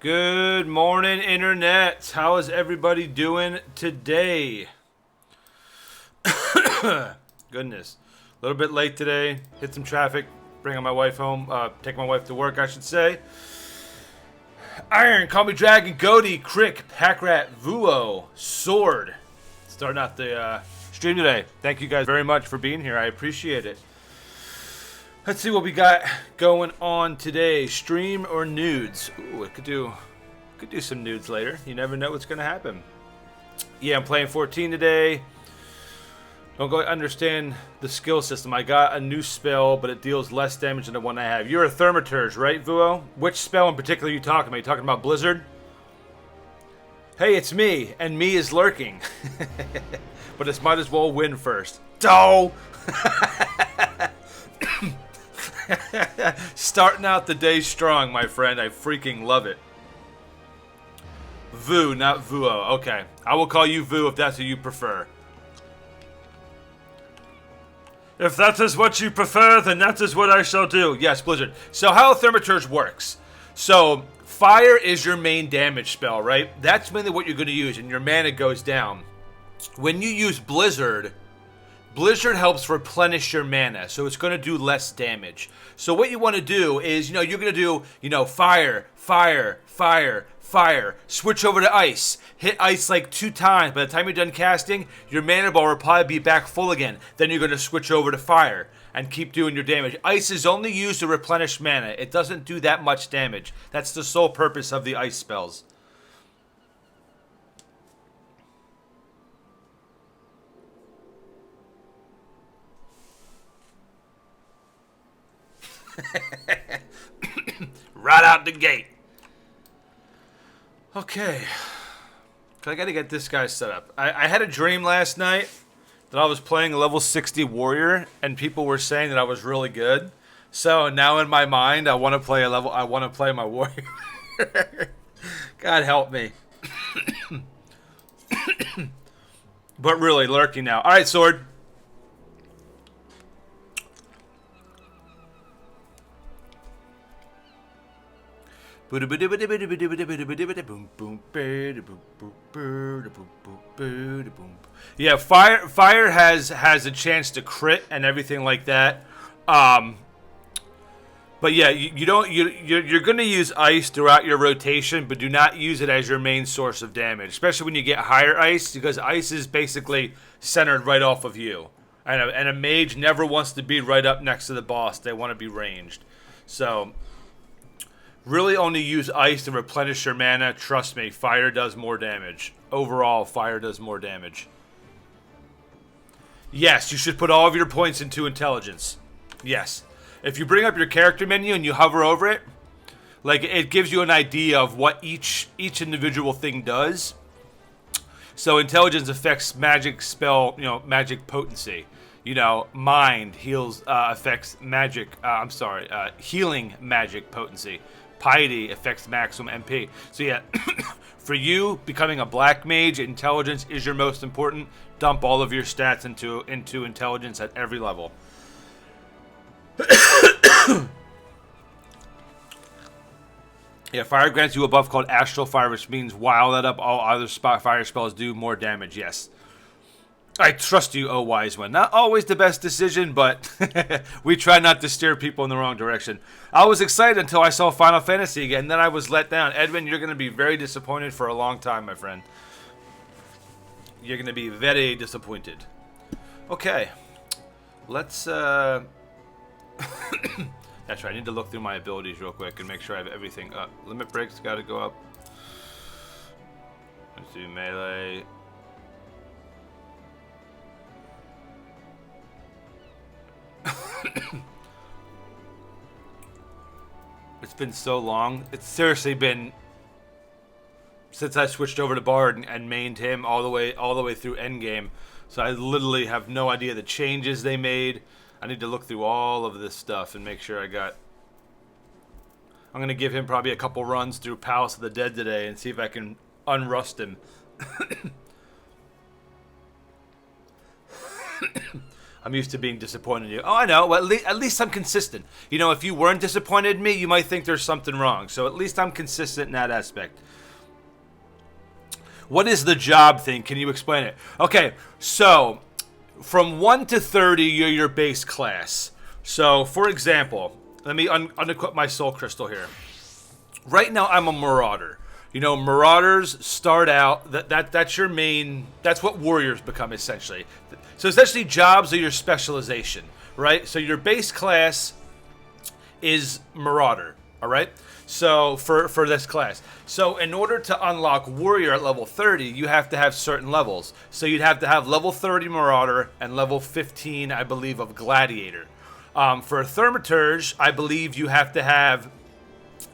Good morning, Internet. How is everybody doing today? Goodness. A little bit late today. Hit some traffic. Bringing my wife home. Taking my wife to work, I should say. Iron, Call Me Dragon, Goaty, Crick, Packrat, Vuo, Sword. Starting out the stream today. Thank you guys very much for being here. I appreciate it. Let's see what we got going on today. Stream or nudes? Ooh, I could do some nudes later. You never know what's going to happen. Yeah, I'm playing 14 today. Don't go understand the skill system. I got a new spell, but it deals less damage than the one I have. You're a Thaumaturge, right, Vuo? Which spell in particular are you talking about? You talking about Blizzard? Hey, it's me, and me is lurking. But it might as well win first. Doh! Starting out the day strong, my friend. I freaking love it. Vu, not Vuo. Okay. I will call you Vu if that's what you prefer. If that is what you prefer, then that is what I shall do. Yes, Blizzard. So how Thaumaturge works. So, fire is your main damage spell, right? That's mainly what you're going to use, and your mana goes down. When you use Blizzard helps replenish your mana, so it's going to do less damage. So what you want to do is, you're going to do, fire, fire, fire, fire, switch over to ice, hit ice like 2 times. By the time you're done casting, your mana bar will probably be back full again. Then you're going to switch over to fire and keep doing your damage. Ice is only used to replenish mana. It doesn't do that much damage. That's the sole purpose of the ice spells. Right out the gate. Okay. I gotta get this guy set up. I had a dream last night that I was playing a level 60 warrior and people were saying that I was really good. So now in my mind I wanna play my warrior. God help me. But really lurking now. Alright, Sword. Yeah, fire has a chance to crit and everything like that. But yeah, you're going to use ice throughout your rotation, but do not use it as your main source of damage, especially when you get higher ice, because ice is basically centered right off of you. And a mage never wants to be right up next to the boss. They want to be ranged. So really only use ice to replenish your mana. Trust me, fire does more damage. Overall, fire does more damage. Yes, you should put all of your points into intelligence. Yes. If you bring up your character menu and you hover over it, like, it gives you an idea of what each individual thing does. So intelligence affects magic spell, magic potency. You know, mind heals affects magic. Healing magic potency. Piety affects maximum MP. So yeah, for you, becoming a black mage, intelligence is your most important. Dump all of your stats into intelligence at every level. Yeah, fire grants you a buff called Astral Fire, which means while that up, all other fire spells do more damage. Yes. I trust you, oh wise one. Not always the best decision, but we try not to steer people in the wrong direction. I was excited until I saw Final Fantasy again, then I was let down. Edwin, you're going to be very disappointed for a long time, my friend. You're going to be very disappointed. Okay. Let's, That's right, I need to look through my abilities real quick and make sure I have everything up. Limit breaks got to go up. Let's do melee. It's been so long. It's seriously been since I switched over to Bard and mained him all the way through Endgame. So I literally have no idea the changes they made. I need to look through all of this stuff and make sure I got... I'm going to give him probably a couple runs through Palace of the Dead today and see if I can unrust him. I'm used to being disappointed in you. Oh, I know. Well, at least I'm consistent. You know, if you weren't disappointed in me, you might think there's something wrong. So at least I'm consistent in that aspect. What is the job thing? Can you explain it? Okay, so... From 1 to 30, you're your base class. So, for example, let me unequip my soul crystal here. Right now, I'm a marauder. You know, marauders start out, that's your main, that's what warriors become, essentially. So, essentially, jobs are your specialization, right? So, your base class is marauder, all right? So, for this class. So, in order to unlock Warrior at level 30, you have to have certain levels. So, you'd have to have level 30 Marauder and level 15, I believe, of Gladiator. For Thaumaturge, I believe you have to have...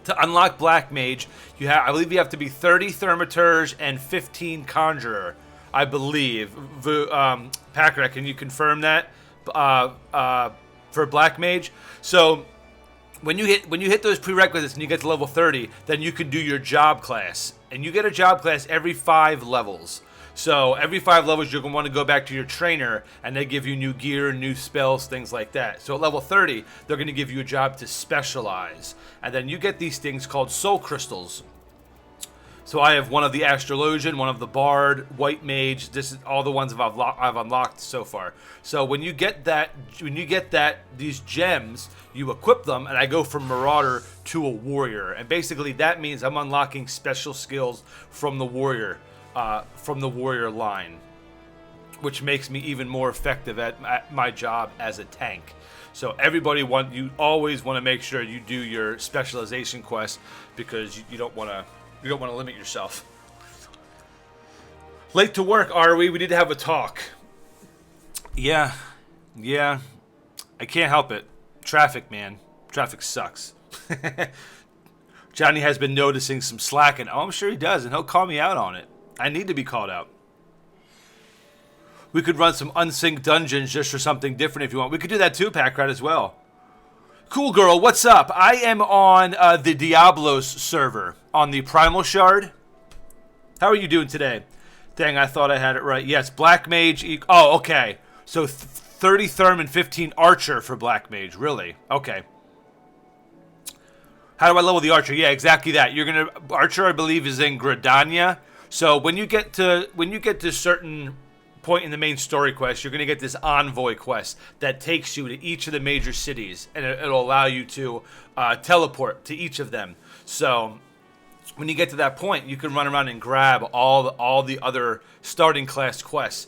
To unlock Black Mage, I believe you have to be 30 Thaumaturge and 15 Conjurer, I believe. Packrat, can you confirm that? For Black Mage? So... When you hit those prerequisites and you get to level 30, then you can do your job class. And you get a job class every 5 levels. So every 5 levels you're going to want to go back to your trainer and they give you new gear, new spells, things like that. So at level 30, they're going to give you a job to specialize. And then you get these things called soul crystals. So I have one of the Astrologian, one of the Bard, White Mage. This is all the ones I've unlocked so far. So when you get these gems, you equip them, and I go from Marauder to a Warrior. And basically that means I'm unlocking special skills from the Warrior line, which makes me even more effective at my job as a tank. So you always want to make sure you do your specialization quest because you don't want to limit yourself. Late to work, are we? We need to have a talk. Yeah. I can't help it. Traffic, man. Traffic sucks. Johnny has been noticing some slacking. Oh, I'm sure he does, and he'll call me out on it. I need to be called out. We could run some unsynced dungeons just for something different if you want. We could do that too, Packrat, as well. Cool girl, what's up? I am on the Diablos server on the Primal Shard. How are you doing today? Dang, I thought I had it right. Yes, Black Mage. Oh, okay. So 30 Therm and 15 Archer for Black Mage. Really? Okay. How do I level the Archer? Yeah, exactly that. Archer, I believe, is in Gridania. So when you get to certain point in the main story quest, you're going to get this envoy quest that takes you to each of the major cities, and it'll allow you to teleport to each of them. So when you get to that point, you can run around and grab all the other starting class quests.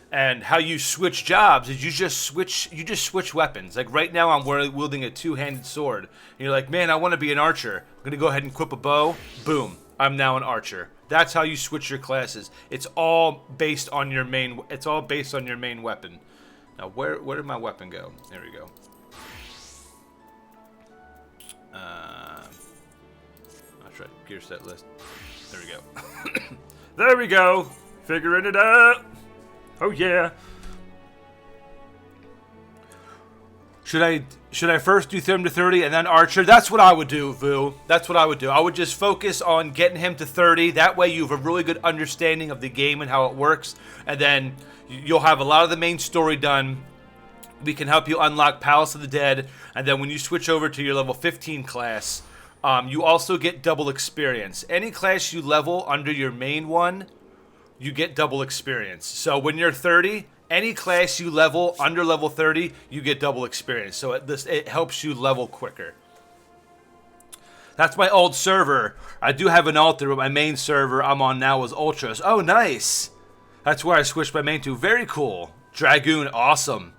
And how you switch jobs is you just switch weapons. Like right now, I'm wielding a two-handed sword. And you're like, man, I want to be an archer. I'm gonna go ahead and equip a bow. Boom, I'm now an archer. That's how you switch your classes. It's all based on your main. It's all based on your main weapon. Now, where did my weapon go? There we go. I'll try gear set list. There we go. There we go. Figuring it out. Oh yeah. Should I first do him to 30 and then Archer? That's what I would do, Vu. That's what I would do. I would just focus on getting him to 30. That way you have a really good understanding of the game and how it works. And then you'll have a lot of the main story done. We can help you unlock Palace of the Dead. And then when you switch over to your level 15 class, you also get double experience. Any class you level under your main one, you get double experience. So when you're 30... any class you level under level 30, you get double experience. So it helps you level quicker. That's my old server. I do have an altar, but my main server I'm on now is Ultras. Oh, nice. That's where I switched my main to. Very cool. Dragoon, awesome.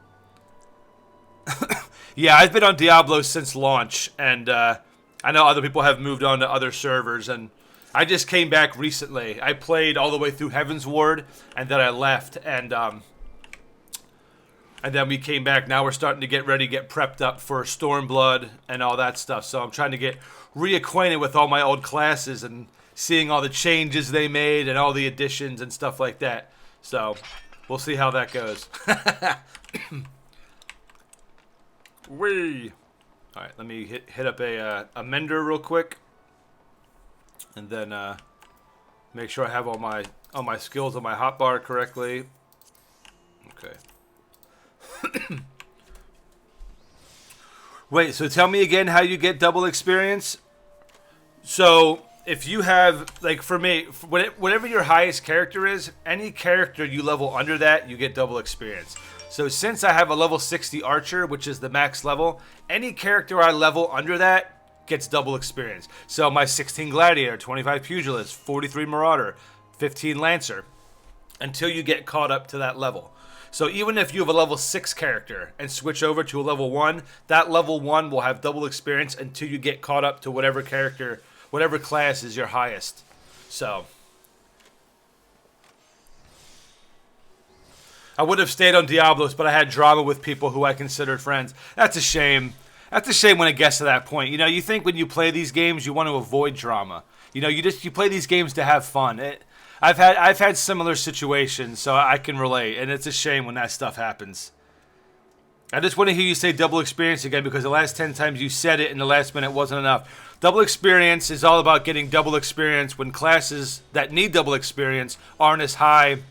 Yeah, I've been on Diablo since launch, and I know other people have moved on to other servers, and I just came back recently. I played all the way through Heaven's Ward, and then I left, and then we came back. Now we're starting to get ready, get prepped up for Stormblood and all that stuff. So I'm trying to get reacquainted with all my old classes and seeing all the changes they made and all the additions and stuff like that. So we'll see how that goes. Whee! All right, let me hit up a mender real quick, and then make sure I have all my skills on my hotbar correctly. Okay. Wait, so tell me again how you get double experience. So if you have, like for me, whatever your highest character is, any character you level under that, you get double experience. So since I have a level 60 archer, which is the max level, any character I level under that gets double experience. So my 16 gladiator, 25 pugilist, 43 marauder, 15 lancer, until you get caught up to that level. So even if you have a level 6 character and switch over to a level 1, that level 1 will have double experience until you get caught up to whatever character, whatever class is your highest. So I would have stayed on Diablos, but I had drama with people who I considered friends. That's a shame. That's a shame when it gets to that point. You know, you think when you play these games, you want to avoid drama. You know, you play these games to have fun. I've had similar situations, so I can relate, and it's a shame when that stuff happens. I just want to hear you say double experience again, because the last 10 times you said it in the last minute wasn't enough. Double experience is all about getting double experience when classes that need double experience aren't as high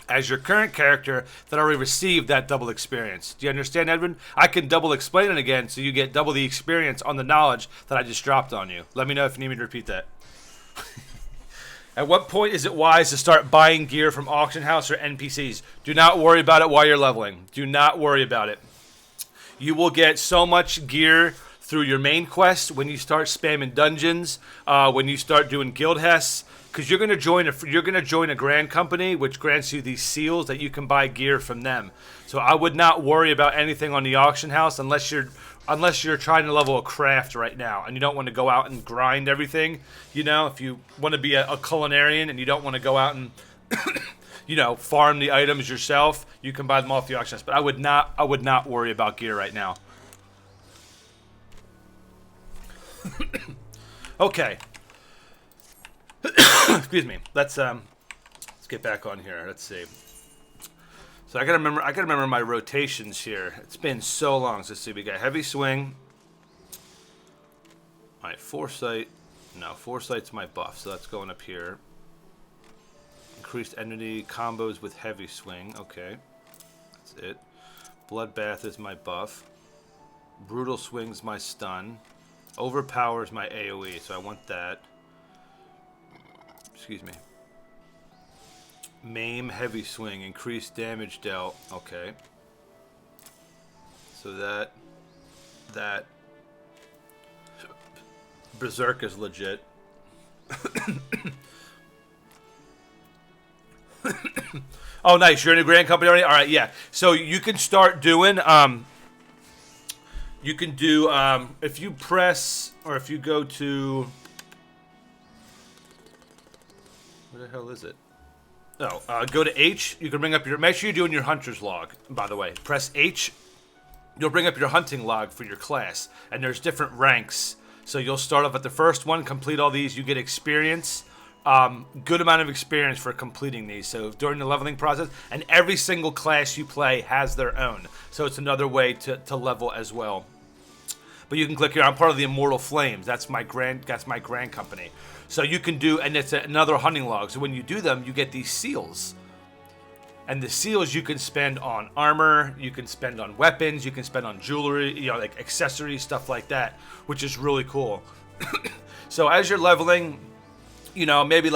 as your current character that already received that double experience. Do you understand, Edwin? I can double explain it again so you get double the experience on the knowledge that I just dropped on you. Let me know if you need me to repeat that. At what point is it wise to start buying gear from auction house or NPCs? Do not worry about it while you're leveling. Do not worry about it. You will get so much gear through your main quest when you start spamming dungeons, when you start doing guild hests, because you're going to join a grand company, which grants you these seals that you can buy gear from them. So I would not worry about anything on the auction house unless you're trying to level a craft right now and you don't want to go out and grind everything. You know, if you want to be a culinarian and you don't want to go out and you know, farm the items yourself, you can buy them off the auction house. But I would not worry about gear right now. Okay. Excuse me. Let's get back on here. Let's see. So I gotta remember my rotations here. It's been so long. So let's see. We got heavy swing. All right, foresight. No, foresight's my buff, so that's going up here. Increased enmity combos with heavy swing. Okay, that's it. Bloodbath is my buff. Brutal swing's my stun. Overpower's my AoE, so I want that. Excuse me. Maim, heavy swing, increased damage dealt. Okay. So that Berserk is legit. Oh, nice. You're in a grand company already? All right, yeah. So you can start doing you can do if you press, or if you go to, where the hell is it? No, go to H. You can bring up your, make sure you're doing your hunter's log, by the way. Press H. You'll bring up your hunting log for your class, and there's different ranks. So you'll start off at the first one, complete all these, you get experience. good amount of experience for completing these. So during the leveling process, and every single class you play has their own. So it's another way to level as well. But you can click here. I'm part of the Immortal Flames. That's my grand company. So you can do, and it's another hunting log. So when you do them, you get these seals. And the seals you can spend on armor, you can spend on weapons, you can spend on jewelry, like accessories, stuff like that, which is really cool. So as you're leveling, maybe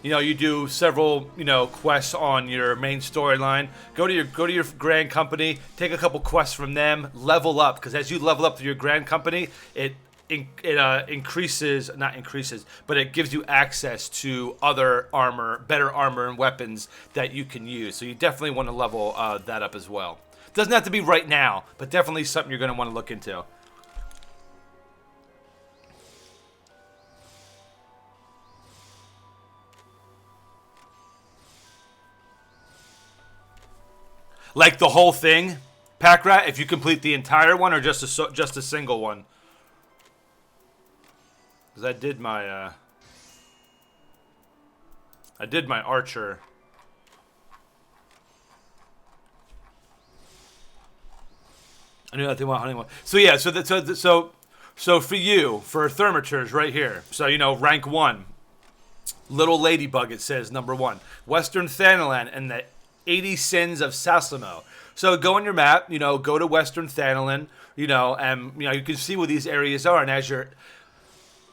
you do several, quests on your main storyline. Go to your grand company, take a couple quests from them, level up, because as you level up through your grand company, it gives you access to other armor, better armor and weapons that you can use. So you definitely want to level that up as well. Doesn't have to be right now, but definitely something you're going to want to look into. Like the whole thing, Pack Rat, if you complete the entire one or just a single one. Because I did my archer. I knew nothing about hunting one. So yeah, so for you, for Thermiters right here. So rank 1, Little Ladybug. It says number 1, Western Thanalan and the 80 Sins of Sasimo. So go on your map, go to Western Thanalan, and you can see where these areas are. And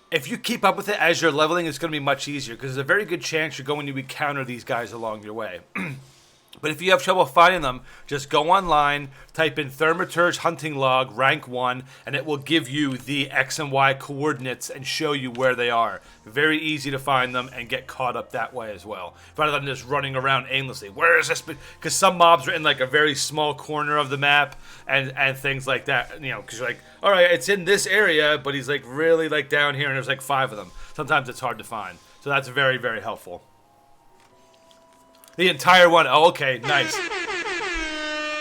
if you keep up with it as you're leveling, it's going to be much easier because there's a very good chance you're going to encounter these guys along your way. But if you have trouble finding them, just go online, type in Thermiters Hunting Log, rank 1, and it will give you the X and Y coordinates and show you where they are. Very easy to find them and get caught up that way as well, rather than just running around aimlessly. Where is this? Because some mobs are in like a very small corner of the map and things like that. Because you're like, all right, it's in this area, but he's like really like down here, and there's like 5 of them. Sometimes it's hard to find. So that's very, very helpful. The entire one. Oh, okay. Nice.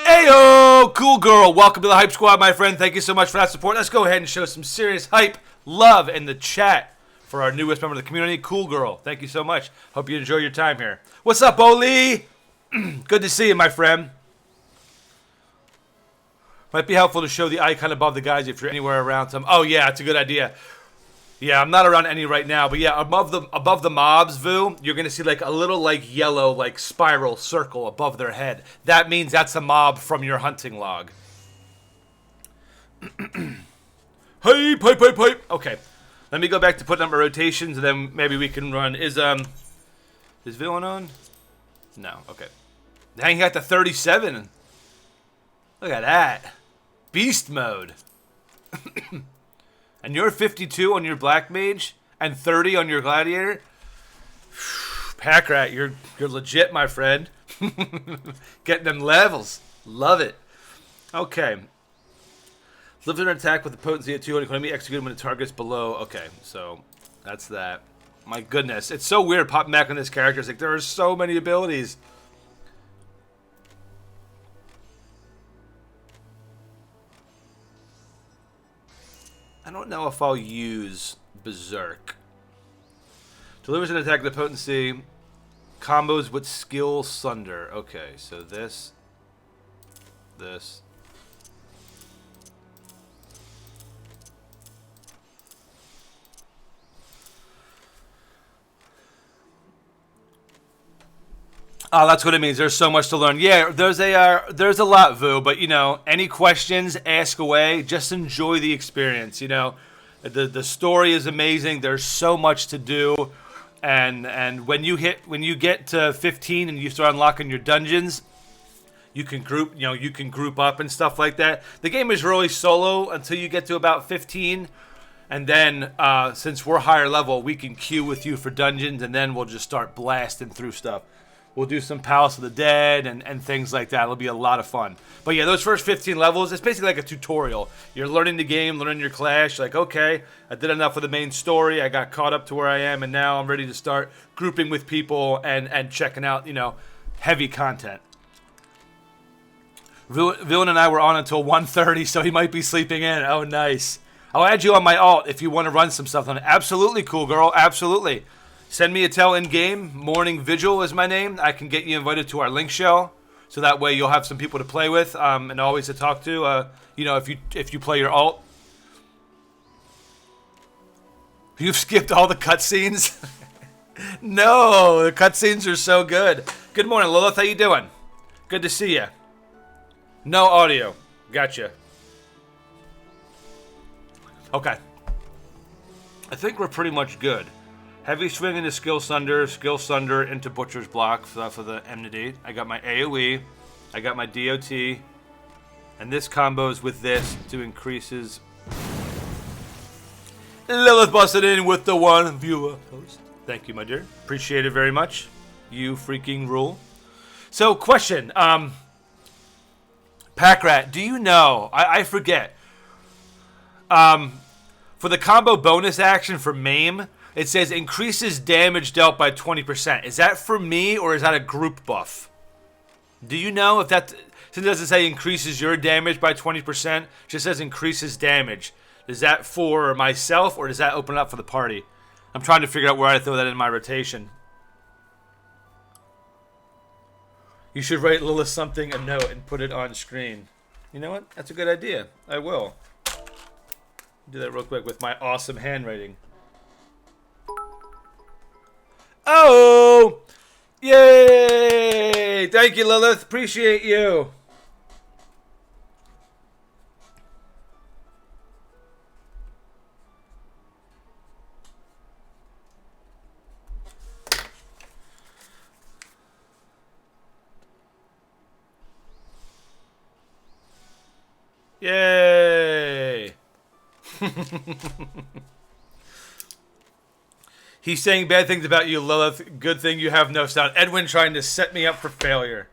Ayo! Cool girl. Welcome to the Hype Squad, my friend. Thank you so much for that support. Let's go ahead and show some serious hype love in the chat for our newest member of the community, Cool Girl. Thank you so much. Hope you enjoy your time here. What's up, Oli? Good to see you, my friend. Might be helpful to show the icon above the guys if you're anywhere around some. Oh, yeah. It's a good idea. Yeah, I'm not around any right now, but yeah, above the mobs, Vu, you're gonna see like a little like yellow like spiral circle above their head. That means that's a mob from your hunting log. Hey, pipe. Okay, let me go back to putting up my rotations, and then maybe we can run. Is villain on? No. Okay. Dang, he got to 37. Look at that, beast mode. And you're 52 on your Black Mage and 30 on your Gladiator? Pack Rat, you're legit, my friend. Getting them levels. Love it. Okay. Lives in an attack with a potency at 200. Can only be executed when it targets below. Okay, so that's that. My goodness. It's so weird popping back on this character. It's like there are so many abilities. I don't know if I'll use Berserk. Delivers an attack with potency. Combos with skill Sunder. Okay, so this. Oh, that's what it means. There's so much to learn. Yeah, there's a lot, Vu. But any questions, ask away. Just enjoy the experience. The story is amazing. There's so much to do, and when you get to 15 and you start unlocking your dungeons, you can group up and stuff like that. The game is really solo until you get to about 15. And then, since we're higher level, we can queue with you for dungeons, and then we'll just start blasting through stuff. We'll do some Palace of the Dead and things like that. It'll be a lot of fun. But yeah, those first 15 levels, it's basically like a tutorial. You're learning the game, learning your clash. Like, okay, I did enough of the main story. I got caught up to where I am, and now I'm ready to start grouping with people and checking out, heavy content. Villain and I were on until 1:30, so he might be sleeping in. Oh, nice. I'll add you on my alt if you want to run some stuff on it. Absolutely, cool girl. Absolutely. Send me a tell in game. Morning Vigil is my name. I can get you invited to our link show, so that way you'll have some people to play with and always to talk to. You know, if you play your alt. You've skipped all the cutscenes. No, the cutscenes are so good. Good morning, Lilith. How you doing? Good to see you. No audio. Gotcha. Okay. I think we're pretty much good. Heavy swing into Skill Sunder into Butcher's Block for the enmity. I got my AoE. I got my DOT. And this combos with this to increases. Lilith busted in with the one viewer post. Thank you, my dear. Appreciate it very much. You freaking rule. So, question. Packrat, do you know? I forget. For the combo bonus action for MAME, it says increases damage dealt by 20%. Is that for me or is that a group buff? Do you know if that... Since it doesn't say increases your damage by 20%, it just says increases damage. Is that for myself or does that open up for the party? I'm trying to figure out where I throw that in my rotation. You should write Lilith something, a note, and put it on screen. You know what? That's a good idea. I will. Do that real quick with my awesome handwriting. Oh! Yay! Thank you, Lilith. Appreciate you. Yay! He's saying bad things about you, Lilith. Good thing you have no sound. Edwin trying to set me up for failure.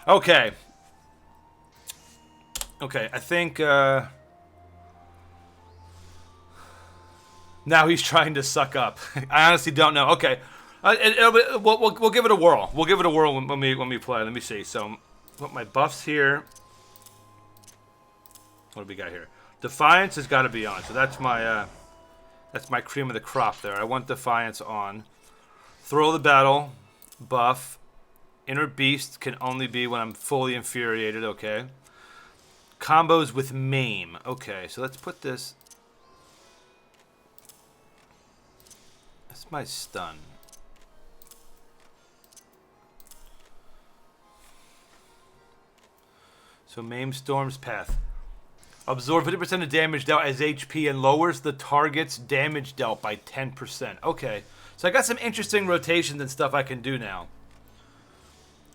Okay. Okay, I think... Now he's trying to suck up. I honestly don't know. Okay. We'll give it a whirl. We'll give it a whirl when we play. Let me see. So, put my buffs here. What do we got here? Defiance has got to be on. So that's my cream of the crop there. I want Defiance on. Throw the battle buff. Inner Beast can only be when I'm fully infuriated. Okay. Combos with Maim. Okay. So let's put this. That's my stun. So Maim Storm's Path. Absorb 50% of damage dealt as HP and lowers the target's damage dealt by 10%. Okay. So I got some interesting rotations and stuff I can do now.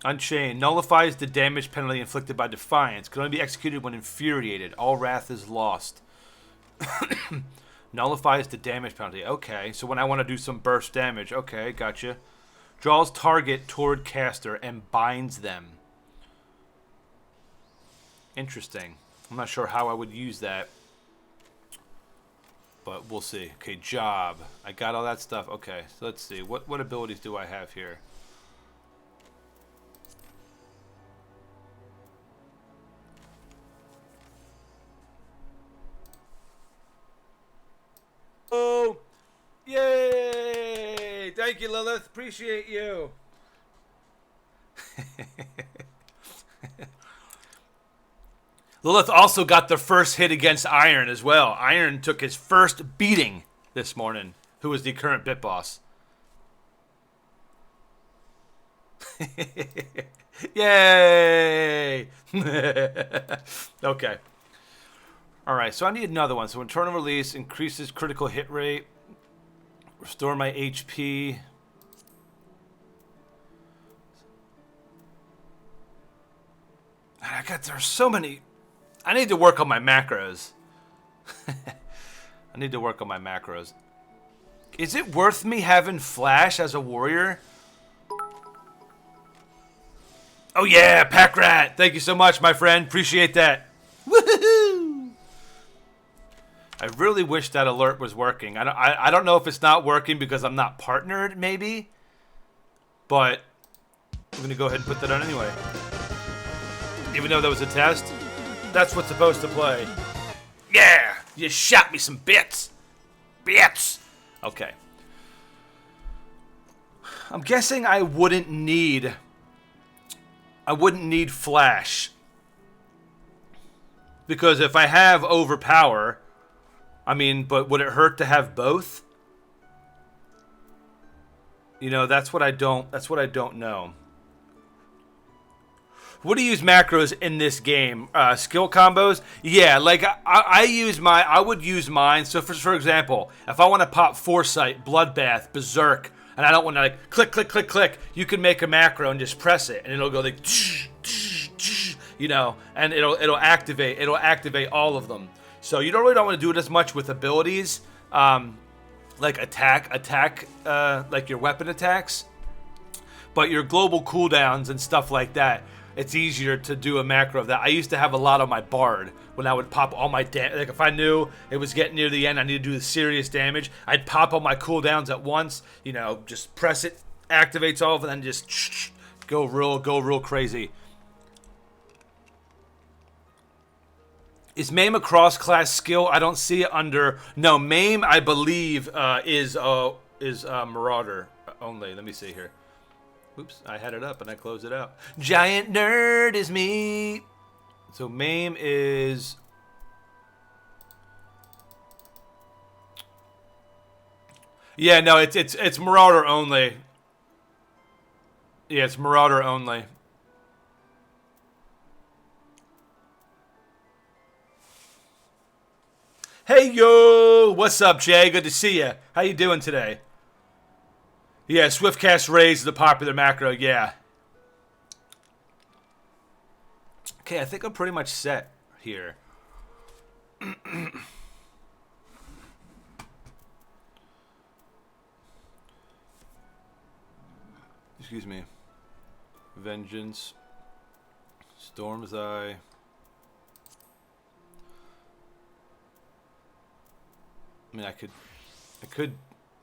Unchained. Nullifies the damage penalty inflicted by Defiance. Can only be executed when infuriated. All wrath is lost. Nullifies the damage penalty. Okay. So when I want to do some burst damage. Okay. Gotcha. Draws target toward caster and binds them. Interesting. I'm not sure how I would use that. But we'll see. Okay, job. I got all that stuff. Okay, so let's see. What abilities do I have here? Oh! Yay! Thank you, Lilith. Appreciate you. Lilith also got the first hit against Iron as well. Iron took his first beating this morning, who is the current bit boss. Yay! Okay. Alright, so I need another one. So internal release increases critical hit rate. Restore my HP. There's so many... I need to work on my macros. I need to work on my macros. Is it worth me having Flash as a warrior? Oh yeah, Packrat! Thank you so much, my friend. Appreciate that. Woohoo! I really wish that alert was working. I don't know if it's not working because I'm not partnered, maybe. But I'm going to go ahead and put that on anyway. Even though that was a test. That's what's supposed to play. Yeah! You just shot me some bits. Bits. Okay. I'm guessing I wouldn't need flash. Because if I have overpower, I mean, but would it hurt to have both? You know, that's what I don't know. What do you use macros in this game? Skill combos? Yeah, like I would use mine. So for example, if I want to pop Foresight, Bloodbath, Berserk, and I don't want to like click, click, click, click, you can make a macro and just press it, and it'll go like, you know, and it'll activate all of them. So you don't want to do it as much with abilities, like attack, like your weapon attacks, but your global cooldowns and stuff like that. It's easier to do a macro of that. I used to have a lot on my Bard when I would pop all my like if I knew it was getting near the end, I need to do the serious damage. I'd pop all my cooldowns at once. You know, just press it, activates all of it, and then just go real crazy. Is MAME a cross-class skill? I don't see it under. No, MAME I believe is Marauder only. Let me see here. Oops, I had it up and I closed it out. Giant nerd is me. So MAME is... Yeah, no, it's Marauder only. Yeah, it's Marauder only. Hey, yo! What's up, Jay? Good to see you. How you doing today? Yeah, Swiftcast Raise is the popular macro, yeah. Okay, I think I'm pretty much set here. Excuse me. Vengeance. Storm's Eye. I mean, I could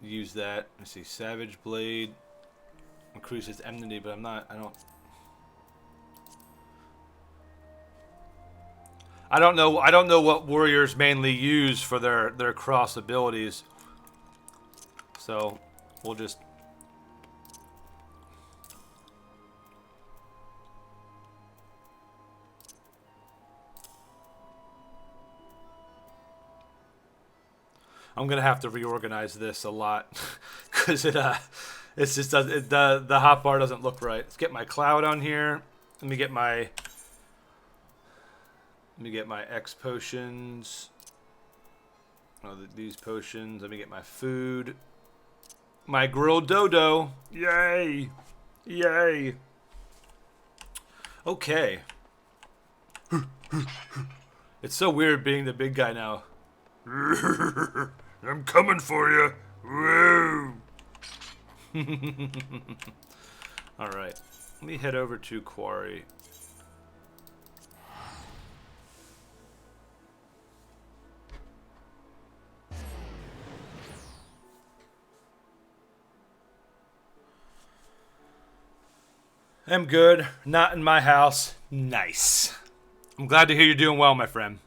use that. Let's see, Savage Blade increases enmity, but I don't know what warriors mainly use for their cross abilities. So we'll just I'm gonna have to reorganize this a lot because it's just the hotbar doesn't look right. Let's get my cloud on here. Let me get my X potions. Oh, these potions. Let me get my food. My grilled dodo. Yay! Yay! Okay. It's so weird being the big guy now. I'm coming for you. Woo! All right. Let me head over to Quarry. I'm good. Not in my house. Nice. I'm glad to hear you're doing well, my friend.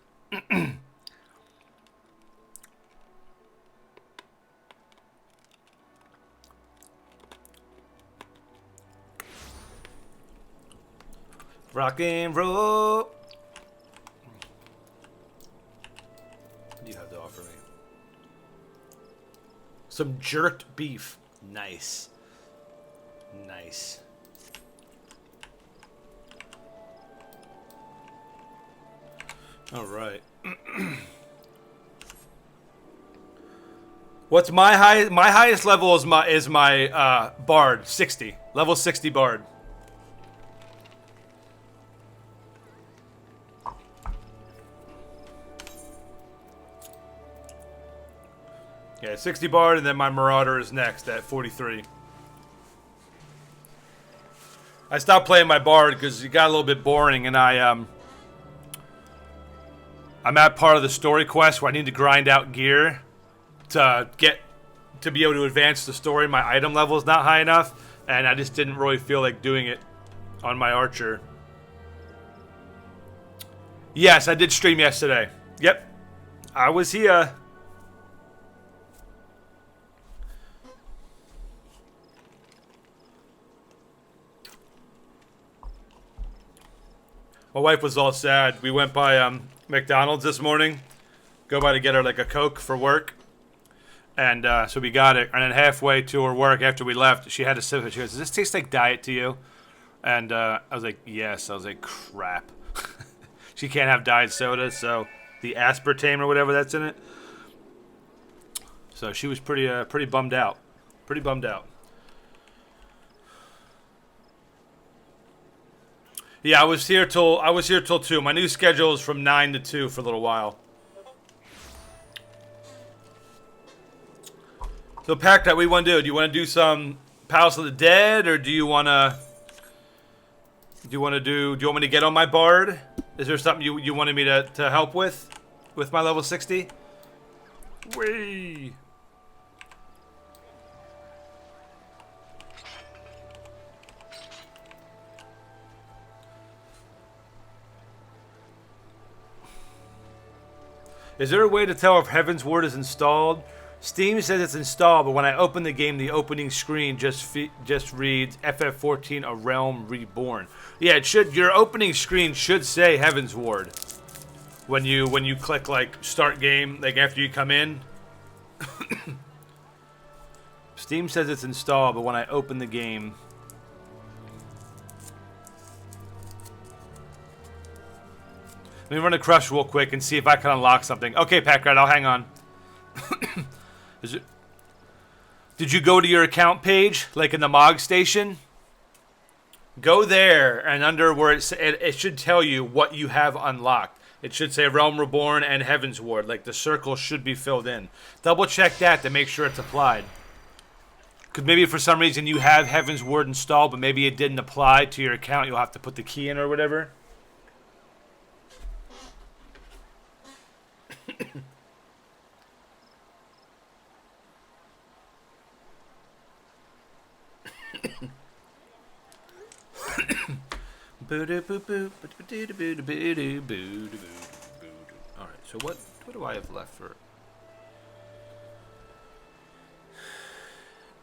Rock and roll. What do you have to offer me? Some jerked beef. Nice. Nice. All right. What's my high? My highest level is my Bard 60, level 60 Bard. Yeah, 60 Bard, and then my Marauder is next at 43. I stopped playing my Bard because it got a little bit boring, and I'm at part of the story quest where I need to grind out gear to be able to advance the story. My item level is not high enough, and I just didn't really feel like doing it on my Archer. Yes, I did stream yesterday. Yep, I was here. My wife was all sad. We went by McDonald's this morning. Go by to get her like a Coke for work. And so we got it. And then halfway to her work after we left, she had a sip. She goes, "Does this taste like diet to you?" And I was like, "Yes." I was like, "Crap." She can't have diet soda, so the aspartame or whatever that's in it. So she was pretty bummed out. Pretty bummed out. Yeah, I was here till 2. My new schedule is from 9 to 2 for a little while. So Pack, that we want to do? Do you want to do some Palace of the Dead, or do you want me to get on my bard? Is there something you wanted me to help with my level 60? Whee! Is there a way to tell if Heaven's Ward is installed? Steam says it's installed, but when I open the game, the opening screen just reads FF14 A Realm Reborn. Yeah, it should. Your opening screen should say Heaven's Ward when you click like start game, like after you come in. Steam says it's installed, but when I open the game, let me run a crush real quick and see if I can unlock something. Okay, Packrat, I'll hang on. Did you go to your account page, like in the Mog Station? Go there, and under where it should tell you what you have unlocked. It should say Realm Reborn and Heaven's Ward. Like the circle should be filled in. Double check that to make sure it's applied. Because maybe for some reason you have Heaven's Ward installed, but maybe it didn't apply to your account. You'll have to put the key in or whatever. Alright, so what do I have left for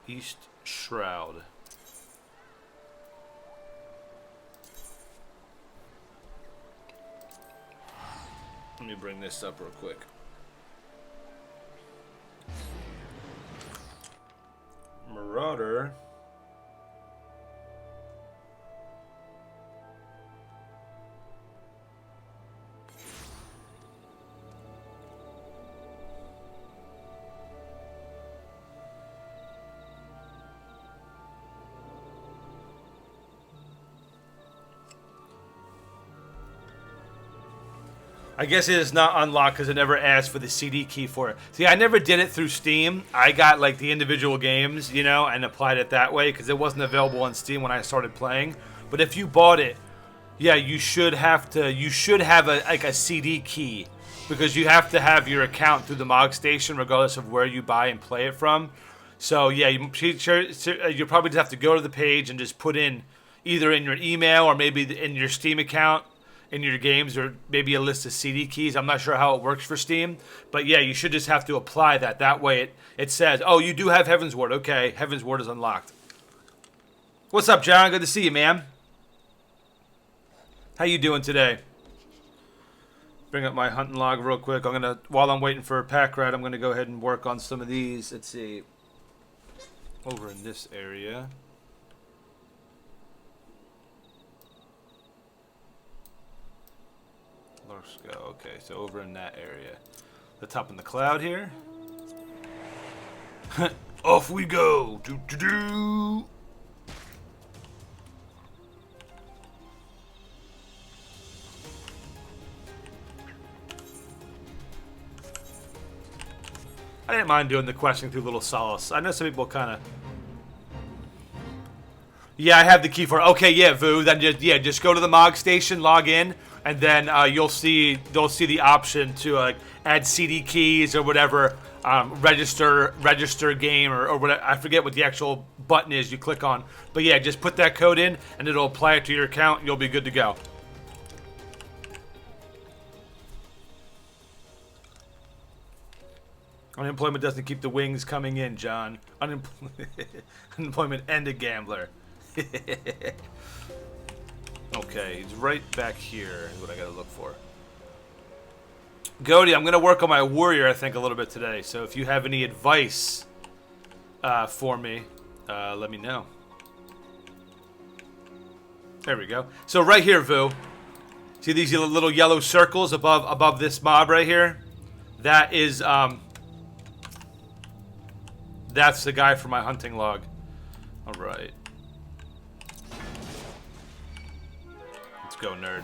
East Shroud? Let me bring this up real quick. Marauder. I guess it is not unlocked because it never asked for the CD key for it. See, I never did it through Steam. I got like the individual games, you know, and applied it that way because it wasn't available on Steam when I started playing. But if you bought it, yeah, you should have a CD key because you have to have your account through the Mog Station regardless of where you buy and play it from. So yeah, you probably just have to go to the page and just put in either in your email or maybe in your Steam account. In your games, or maybe a list of CD keys. I'm not sure how it works for Steam, but yeah, you should just have to apply that. That way it says, oh, you do have Heaven's Ward. Okay, Heaven's Ward is unlocked. What's up, John? Good to see you, man. How you doing today? Bring up my hunting log real quick. While I'm waiting for a pack rat, I'm gonna go ahead and work on some of these. Let's see. Over in this area. Let's go. Okay, so over in that area. Let's hop in the cloud here. Off we go. Do do do. I didn't mind doing the questing through Little Solace. I know some people kind of. Yeah, I have the key for it. Okay, yeah, Vu. Then just go to the Mog Station, log in. And then they'll see the option to add CD keys or whatever, register game or whatever. I forget what the actual button is you click on. But yeah, just put that code in and it'll apply it to your account. And you'll be good to go. Unemployment doesn't keep the wings coming in, John. Unemployment and a gambler. Okay, he's right back here is what I gotta look for. Goaty, I'm gonna work on my warrior, I think, a little bit today. So if you have any advice for me, let me know. There we go. So right here, Vu. See these little yellow circles above this mob right here? That is that's the guy for my hunting log. All right. Let's go, nerd.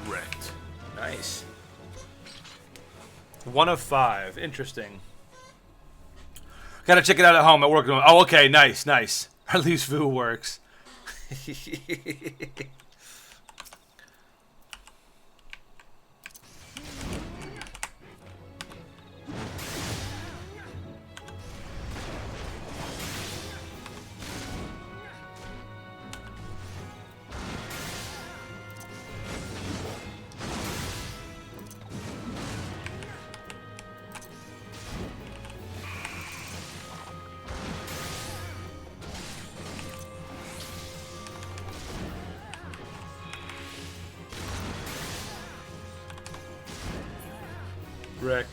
Wrecked. Nice. 1 of 5. Interesting. Gotta check it out at home. At work. Oh, okay. Nice, nice. At least Vu works. Wrecked.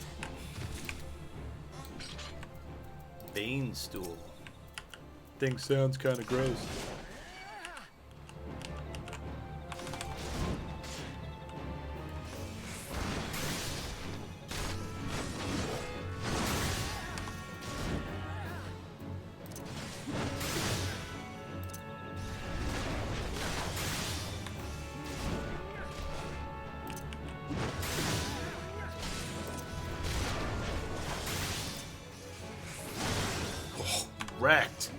Bane stool. Thing sounds kind of gross. Wrecked.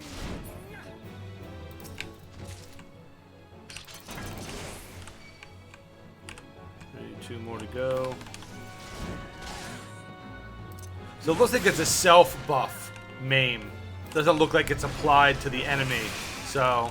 Ready, 2 more to go. So it looks like it's a self buff maim. Doesn't look like it's applied to the enemy. So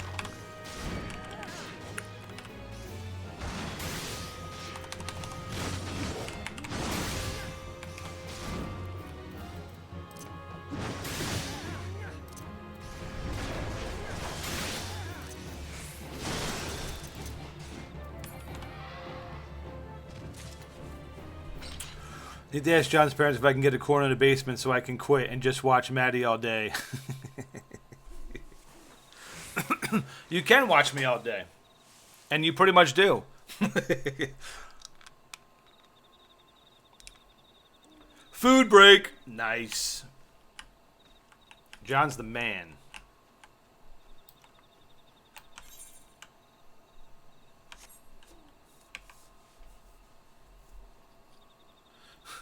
need to ask John's parents if I can get a corner in the basement so I can quit and just watch Maddie all day. You can watch me all day. And you pretty much do. Food break. Nice. John's the man.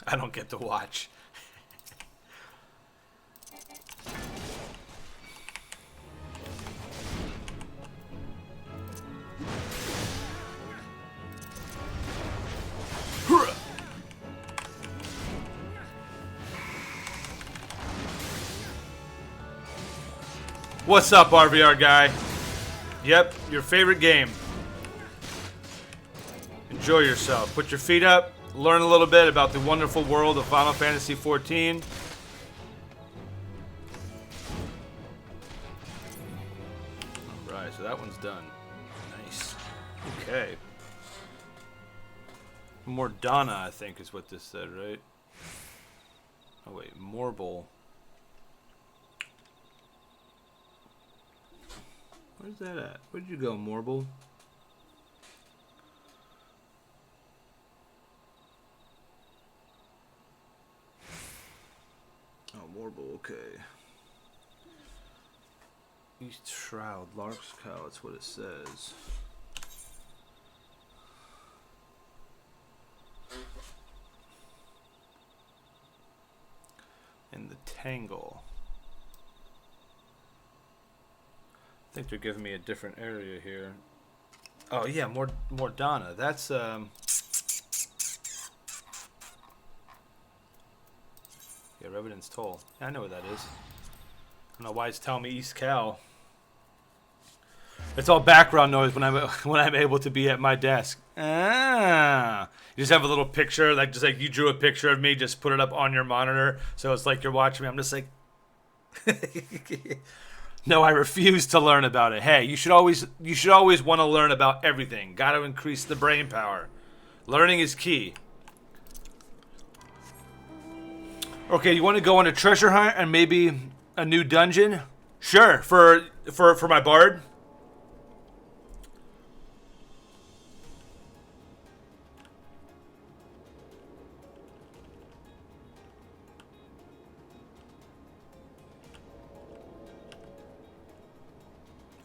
I don't get to watch. What's up, RVR guy? Yep, your favorite game. Enjoy yourself. Put your feet up. Learn a little bit about the wonderful world of Final Fantasy XIV. Alright, so that one's done. Nice. Okay. Mordana, I think, is what this said, right? Oh, wait. Morble. Where's that at? Where'd you go, Morble? Oh, Morble, okay. East Shroud, Lark's Cow, that's what it says. And the Tangle. think they're giving me a different area here. Oh yeah, more Donna. That's Yeah, Revenant's Toll. Yeah, I know what that is. I don't know why it's telling me East Cal. It's all background noise when I'm able to be at my desk. Ah, you just have a little picture, like just like you drew a picture of me, just put it up on your monitor, so it's like you're watching me. I'm just like, no, I refuse to learn about it. Hey, you should always want to learn about everything. Got to increase the brain power. Learning is key. Okay, you want to go on a treasure hunt and maybe a new dungeon? Sure, for my bard.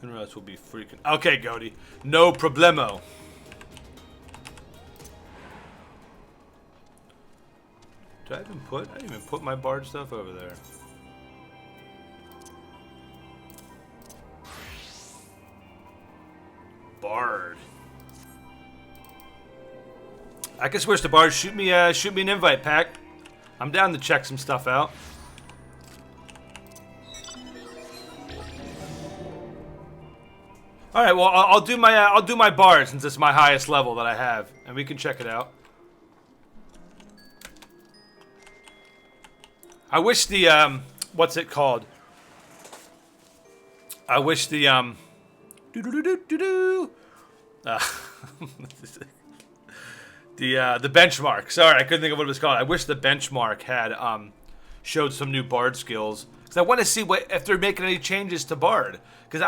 Who else will be freaking? Okay, Goaty, no problemo. Did I didn't even put my bard stuff over there. Bard. I can switch to bard. Shoot me an invite, Pack. I'm down to check some stuff out. All right, well, I'll do my bard since it's my highest level that I have, and we can check it out. I wish the what's it called? I wish the the benchmark. Sorry, I couldn't think of what it was called. I wish the benchmark had showed some new bard skills, because I want to see if they're making any changes to bard. Because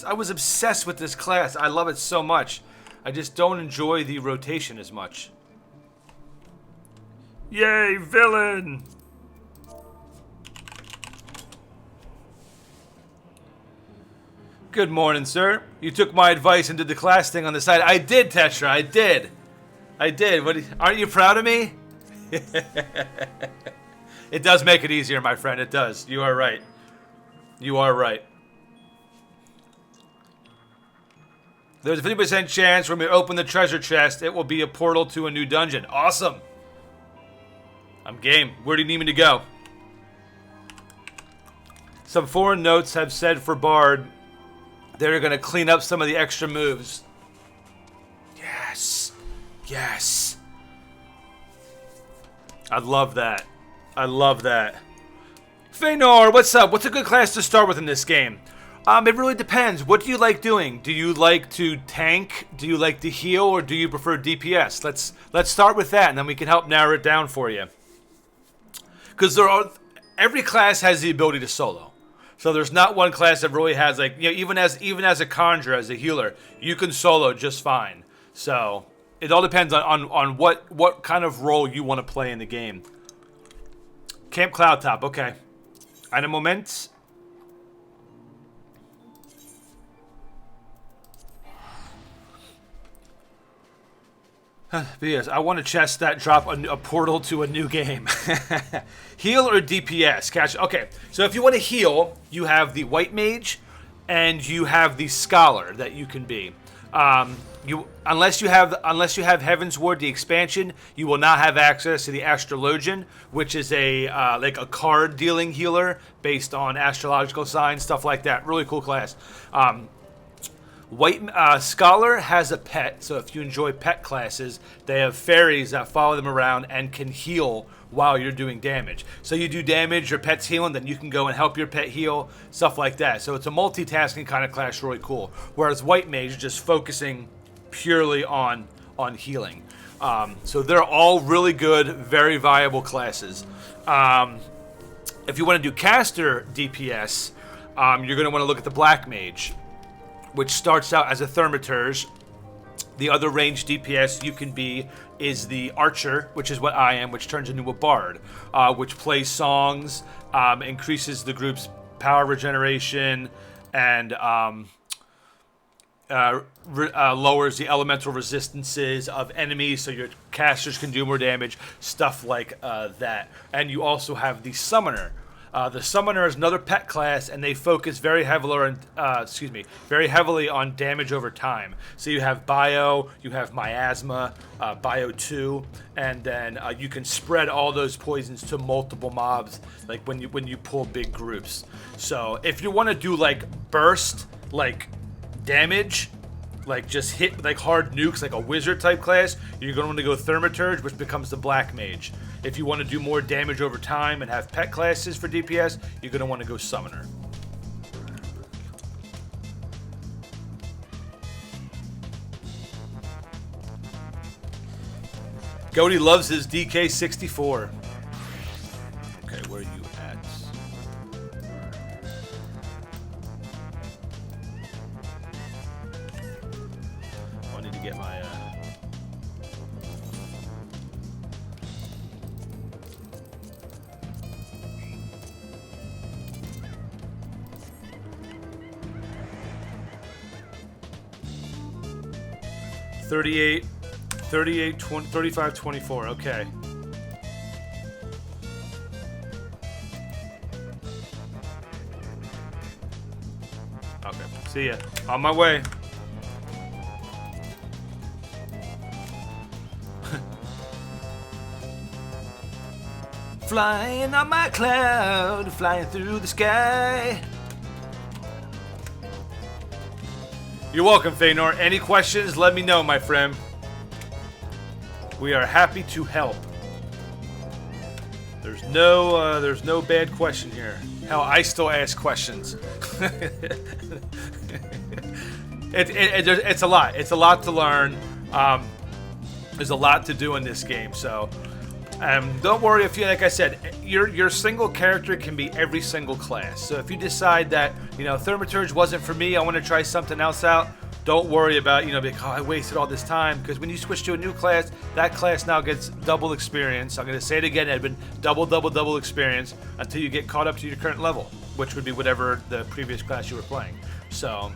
I was obsessed with this class. I love it so much. I just don't enjoy the rotation as much. Yay, villain! Good morning, sir. You took my advice and did the class thing on the side. I did, Tetra. I did. What? Aren't you proud of me? It does make it easier, my friend. It does. You are right. You are right. There's a 50% chance when we open the treasure chest, it will be a portal to a new dungeon. Awesome. I'm game. Where do you need me to go? Some foreign notes have said for Bard, they're going to clean up some of the extra moves. Yes. Yes. I love that. I love that. Feanor, what's up? What's a good class to start with in this game? It really depends. What do you like doing? Do you like to tank? Do you like to heal? Or do you prefer DPS? Let's start with that, and then we can help narrow it down for you. Because every class has the ability to solo. So there's not one class that really has, like, you know, even as a conjurer, as a healer, you can solo just fine. So it all depends on what kind of role you want to play in the game. Camp Cloudtop, okay. Eine Moment. But yes, I want a chest that drop a portal to a new game. Heal or DPS? Catch. Okay, so if you want to heal, you have the White Mage, and you have the Scholar that you can be. Unless you have Heaven's Ward, the expansion, you will not have access to the Astrologian, which is like a card dealing healer based on astrological signs, stuff like that. Really cool class. Scholar has a pet, so if you enjoy pet classes, they have fairies that follow them around and can heal while you're doing damage. So you do damage, your pet's healing, then you can go and help your pet heal, stuff like that. So it's a multitasking kind of class, really cool. Whereas White Mage is just focusing purely on healing. So they're all really good, very viable classes. If you want to do caster DPS, you're going to want to look at the Black Mage, which starts out as a Thaumaturge. The other range DPS you can be is the Archer, which is what I am, which turns into a Bard, which plays songs, increases the group's power regeneration, and lowers the elemental resistances of enemies, so your casters can do more damage, stuff like that. And you also have the Summoner, The Summoner is another pet class, and they focus very heavily on, very heavily on damage over time. So you have Bio, you have Miasma, Bio 2, and then you can spread all those poisons to multiple mobs, like when you pull big groups. So if you want to do like burst, like damage, like just hit like hard nukes like a wizard type class, you're going to want to go Thaumaturge, which becomes the Black Mage. If you want to do more damage over time and have pet classes for DPS, you're going to want to go Summoner. Goaty loves his DK64. Okay, where are you at? I need to get my... 38, 20, 35, 24. Okay. Okay. See ya. On my way. Flying on my cloud, flying through the sky. You're welcome, Feanor. Any questions, let me know, my friend. We are happy to help. There's no bad question here. Hell, I still ask questions. It's a lot. It's a lot to learn. There's a lot to do in this game, so don't worry if you, like I said, your single character can be every single class. So if you decide that, Thaumaturge wasn't for me, I want to try something else out, don't worry about, like, oh, I wasted all this time, because when you switch to a new class, that class now gets double experience. I'm going to say it again, Edwin, double experience until you get caught up to your current level, which would be whatever the previous class you were playing. So,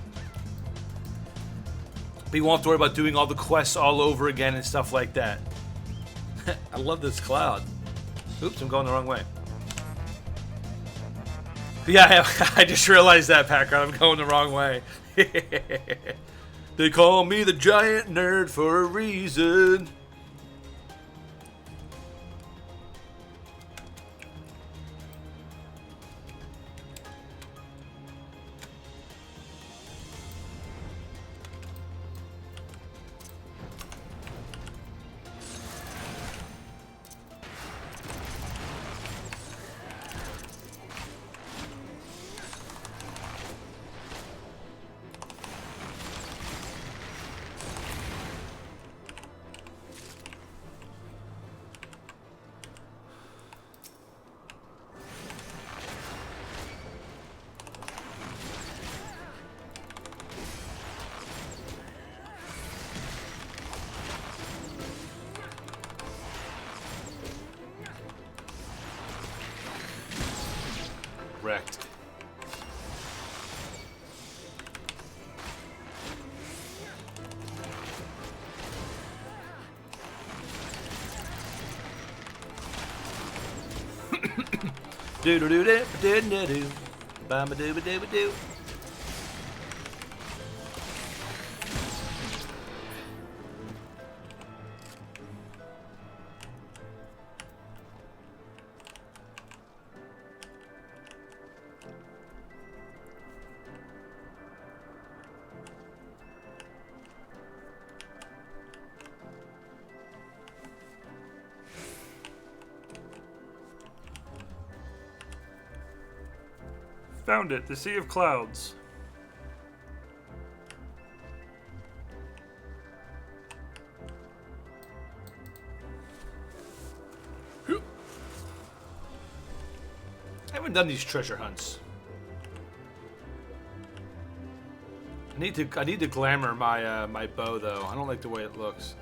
but you won't have to worry about doing all the quests all over again and stuff like that. I love this cloud. Oops, I'm going the wrong way. Yeah, I just realized that, Packer. I'm going the wrong way. They call me the giant nerd for a reason. Wrecked. Do do do do do do do, ba ba do ba do ba do. Found it, the Sea of Clouds. I haven't done these treasure hunts. I need to glamour my my bow though. I don't like the way it looks.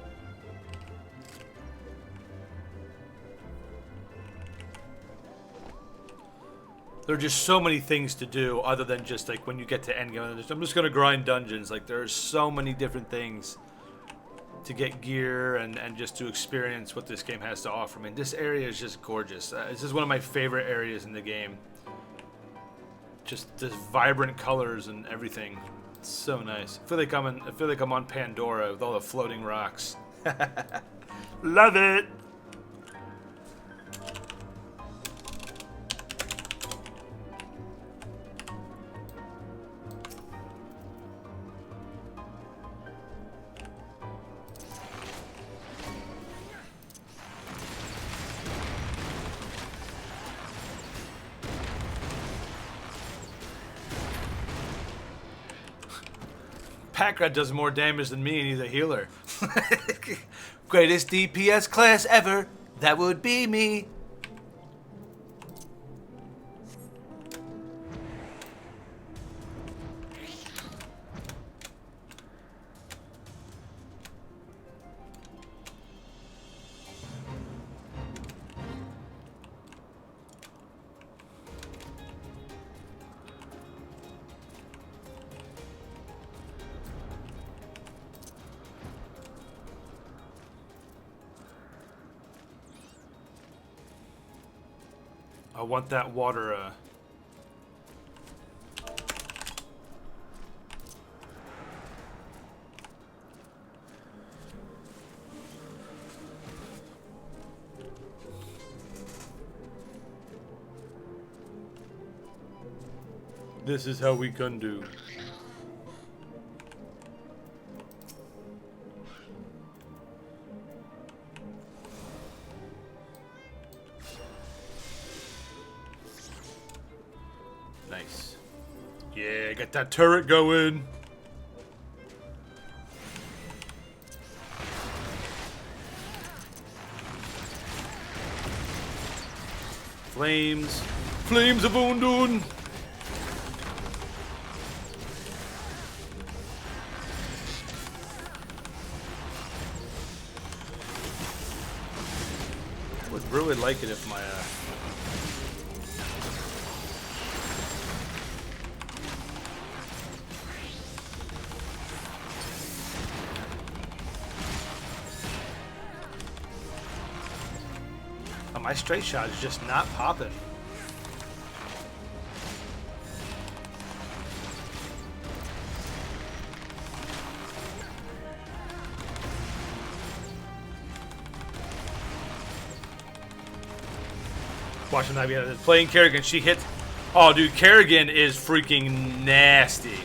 There are just so many things to do other than just like when you get to endgame. I'm just gonna grind dungeons. Like there's so many different things to get gear and just to experience what this game has to offer. I mean, this area is just gorgeous. This is one of my favorite areas in the game. just this vibrant colors and everything. It's so nice. I feel like I'm on Pandora with all the floating rocks. Love it. Packrat does more damage than me and he's a healer. Greatest DPS class ever. That would be me. I want that water, This is how we can do. Nice. Yeah, get that turret going. Flames. Flames of Undun. I would really like it if my my straight shot is just not popping. Watching that, yeah, playing Kerrigan, she hits. Oh, dude, Kerrigan is freaking nasty.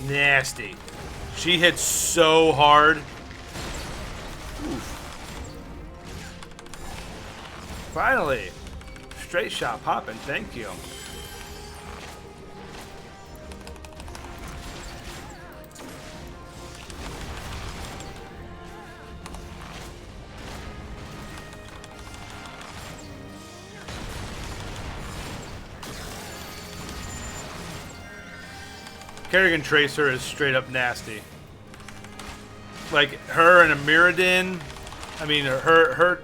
Nasty. She hits so hard. Oof. Finally, straight shot popping. Thank you. Kerrigan Tracer is straight up nasty. Like her and a Mirrodin. I mean, her.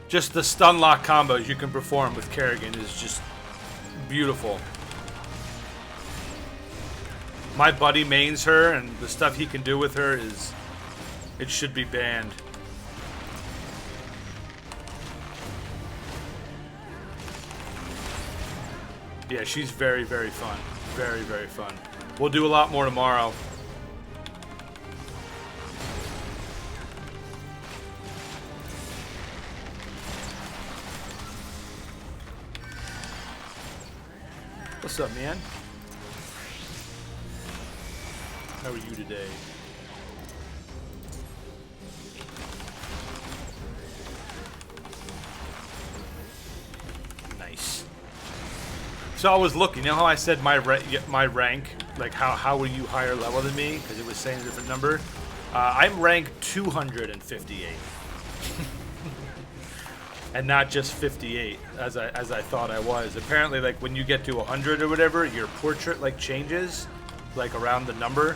Just the stun lock combos you can perform with Kerrigan is just beautiful. My buddy mains her, and the stuff he can do with her is... It should be banned. Yeah, she's very, very fun. Very, very fun. We'll do a lot more tomorrow. What's up, man? How are you today? Nice. So I was looking. You know how I said my rank? Like how were you higher level than me? Because it was saying a different number. I'm rank 258. And not just 58, as I thought I was. Apparently, like when you get to 100 or whatever, your portrait like changes, like around the number.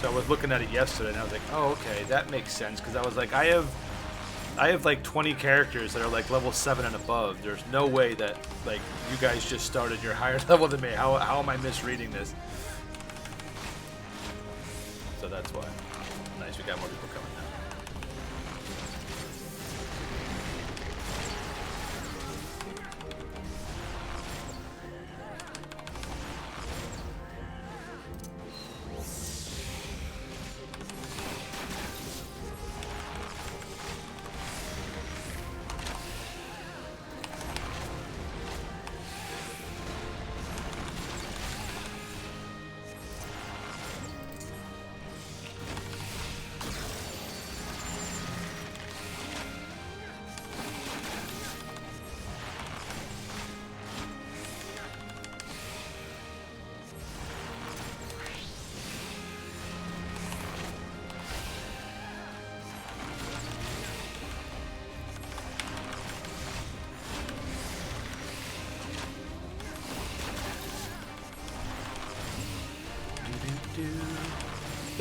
So I was looking at it yesterday, and I was like, oh, okay, that makes sense. Because I was like, I have like 20 characters that are like level 7 and above. There's no way that like you guys just started your higher level than me. How am I misreading this? So that's why. Nice, we got more people coming now.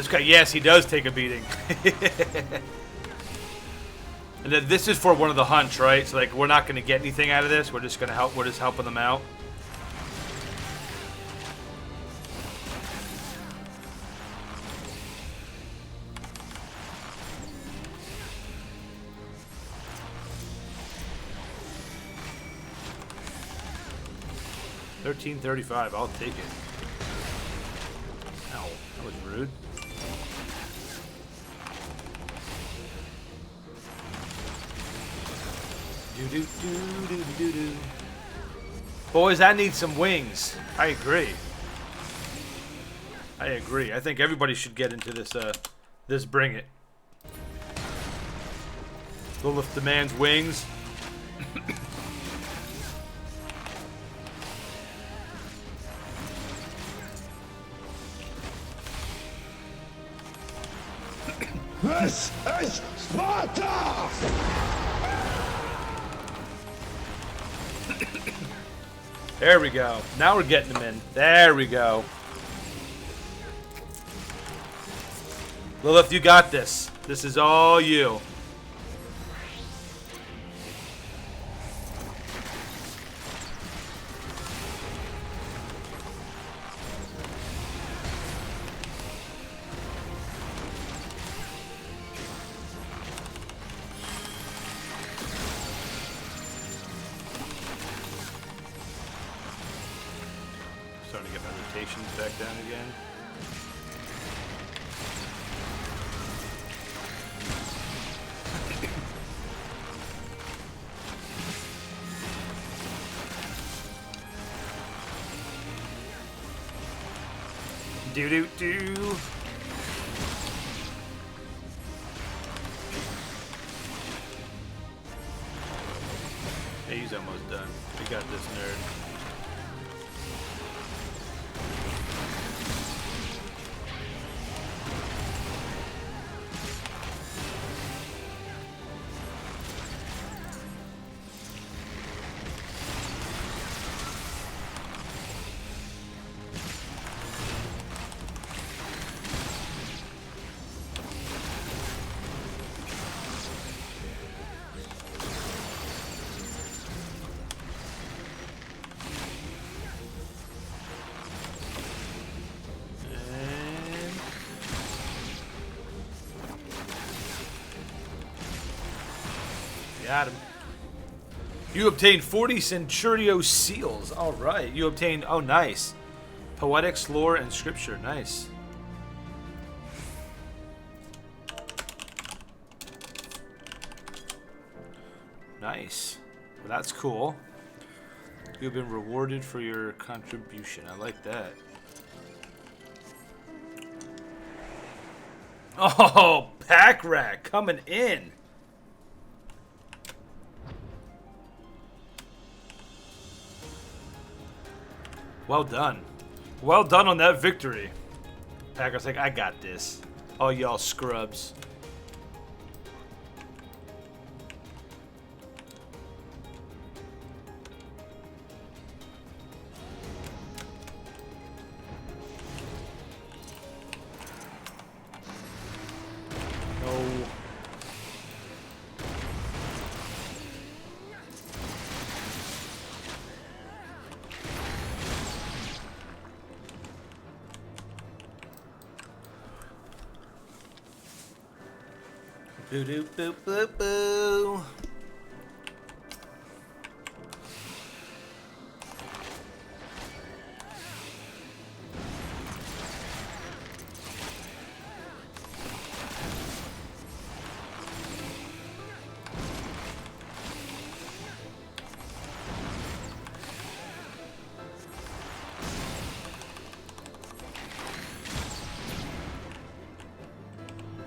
This guy, yes, he does take a beating. And then this is for one of the hunts, right? So like, we're not going to get anything out of this. We're just going to help. We're just helping them out. $13.35. I'll take it. Ow, that was rude. Do. Boys, I need some wings. I agree. I think everybody should get into this. This bring it. Lilith demands wings. This is Sparta! There we go. Now we're getting them in. There we go. Lilith, you got this. This is all you. Starting to get my rotations back down again. Do. Hey, he's almost done. We got this nerd. Got him. You obtained 40 Centurio seals. All right. You obtained, oh, nice. Poetics, lore, and scripture. Nice. Nice. Well, that's cool. You've been rewarded for your contribution. I like that. Oh, pack rack coming in. Well done. Well done on that victory. Packer's like, I got this. All y'all scrubs. No. Boo doo boo boo boo.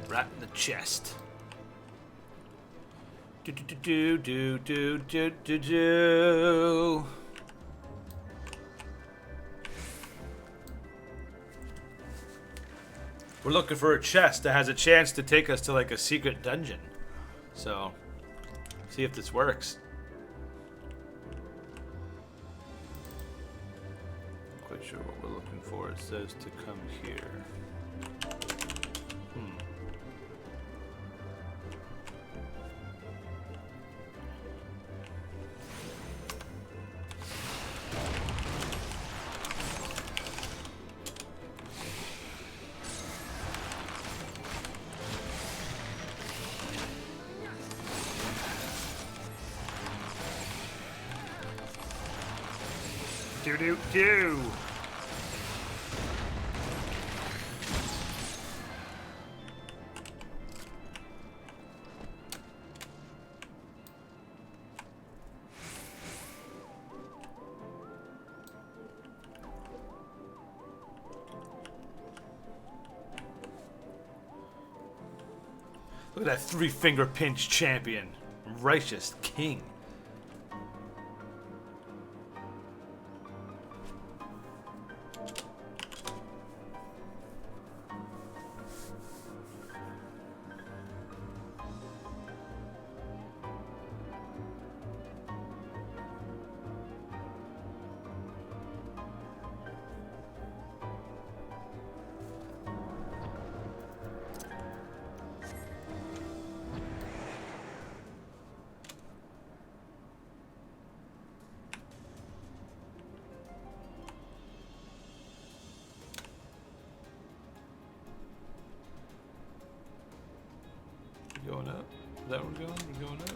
Right in the chest. Do. We're looking for a chest that has a chance to take us to like a secret dungeon. So, see if this works. Quite sure what we're looking for. It says to come here. Do do do. Look at that 3-finger pinch champion. Righteous king. Going up? Is that where we're going? We're going up?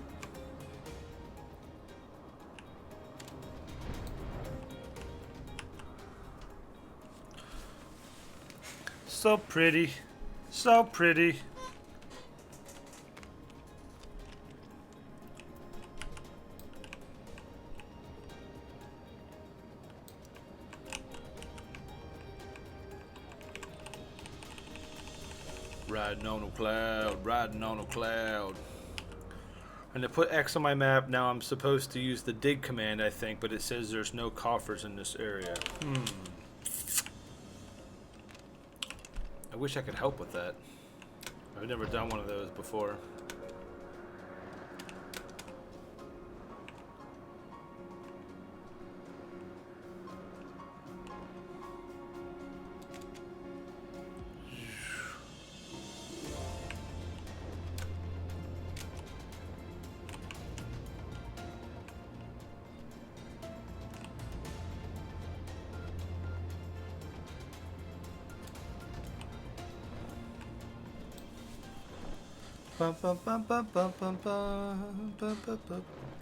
So pretty. So pretty. Riding on a cloud, riding on a cloud. And to put X on my map, now I'm supposed to use the dig command, I think, but it says there's no coffers in this area. I wish I could help with that. I've never done one of those before.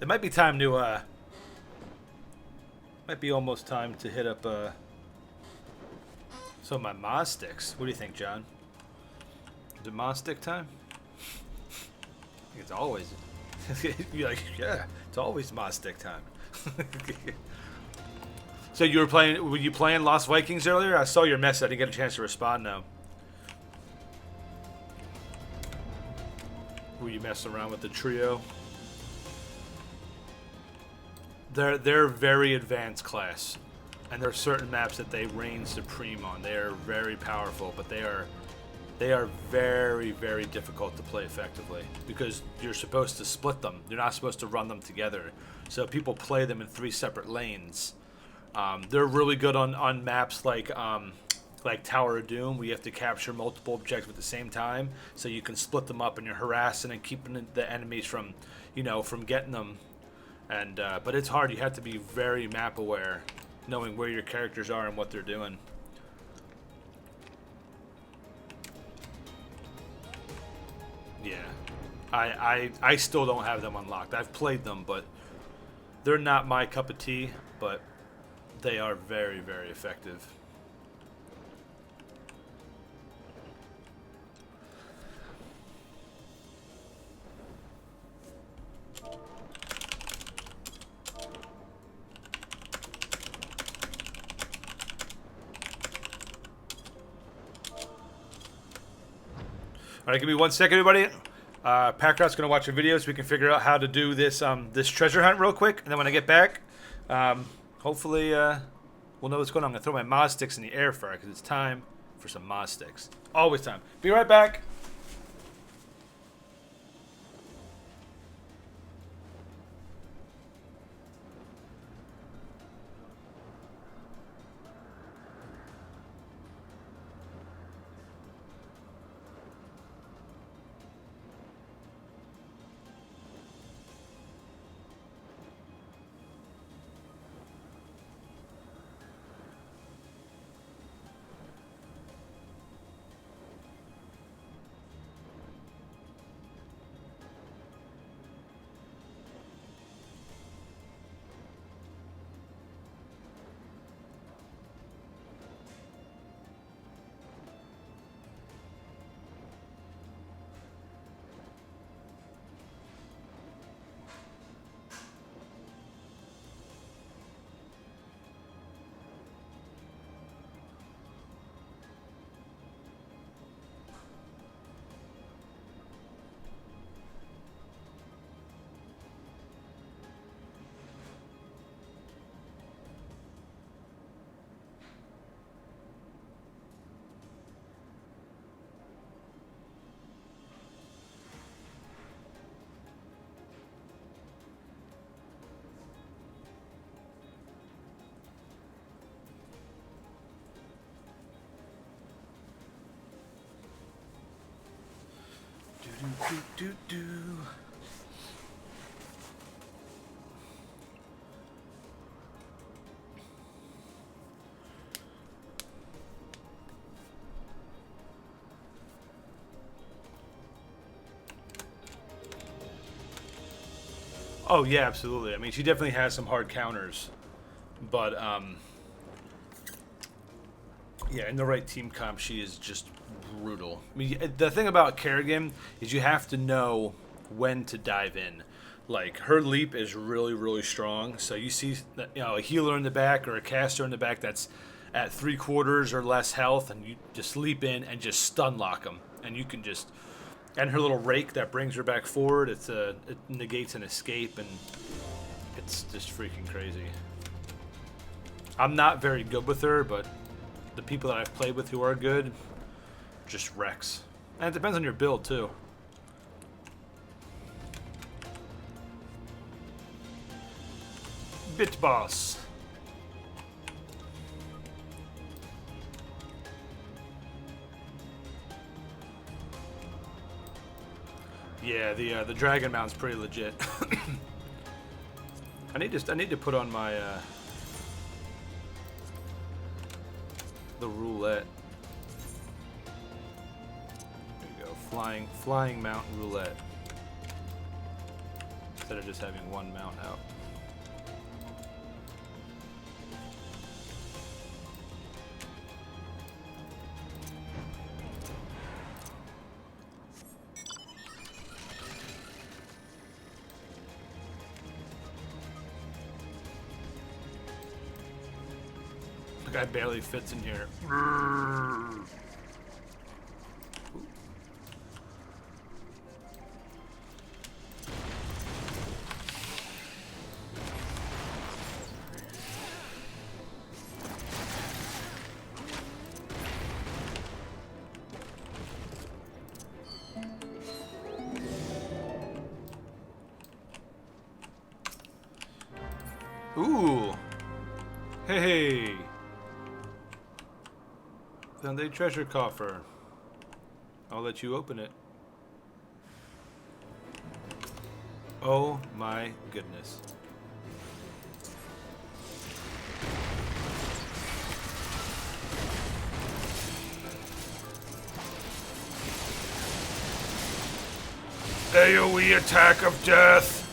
It might be time to might be almost time to hit up some of my Moz sticks. What do you think, John? Is it Moz stick time? I think it's always. You're like, yeah, it's always Moz stick time. So you were you playing Lost Vikings earlier? I saw your message. I didn't get a chance to respond now. Were you messing around with the trio? They're very advanced class, and there are certain maps that they reign supreme on. They are very powerful, but they are very, very difficult to play effectively because you're supposed to split them. You're not supposed to run them together. So people play them in 3 separate lanes. They're really good on maps like Tower of Doom, where you have to capture multiple objectives at the same time, so you can split them up and you're harassing and keeping the enemies from getting them. And but it's hard. You have to be very map aware, knowing where your characters are and what they're doing. Yeah, I still don't have them unlocked. I've played them, but they're not my cup of tea. But they are very, very effective. All right, give me 1 second, everybody. Packrat's gonna watch a video so we can figure out how to do this this treasure hunt real quick, and then when I get back, hopefully we'll know what's going on. I'm gonna throw my Moz sticks in the air fryer because it's time for some Moz sticks. Always time. Be right back. Do. Oh yeah, absolutely. I mean, she definitely has some hard counters, but yeah, in the right team comp, she is just brutal. I mean, the thing about Kerrigan is you have to know when to dive in. Like, her leap is really, really strong. So you see, a healer in the back or a caster in the back that's at 3/4 or less health, and you just leap in and just stun lock them, and you can just. And her little rake that brings her back forward, it negates an escape, and it's just freaking crazy. I'm not very good with her, but the people that I've played with who are good, just wrecks. And it depends on your build, too. Bit Boss. Yeah, the Dragon Mount's pretty legit. I need to put on my the roulette. There you go, flying mount roulette. Instead of just having one mount out. Guy barely fits in here. Ooh. Hey. Found a treasure coffer. I'll let you open it. Oh my goodness. AoE attack of death.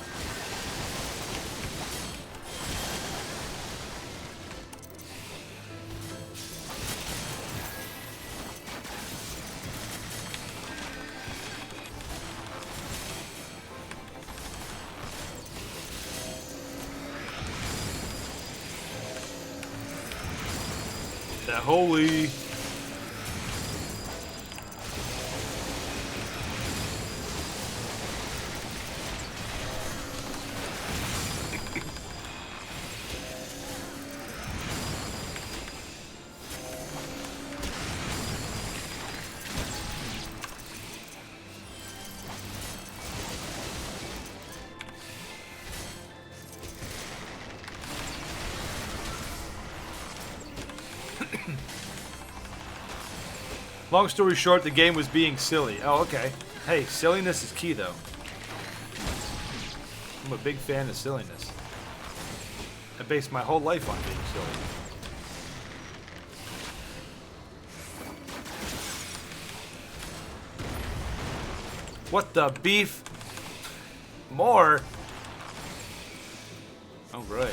That holy. Long story short, the game was being silly. Oh, okay. Hey, silliness is key, though. I'm a big fan of silliness. I base my whole life on being silly. What the beef? More? Oh, right.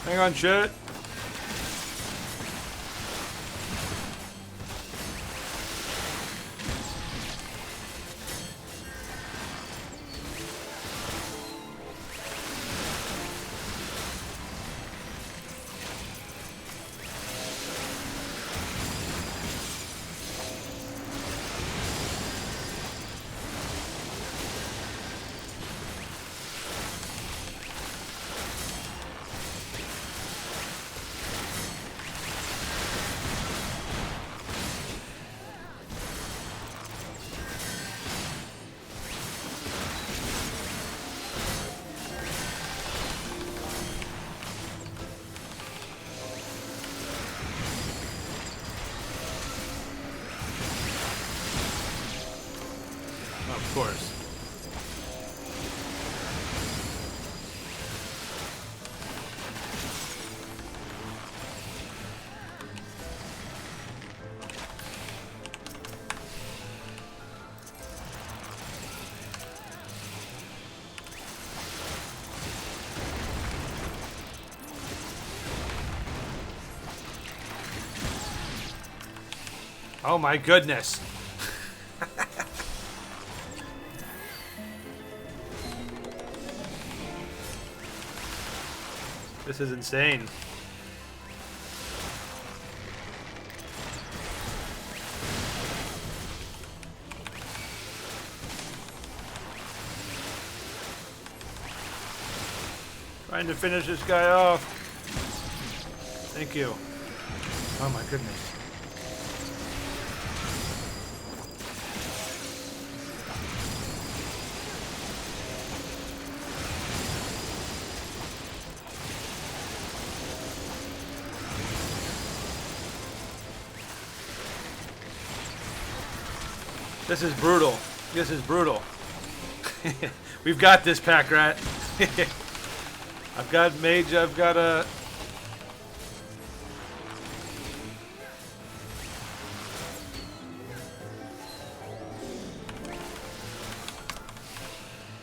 Hang on, shit. Of course. Oh my goodness. This is insane. Trying to finish this guy off. Thank you. Oh my goodness. This is brutal. This is brutal. We've got this, Pack Rat. I've got mage, I've got a...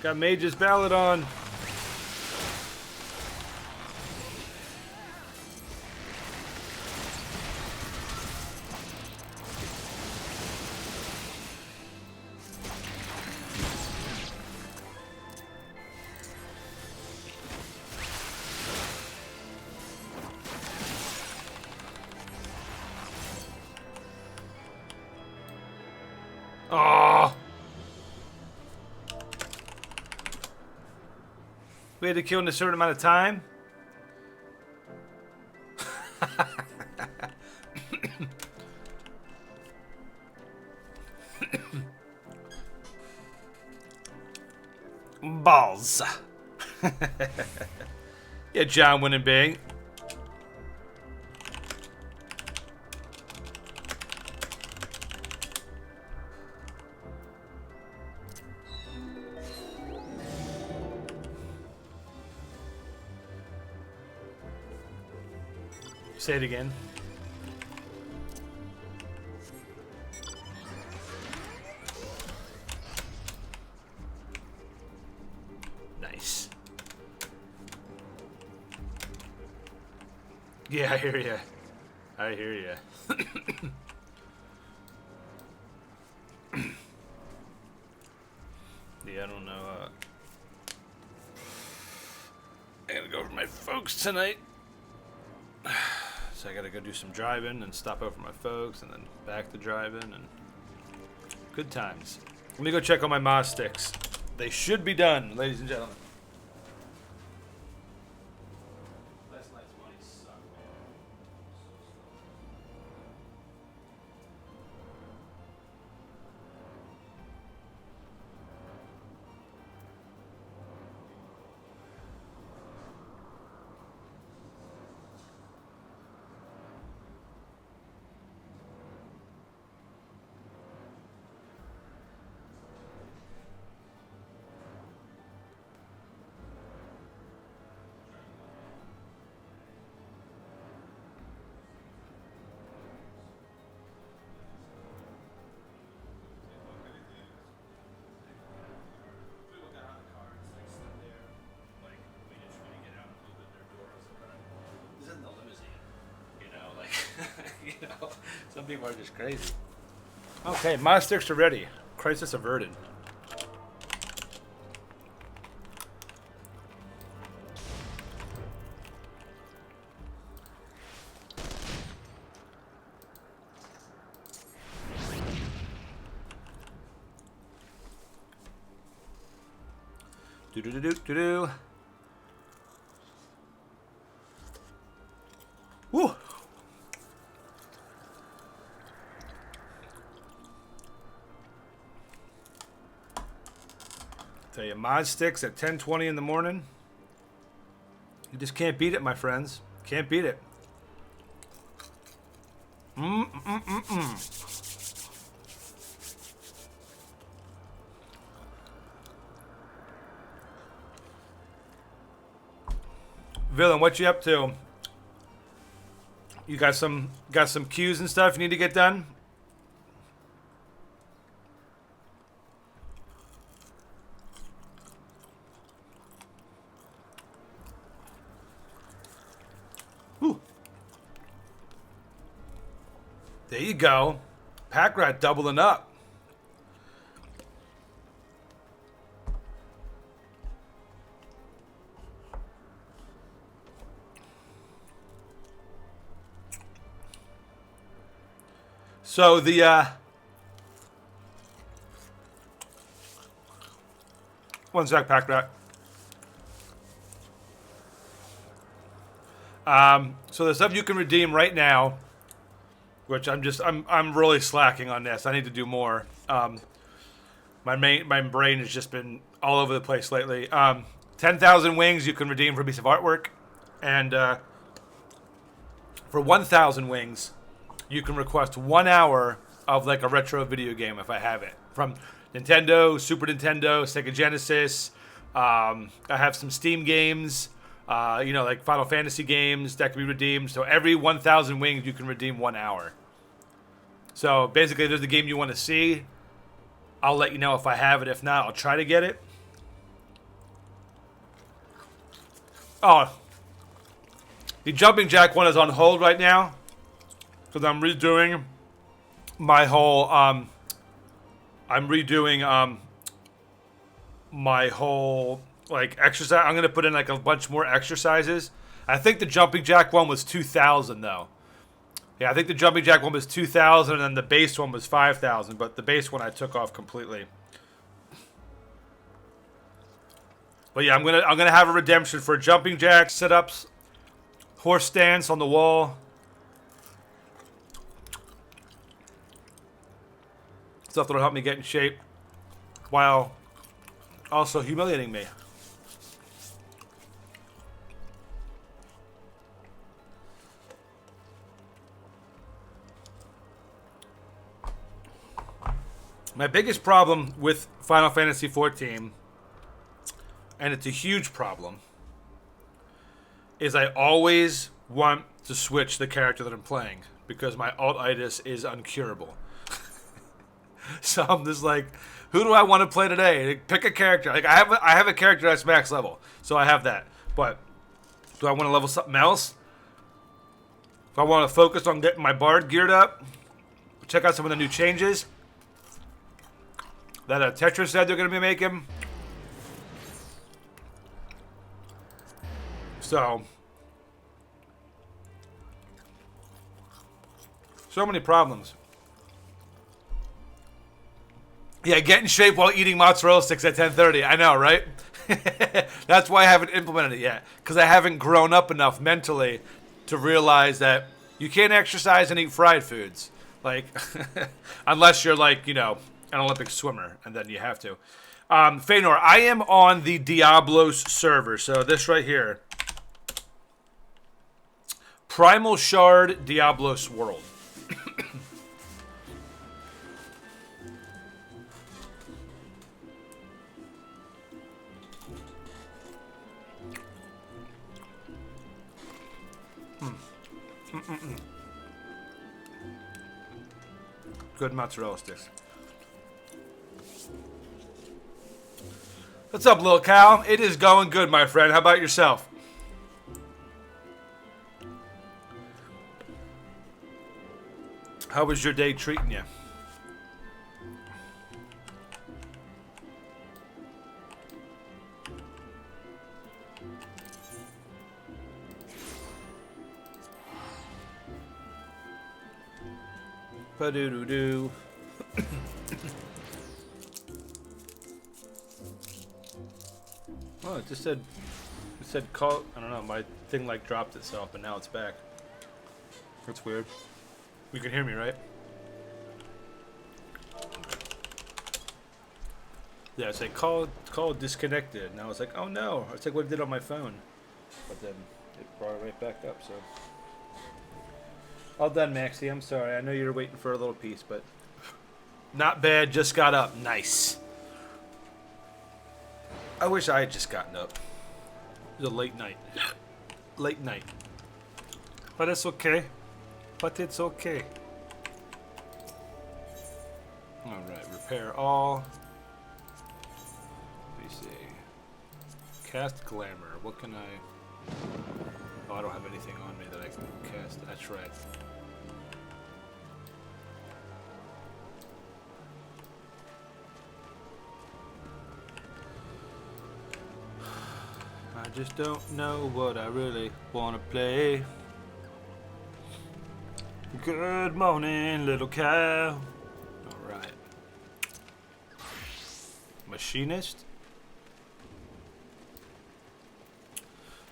Got Mage's Ballad on. Oh! We had to kill in a certain amount of time? Balls. Yeah, John winning big. Say it again. Nice. Yeah, I hear ya. I hear ya. Yeah, I don't know. I gotta go over my folks tonight. So I gotta go do some driving and stop over my folks and then back to driving and good times. Let me go check on my Moz sticks. They should be done, ladies and gentlemen. Last night's money sucked, man. You know, some people are just crazy. Okay, Moz sticks are ready. Crisis averted. Do do do do do do. Woo! Tell you, Moz sticks at 10:20 in the morning. You just can't beat it, my friends. Can't beat it. Villain, what you up to? You got some queues and stuff you need to get done? Whew. There you go. Pack rat doubling up. So the one sec, pack rat. So the stuff you can redeem right now, which I'm really slacking on this. I need to do more. My brain has just been all over the place lately. 10,000 wings you can redeem for a piece of artwork, and for 1,000 wings, you can request 1 hour of like a retro video game if I have it. From Nintendo, Super Nintendo, Sega Genesis. I have some Steam games, like Final Fantasy games that can be redeemed. So every 1,000 wings, you can redeem 1 hour. So basically, if there's a game you want to see, I'll let you know if I have it. If not, I'll try to get it. Oh, the Jumping Jack one is on hold right now. Because I'm redoing my whole, my whole, like, exercise. I'm going to put in, like, a bunch more exercises. I think the Jumping Jack one was 2,000, though. Yeah, I think the Jumping Jack one was 2,000, and then the base one was 5,000. But the base one I took off completely. But yeah, I'm gonna have a redemption for Jumping Jack, sit-ups, horse stance on the wall. Stuff that'll help me get in shape while also humiliating me. My biggest problem with Final Fantasy XIV, and it's a huge problem, is I always want to switch the character that I'm playing because my alt-itis is uncurable. So I'm just like, who do I want to play today? Pick a character. Like I have a character that's max level, so I have that. But do I want to level something else? If I want to focus on getting my bard geared up, check out some of the new changes that Tetris said they're going to be making. So many problems. Yeah, get in shape while eating mozzarella sticks at 10:30. I know, right? That's why I haven't implemented it yet. Because I haven't grown up enough mentally to realize that you can't exercise and eat fried foods. Like, unless you're like, an Olympic swimmer, and then you have to. Feanor, I am on the Diablos server. So this right here. Primal Shard Diablos World. Good mozzarella sticks. What's up, little cow? It is going good, my friend. How about yourself? How was your day treating you? Ba-doo-doo-doo. Oh, it said call. I don't know. My thing like dropped itself, but now it's back. That's weird. You can hear me, right? Yeah, it's like call disconnected. Now it's like, oh no. It's like what it did on my phone. But then it brought it right back up, so. All done, Maxie. I'm sorry. I know you're waiting for a little piece, but not bad. Just got up. Nice. I wish I had just gotten up. It was a late night. late night. But it's okay. But it's okay. Alright, repair all. Let me see. Cast Glamour. What can I... Oh, I don't have anything on me that I can cast. That's right. I just don't know what I really want to play. Good morning, little cow. Alright. Machinist?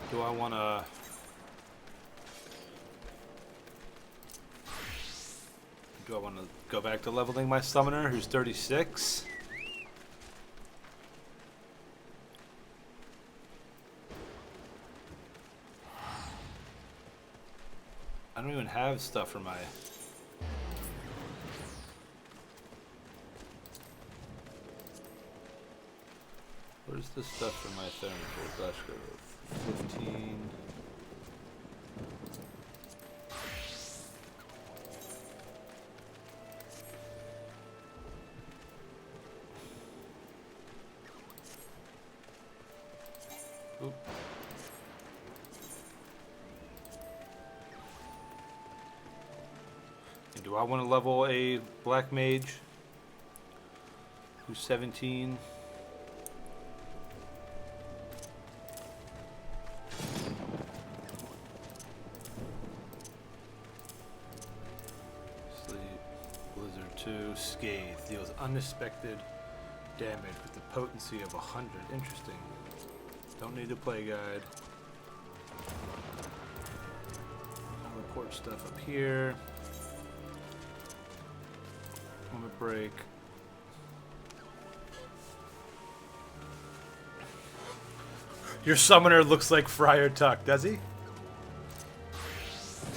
Do I want to... Do I want to go back to leveling my summoner, who's 36? I don't even have stuff for my... Where's the stuff for my Thunderbolt? Let's go 15. Oop. And do I want to level a black mage who's 17? Sleep, Blizzard 2, Scathe deals unexpected damage with the potency of 100. Interesting. Don't need to play guide. I'll report stuff up here. Moment break. Your summoner looks like Friar Tuck, does he?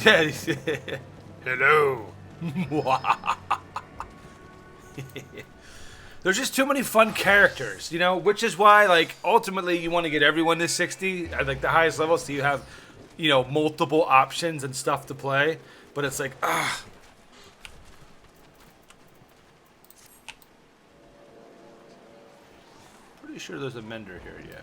Yeah. Hello. There's just too many fun characters, you know, which is why, like, ultimately you want to get everyone to 60 at, like, the highest level so you have, you know, multiple options and stuff to play. But it's like, Pretty sure there's a mender here, yeah.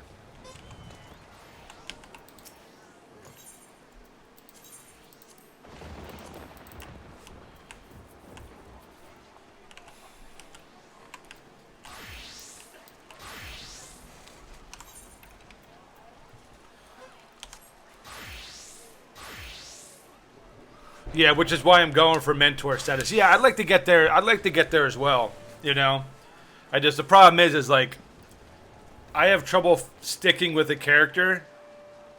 Yeah, which is why I'm going for mentor status. Yeah, I'd like to get there. I'd like to get there as well. You know, the problem is like, I have trouble sticking with a character,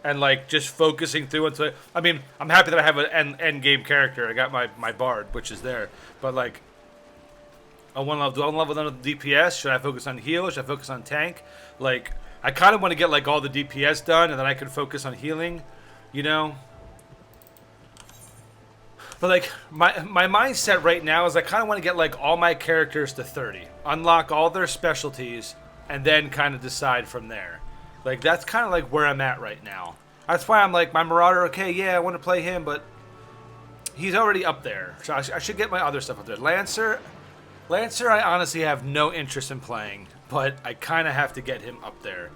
and like just focusing through until. I mean, I'm happy that I have an end game character. I got my bard, which is there. But like, I want to level. Do I want to level down the DPS? Should I focus on heal? Should I focus on tank? Like, I kind of want to get like all the DPS done, and then I can focus on healing. You know. But like my mindset right now is I kind of want to get like all my characters to 30, unlock all their specialties, and then kind of decide from there. Like that's kind of like where I'm at right now. That's why I'm like my Marauder. Okay, yeah, I want to play him, but he's already up there, so I should get my other stuff up there. Lancer, I honestly have no interest in playing, but I kind of have to get him up there.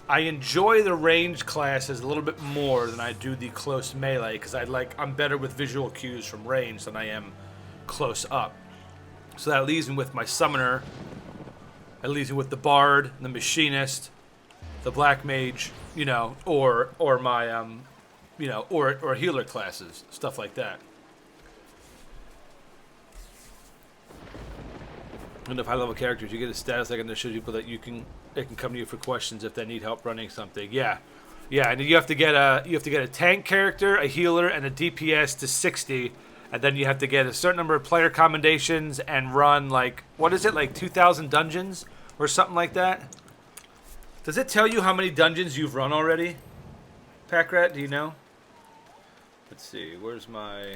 I enjoy the range classes a little bit more than I do the close melee because I'm better with visual cues from range than I am close up. So that leaves me with my summoner. That leaves me with the bard, the machinist, the black mage, you know, or my you know, or healer classes, stuff like that. And if high level characters, you get a status icon that shows people that they can come to you for questions if they need help running something. Yeah, and you have to get a tank character, a healer, and a DPS to 60, and then you have to get a certain number of player commendations and run like what is it, like 2,000 dungeons or something like that. Does it tell you how many dungeons you've run already, Packrat? Do you know? Let's see. Where's my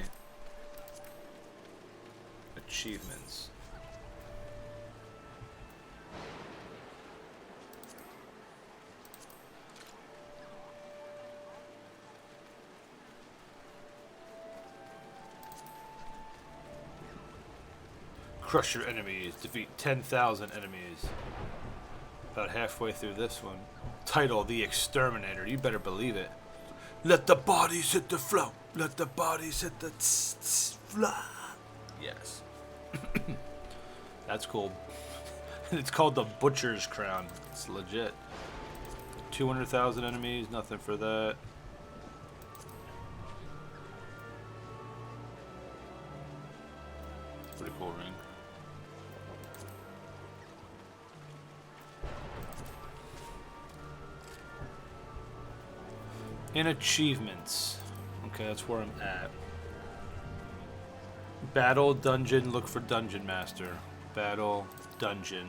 achievements? Crush your enemies. Defeat 10,000 enemies. About halfway through this one. Title, The Exterminator. You better believe it. Let the bodies hit the floor. Let the bodies hit the floor. Yes. That's cool. It's called the Butcher's Crown. It's legit. 200,000 enemies. Nothing for that. Pretty cool ring. In achievements. Okay, that's where I'm at. Battle, dungeon, look for Dungeon Master. Battle, dungeon.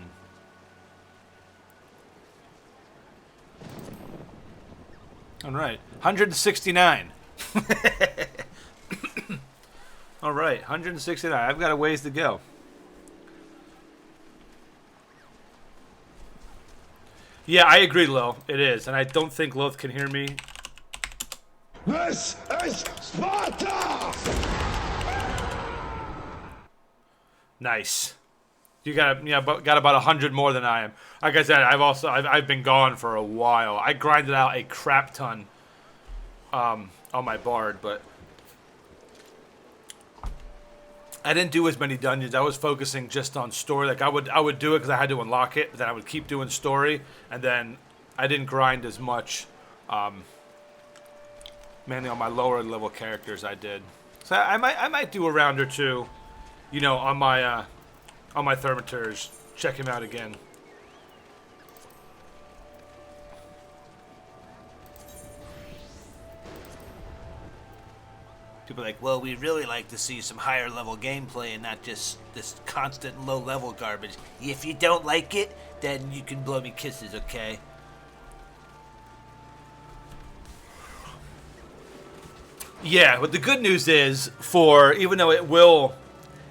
Alright, 169. Alright, 169. I've got a ways to go. Yeah, I agree, Lil. It is. And I don't think Loth can hear me. This is Sparta! Nice. You got got about 100 more than I am. Like I said, I've been gone for a while. I grinded out a crap ton on my Bard, but I didn't do as many dungeons. I was focusing just on story. Like I would do it because I had to unlock it, but then I would keep doing story, and then I didn't grind as much. Mainly on my lower level characters, I did. So I might do a round or two, you know, on my Thermiters. Check him out again. People are like, well, we really like to see some higher level gameplay and not just this constant low level garbage. If you don't like it, then you can blow me kisses, okay? Yeah, but the good news is, for even though it will,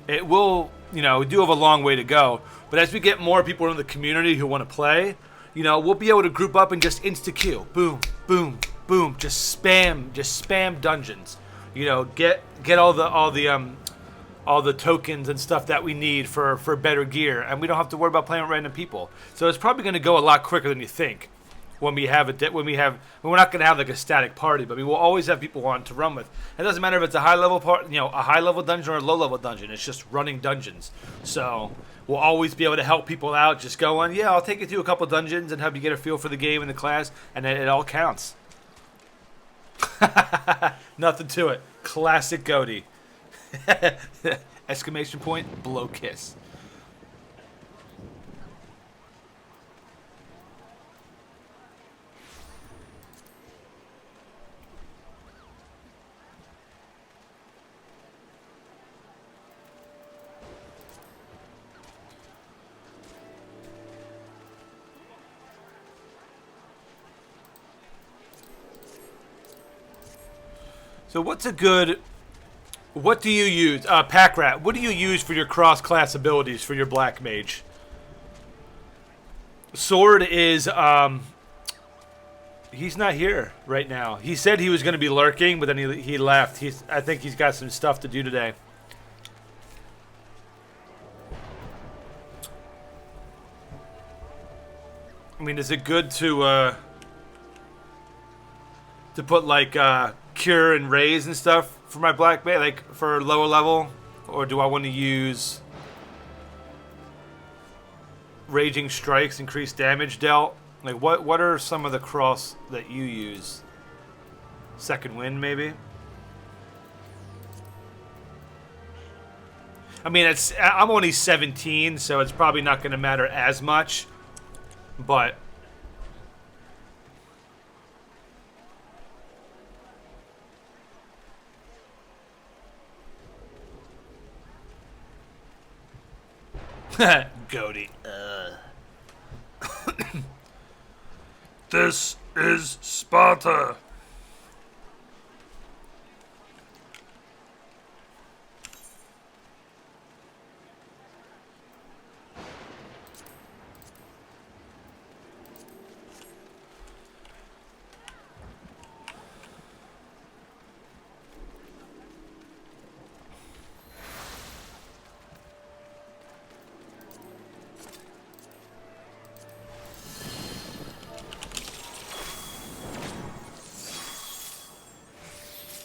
you know, we do have a long way to go. But as we get more people in the community who want to play, you know, we'll be able to group up and just insta queue, boom, boom, boom, just spam dungeons. You know, get all the tokens and stuff that we need for better gear, and we don't have to worry about playing with random people. So it's probably going to go a lot quicker than you think. When we're not going to have like a static party, but we will always have people wanting to run with. It doesn't matter if it's a high level a high level dungeon or a low level dungeon. It's just running dungeons. So we'll always be able to help people out. Just go on, yeah, I'll take you through a couple dungeons and help you get a feel for the game and the class, and then it all counts. Nothing to it. Classic Goaty. Exclamation point, blow kiss. So what do you use? Packrat, what do you use for your cross-class abilities for your Black Mage? Sword is, he's not here right now. He said he was going to be lurking, but then he left. I think he's got some stuff to do today. I mean, is it good to put, like, cure and raise and stuff for my Black Mage, like for lower level, or do I want to use raging strikes, increased damage dealt? Like what are some of the cross that you use? Second wind, maybe. I mean, I'm only 17, so it's probably not going to matter as much, but Goaty. This is Sparta.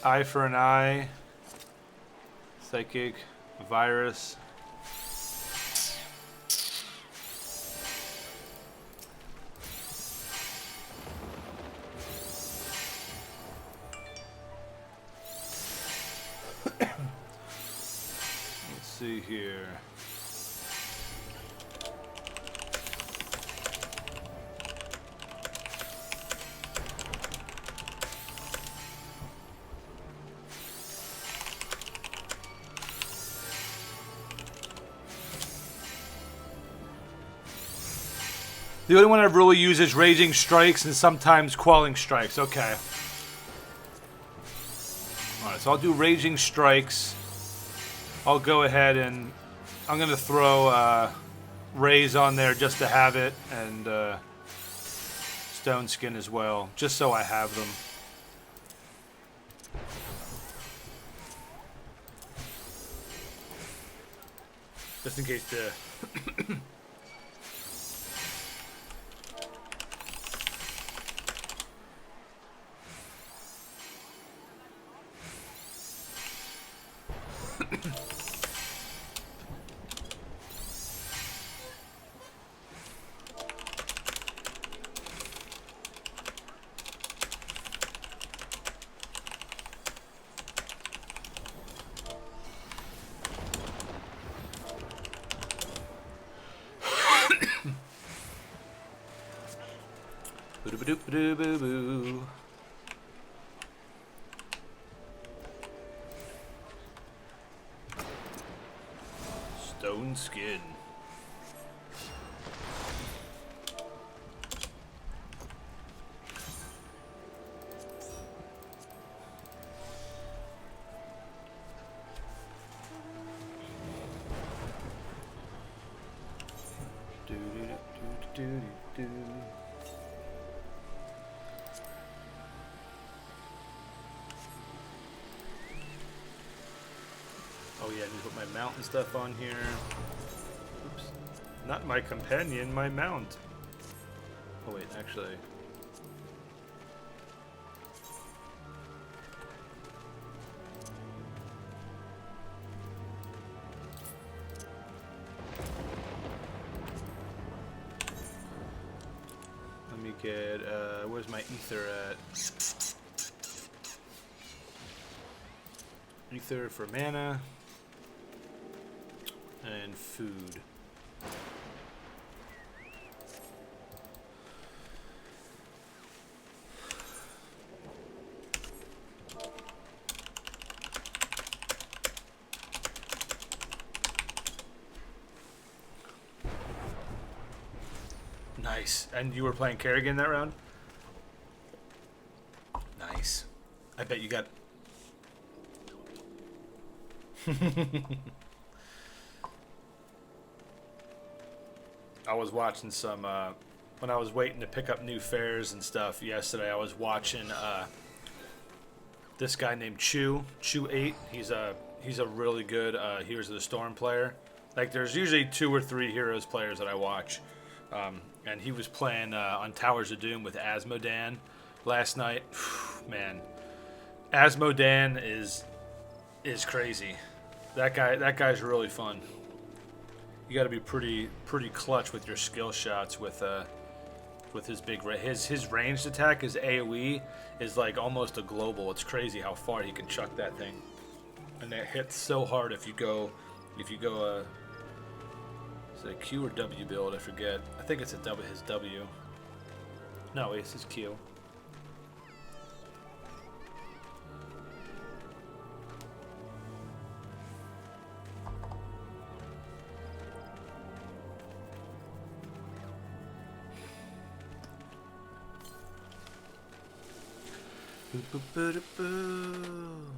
Eye for an eye. Psychic. Virus. Let's see here. The only one I really use is Raging Strikes and sometimes Quelling Strikes. Okay. Alright, so I'll do Raging Strikes. I'll go ahead and I'm going to throw Raise on there just to have it, and Stone Skin as well, just so I have them. Just in case the... Boo-doo-boo-doo-boo-boo. Stone Skin. Do-do-do-do-do-do-do. Oh yeah, I need to put my mount and stuff on here. Oops. Not my companion, my mount. Oh wait, actually. Let me get, where's my ether at? Ether for mana. And food. Nice. And you were playing Kerrigan that round? Nice. I bet you got... I was watching some, when I was waiting to pick up new fares and stuff yesterday, I was watching this guy named Chew8. He's a really good Heroes of the Storm player. Like, there's usually 2 or 3 Heroes players that I watch. And he was playing on Towers of Doom with Asmodan last night. Man, Asmodan is crazy. That guy's really fun. You got to be pretty clutch with your skill shots with his big his ranged attack, his AOE is like almost a global. It's crazy how far he can chuck that thing, and it hits so hard if you go is it a Q or W build? I forget. I think it's his W. No, it's his Q. Boo-boo-boo-boo.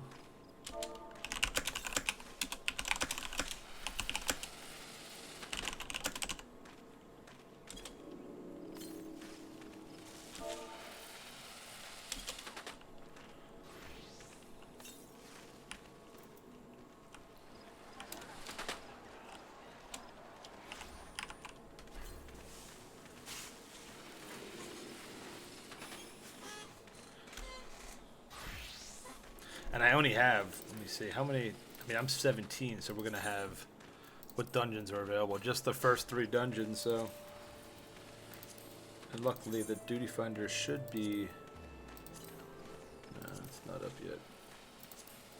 And I only have, let me see, how many, I mean, I'm 17, so we're going to have, what dungeons are available? Just the first 3 dungeons, so. And luckily the Duty Finder should be, no, it's not up yet.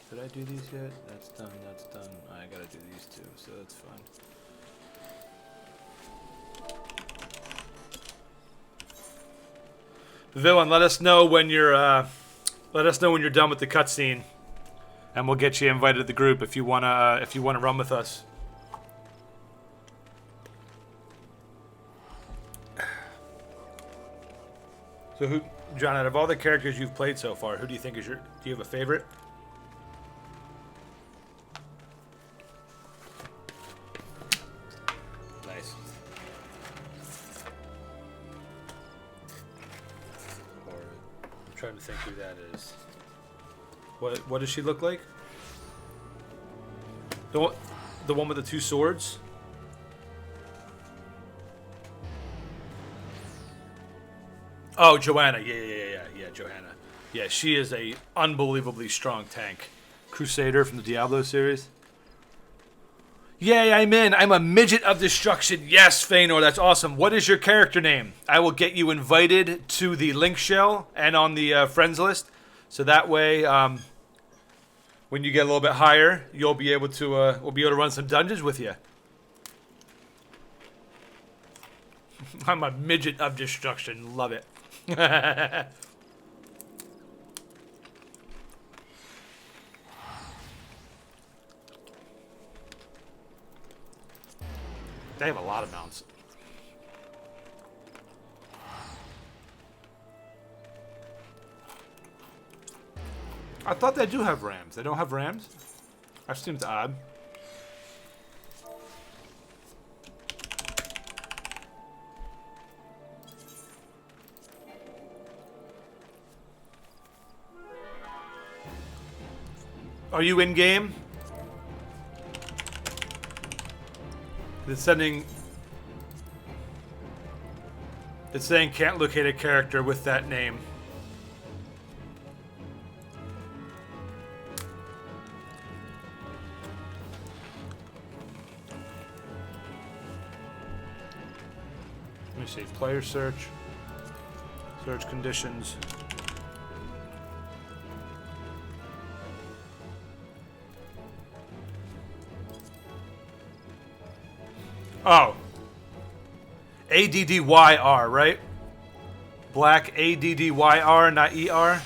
Did I do these yet? That's done, that's done. I gotta do these too, so that's fine. Villain, let us know when you're done with the cutscene, and we'll get you invited to the group if you wanna run with us. So who, John, out of all the characters you've played so far, who do you think is do you have a favorite? Nice. I'm trying to think who that is. What does she look like? The one with the 2 swords? Oh, Joanna. Yeah, Johanna. Yeah, she is a unbelievably strong tank. Crusader from the Diablo series. Yay, I'm in. I'm a midget of destruction. Yes, Feanor, that's awesome. What is your character name? I will get you invited to the link shell and on the friends list. So that way, when you get a little bit higher, you'll be able to, we'll be able to run some dungeons with you. I'm a midget of destruction. Love it. They have a lot of mounts. I thought they do have rams. They don't have rams? That seems odd. Are you in game? It's sending. It's saying can't locate a character with that name. Let me see. Player search. Search conditions. Oh. ADDYR, right? Black ADDYR, not ER.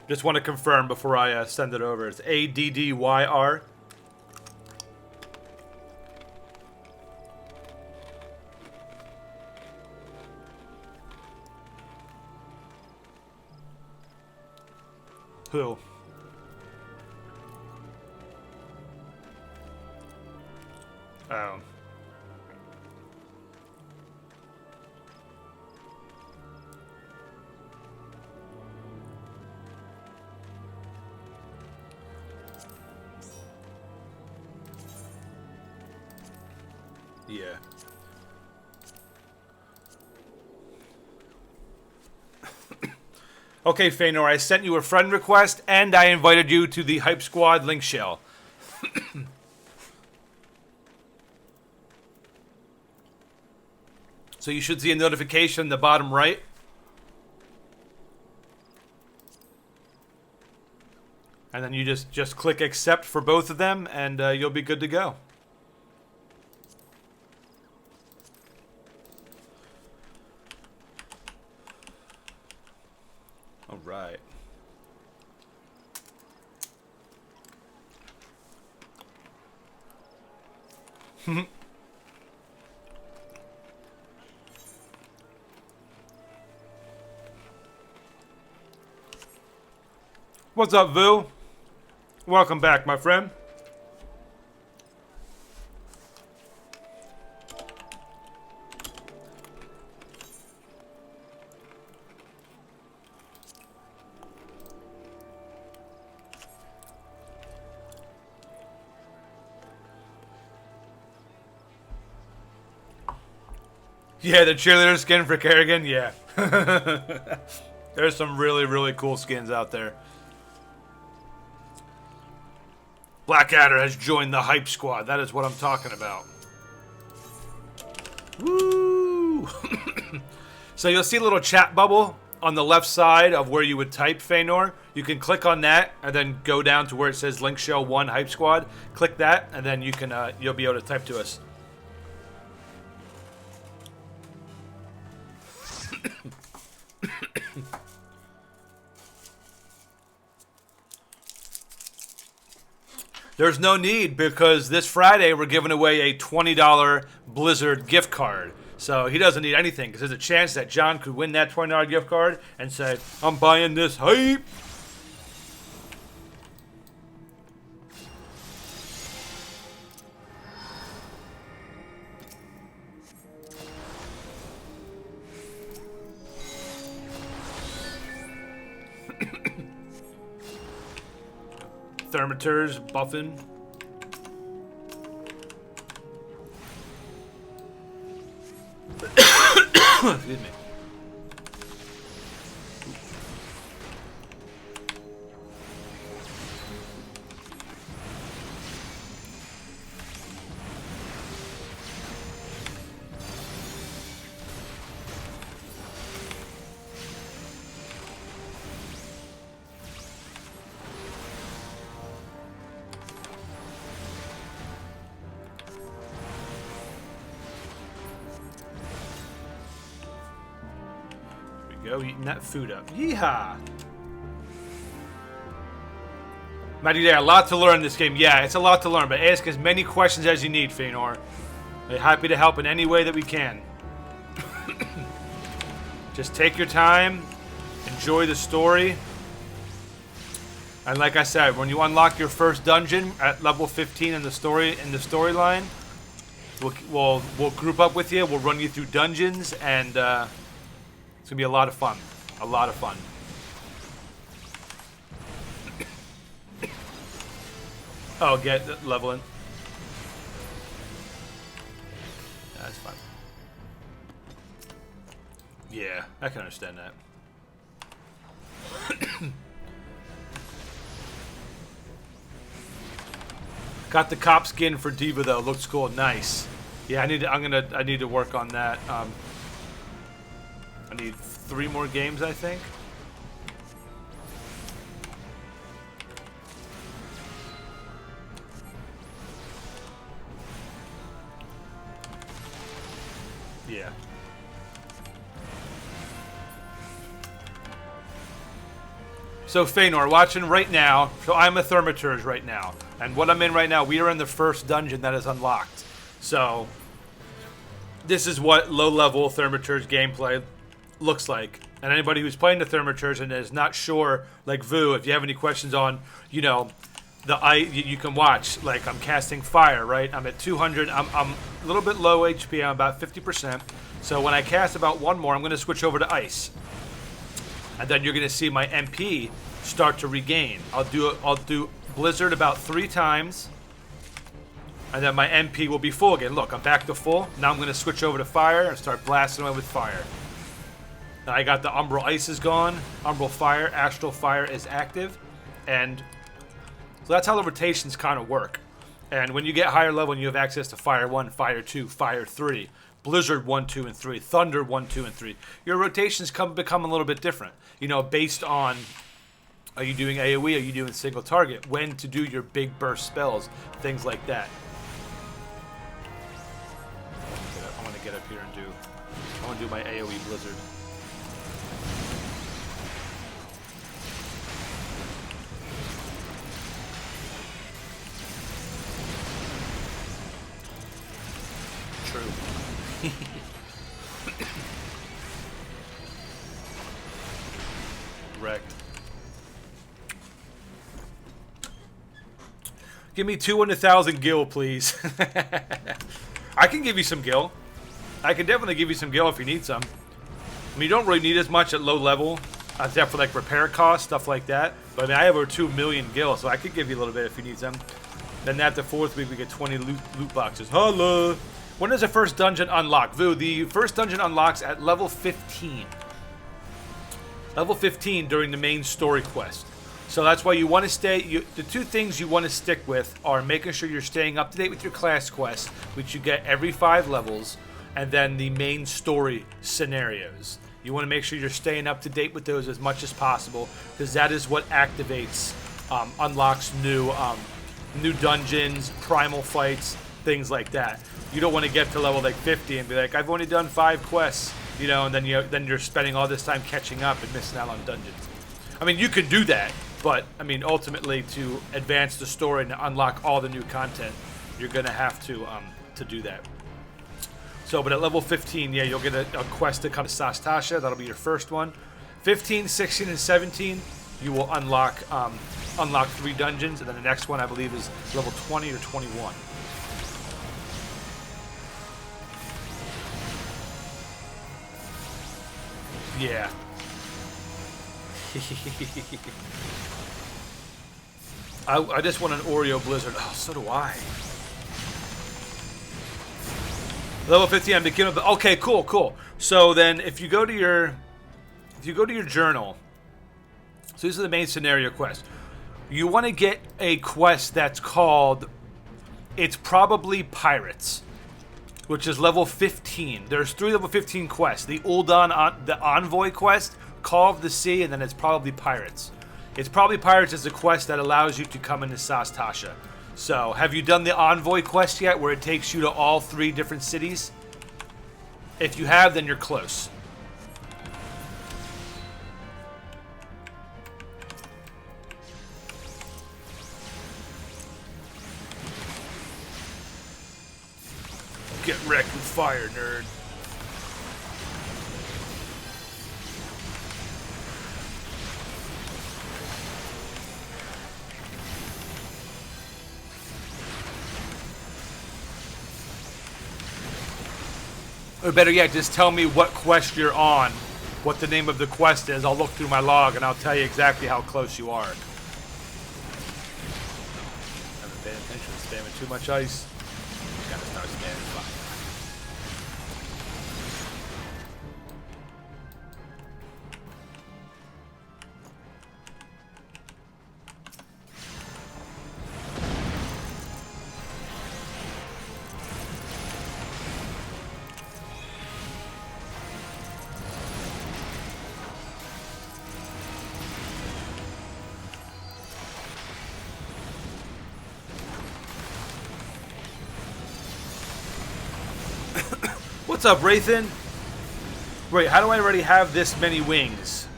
Just want to confirm before I send it over. It's ADDYR. Who? Oh. Yeah. Okay, Feanor, I sent you a friend request, and I invited you to the Hype Squad link shell. So you should see a notification in the bottom right. And then you just click accept for both of them, and you'll be good to go. All right. What's up, Vu? Welcome back, my friend. Yeah, the cheerleader skin for Kerrigan, yeah. There's some really, really cool skins out there. Blackadder has joined the hype squad. That is what I'm talking about. Woo! So you'll see a little chat bubble on the left side of where you would type Feanor. You can click on that and then go down to where it says Link Show 1 Hype Squad. Click that and then you can you'll be able to type to us. There's no need because this Friday we're giving away a $20 Blizzard gift card. So he doesn't need anything because there's a chance that John could win that $20 gift card and say, I'm buying this hype. Thermitors buffing. Excuse me. Go eating that food up. Yeehaw! Matty Day, a lot to learn in this game. Yeah, it's a lot to learn, but ask as many questions as you need, Feanor. We're happy to help in any way that we can. Just take your time, enjoy the story. And like I said, when you unlock your first dungeon at level 15 in the storyline, we'll group up with you. We'll run you through dungeons, and it's gonna be a lot of fun. A lot of fun. Oh, get leveling. That's fine. Yeah, I can understand that. Got the cop skin for D.Va though. Looks cool. Nice. Yeah, I need to work on that. I need 3 more games, I think. Yeah. So Feanor, watching right now. So I'm a Thermiturge right now, and what I'm in right now, we are in the first dungeon that is unlocked. So this is what low-level Thermiturge gameplay looks like. And anybody who's playing the Thermiturge and is not sure, like Vu, if you have any questions on, you know, you can watch. Like, I'm casting fire, right? I'm at 200. I'm a little bit low HP. I'm about 50%. So when I cast about 1 more, I'm going to switch over to ice. And then you're going to see my MP start to regain. I'll do Blizzard about 3 times. And then my MP will be full again. Look, I'm back to full. Now I'm going to switch over to fire and start blasting away with fire. Now I got the Umbral Ice is gone. Umbral Fire, Astral Fire is active. And so that's how the rotations kind of work. And when you get higher level and you have access to Fire 1, Fire 2, Fire 3, Blizzard 1, 2, and 3, Thunder 1, 2, and 3, your rotations become a little bit different. You know, based on, are you doing AoE, are you doing single target, when to do your big burst spells, things like that. I want to get up here and I want to do my AoE Blizzard. True. Wrecked. Give me 200,000 gil, please. I can give you some gil. I can definitely give you some gil if you need some. I mean, you don't really need as much at low level, except for like repair costs, stuff like that. But I mean, I have over 2 million gil, so I could give you a little bit if you need some. Then at the 4th week, we get 20 loot boxes. Holla! When does the first dungeon unlock? Vu, the first dungeon unlocks at level 15. Level 15 during the main story quest. So that's why you want to stay... the two things you want to stick with are making sure you're staying up to date with your class quest, which you get every 5 levels, and then the main story scenarios. You want to make sure you're staying up to date with those as much as possible, because that is what activates, unlocks new dungeons, primal fights, things like that. You don't want to get to level like 50 and be like, I've only done 5 quests, you know, and then you're spending all this time catching up and missing out on dungeons. I mean, you could do that, but I mean, ultimately, to advance the story and to unlock all the new content, you're gonna have to do that. So, but at level 15, yeah, you'll get a quest to come to Sastasha. That'll be your first one. 15, 16, and 17, you will unlock 3 dungeons, and then the next one, I believe, is level 20 or 21. Yeah. I just want an Oreo Blizzard. Oh, so do I. Level 15, I'm beginning. Okay, cool. So then, if you go to your journal, so these are the main scenario quests. You want to get a quest that's called "It's Probably Pirates," which is level 15. There's 3 level 15 quests: the Ul'Dan, the Envoy quest, Call of the Sea, and then It's Probably Pirates. It's Probably Pirates is a quest that allows you to come into Sastasha. So, have you done the Envoy quest yet, where it takes you to all 3 different cities? If you have, then you're close. Get wrecked with fire, nerd. Or better yet, just tell me what quest you're on, what the name of the quest is. I'll look through my log and I'll tell you exactly how close you are. Haven't paid attention, spamming too much ice. Gotta start spamming fire. What's up, Rathan? Wait, how do I already have this many wings?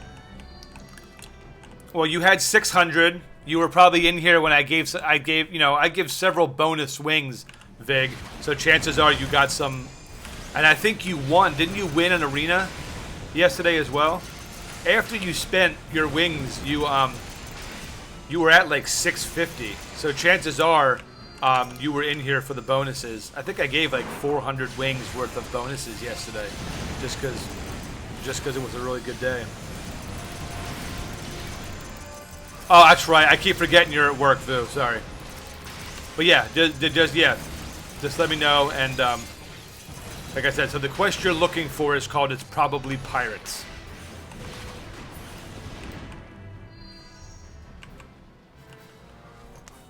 Well, you had 600. You were probably in here when I give several bonus wings, Vig. So chances are you got some, and I think you won. Didn't you win an arena yesterday as well? After you spent your wings, you were at like 650. So chances are, you were in here for the bonuses. I think I gave like 400 wings worth of bonuses yesterday, just because it was a really good day. Oh, that's right. I keep forgetting you're at work, Vu. Sorry. But yeah, just let me know. And like I said, so the quest you're looking for is called "It's Probably Pirates."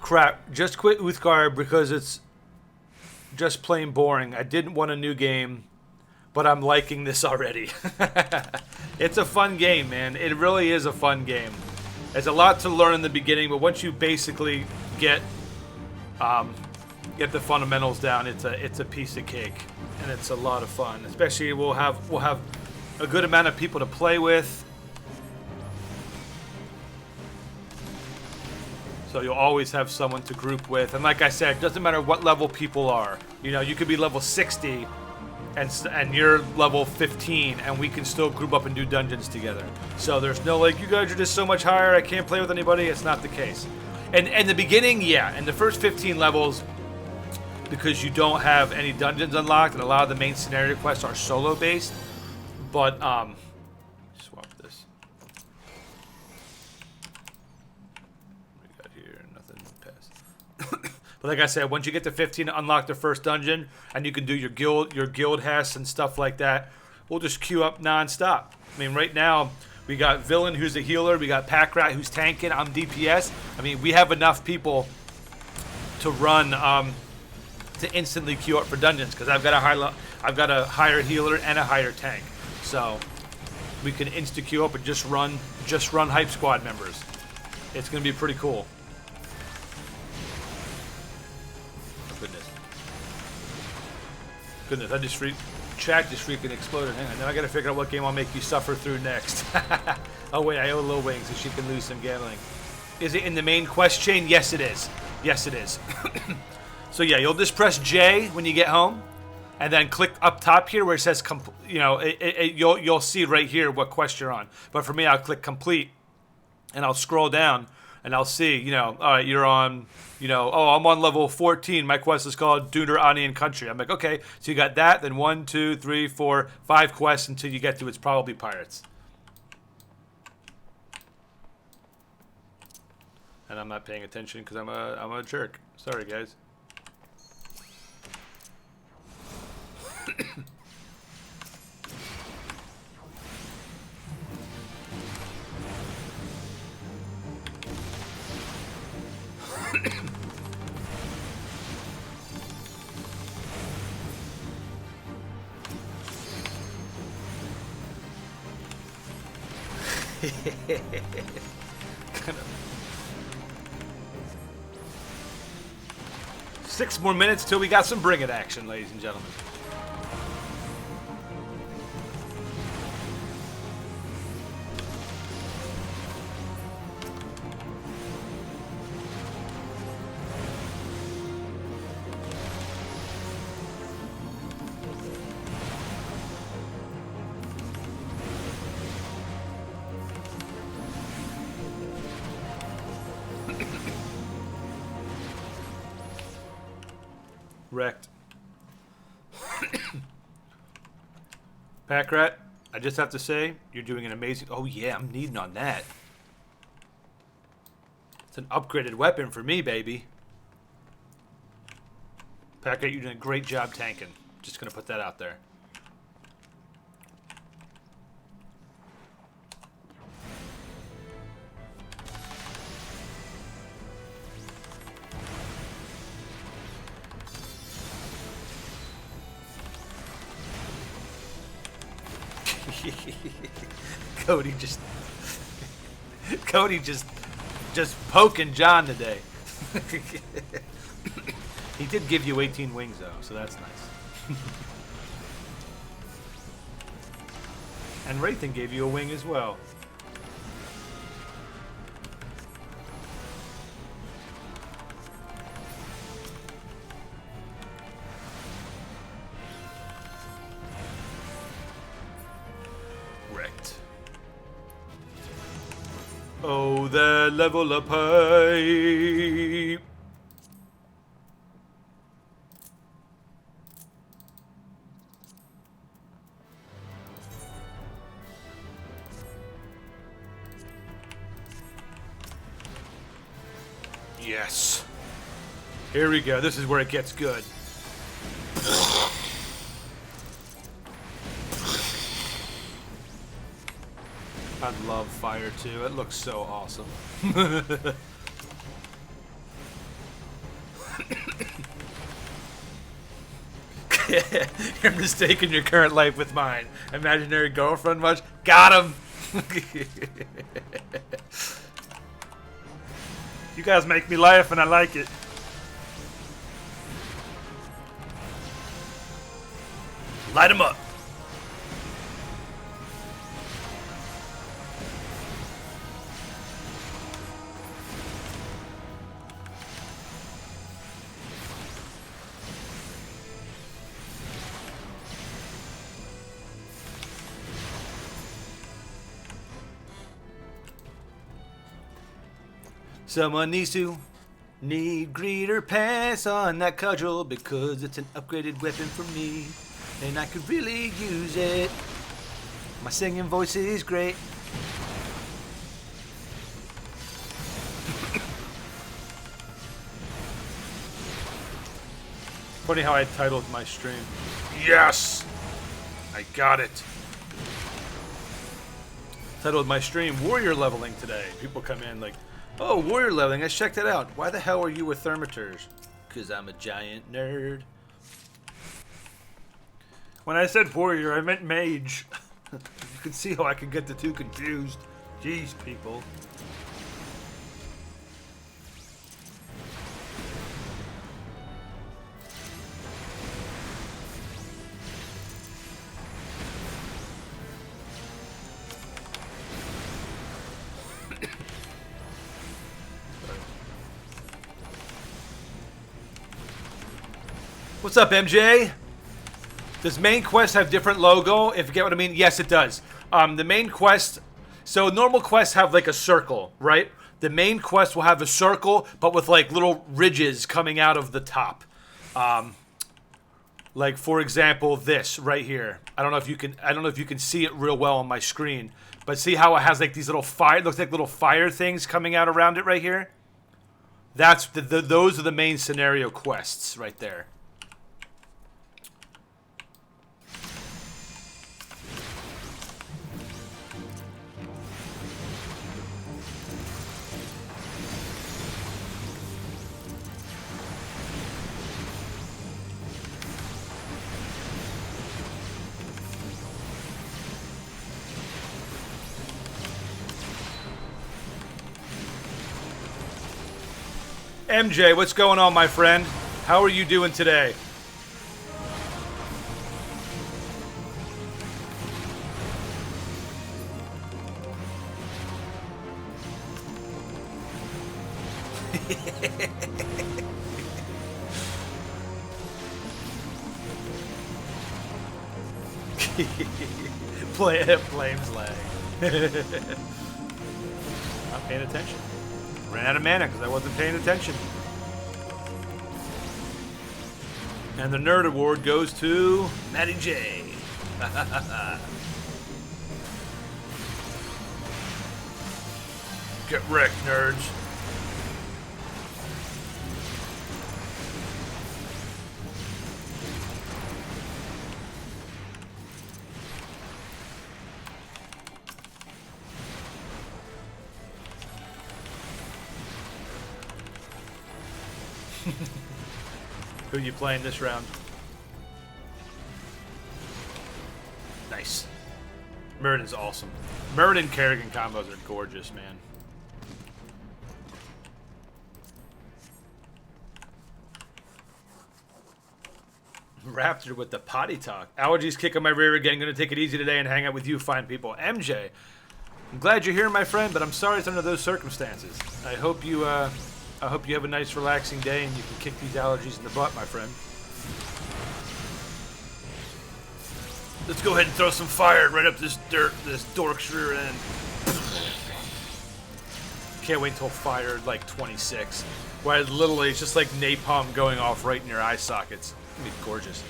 Crap, just quit Uthgar because it's just plain boring. I didn't want a new game, but I'm liking this already. It's a fun game, man. It really is a fun game. There's a lot to learn in the beginning, but once you basically get the fundamentals down, it's a piece of cake, and it's a lot of fun. Especially we'll have a good amount of people to play with. So you'll always have someone to group with. And like I said, it doesn't matter what level people are. You know, you could be level 60 and you're level 15 and we can still group up and do dungeons together. So there's no like, you guys are just so much higher, I can't play with anybody. It's not the case. And in the beginning, yeah, in the first 15 levels, because you don't have any dungeons unlocked and a lot of the main scenario quests are solo based. But, swap this. But like I said, once you get to 15, unlock the first dungeon, and you can do your guild hests and stuff like that. We'll just queue up nonstop. I mean, right now we got Villain, who's a healer. We got Pack Rat, who's tanking. I'm DPS. I mean, we have enough people to run to instantly queue up for dungeons because I've got a higher healer and a higher tank. So we can insta queue up and just run hype squad members. It's gonna be pretty cool. Goodness, chat just freaking exploded. Hang on, now I gotta figure out what game I'll make you suffer through next. Oh wait, I owe Lil Wings so she can lose some gambling. Is it in the main quest chain? Yes, it is. Yes, it is. So yeah, you'll just press J when you get home, and then click up top here where it says, you'll see right here what quest you're on. But for me, I'll click complete, and I'll scroll down, and I'll see, all right, you're on, I'm on level 14. My quest is called Duner Onion Country. I'm like, okay, so you got that, then 1, 2, 3, 4, 5 quests until you get to It's Probably Pirates. And I'm not paying attention because I'm a jerk. Sorry, guys. Kind of. 6 more minutes till we got some Bring It action, ladies and gentlemen. Wrecked. Pack Rat, I just have to say, you're doing an amazing... Oh yeah, I'm needing on that. It's an upgraded weapon for me, baby. Pack Rat, you're doing a great job tanking. Just gonna put that out there. Cody just poking John today. He did give you 18 wings though, so that's nice. And Raythan gave you a wing as well. Oh, the level up high. Yes. Here we go. This is where it gets good. I love fire too. It looks so awesome. You're mistaking your current life with mine. Imaginary girlfriend much? Got him! You guys make me laugh and I like it. Light him up. Someone needs to need greeter pass on that cudgel because it's an upgraded weapon for me and I could really use it. My singing voice is great. Funny how I titled my stream. Yes! I got it. Titled my stream, Warrior Leveling today. People come in like, oh, Warrior Leveling, I checked it out. Why the hell are you with Thermiters? Because I'm a giant nerd. When I said warrior, I meant mage. You can see how I can get the two confused. Jeez, people. What's up, MJ? Does main quest have different logo? If you get what I mean, yes, it does. The main quest, so normal quests have like a circle, right? The main quest will have a circle, but with like little ridges coming out of the top. Like for example, this right here. I don't know if you can see it real well on my screen, but see how it has like these little fire, looks like little fire things coming out around it right here. That's those are the main scenario quests right there. MJ, what's going on, my friend? How are you doing today? Flames lag. Not paying attention. Ran out of mana because I wasn't paying attention. And the Nerd Award goes to Matty J. Get wrecked, nerds. Who are you playing this round? Nice. Muradin's awesome. Muradin Kerrigan combos are gorgeous, man. Raptor with the potty talk. Allergies kicking my rear again. Gonna take it easy today and hang out with you fine people. MJ, I'm glad you're here, my friend, but I'm sorry it's under those circumstances. I hope you have a nice, relaxing day and you can kick these allergies in the butt, my friend. Let's go ahead and throw some fire right up this dork's rear end. Can't wait until fire like 26. Where literally it's just like napalm going off right in your eye sockets. It's gonna be gorgeous.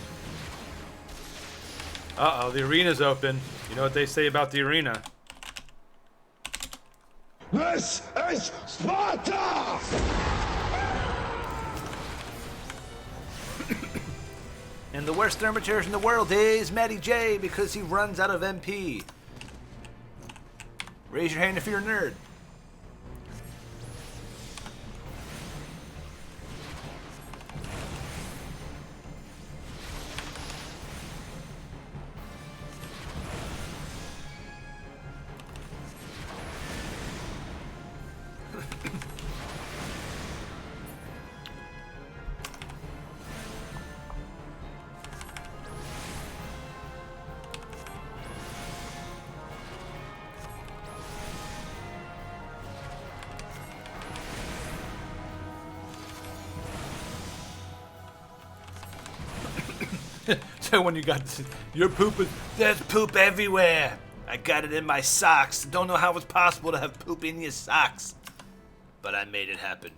Uh-oh, the arena's open. You know what they say about the arena. This is Sparta! And the worst thermitors in the world is Matty J because he runs out of MP. Raise your hand if you're a nerd. So when you got your poop is There's poop everywhere. I got it in my socks. Don't know how it's possible to have poop in your socks. But I made it happen.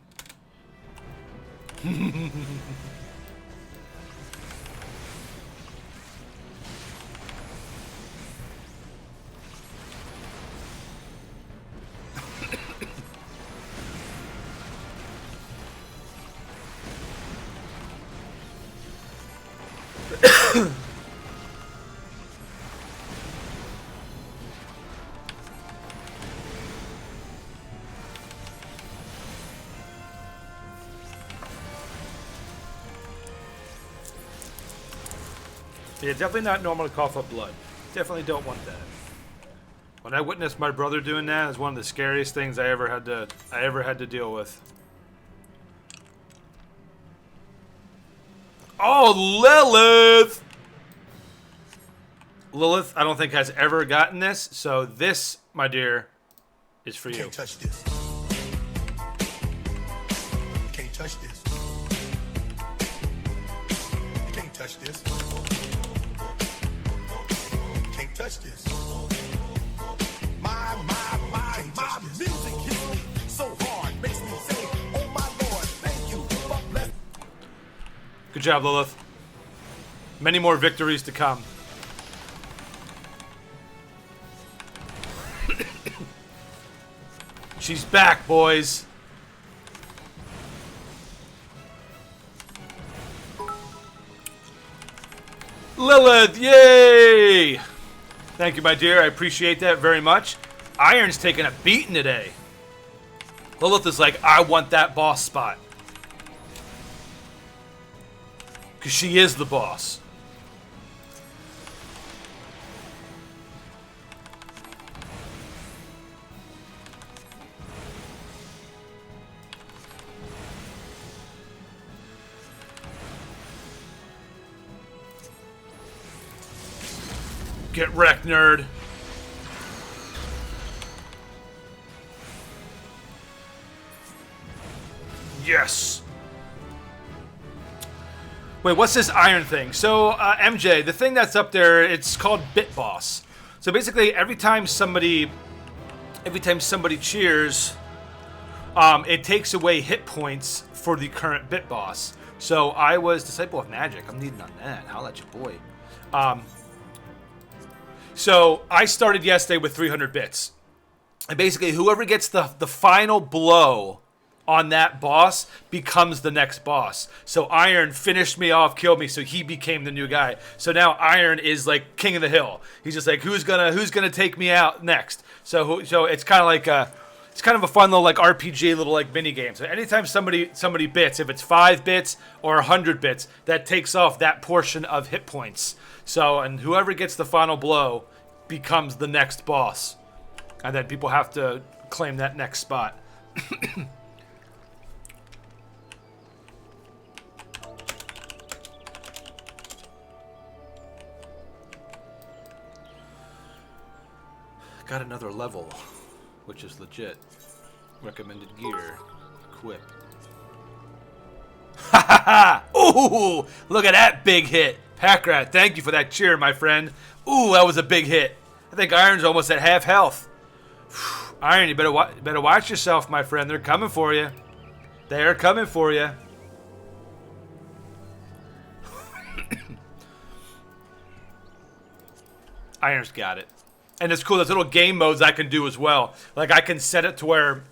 Yeah, definitely not normal to cough up blood. Definitely don't want that. When I witnessed my brother doing that, it was one of the scariest things I ever had to deal with. Oh, Lilith! Lilith, I don't think has ever gotten this, so this, my dear, is for you. Can't touch this. Can't touch this. Can't touch this. Can't touch this. My music hits me so hard, makes me say, oh my Lord, thank you. Fuck bless. Good job, Lilith. Many more victories to come. She's back, boys. Lilith, yay! Thank you, my dear. I appreciate that very much. Iron's taking a beating today. Lilith is like, I want that boss spot. Because she is the boss. Get wrecked, nerd. Yes. Wait, what's this iron thing? So, MJ, the thing that's up there, it's called Bit Boss. So basically, every time somebody cheers, it takes away hit points for the current Bit Boss. So I was Disciple of Magic. I'm needing on that. Holla at your boy. So I started yesterday with 300 bits. And basically, whoever gets the final blow on that boss becomes the next boss. So Iron finished me off, killed me, so he became the new guy. So now Iron is like king of the hill. He's just like, who's gonna take me out next? So it's kind of like it's kind of a fun little like RPG little like mini game. So anytime somebody bits, if it's 5 bits or 100 bits, that takes off that portion of hit points. So, and whoever gets the final blow becomes the next boss. And then people have to claim that next spot. Got another level, which is legit. Recommended gear. Equip. Ha ha ha! Ooh! Look at that big hit! Packrat, thank you for that cheer, my friend. Ooh, that was a big hit. I think Iron's almost at half health. Iron, you better watch yourself, my friend. They're coming for you. They are coming for you. Iron's got it. And it's cool. There's little game modes I can do as well. Like I can set it to where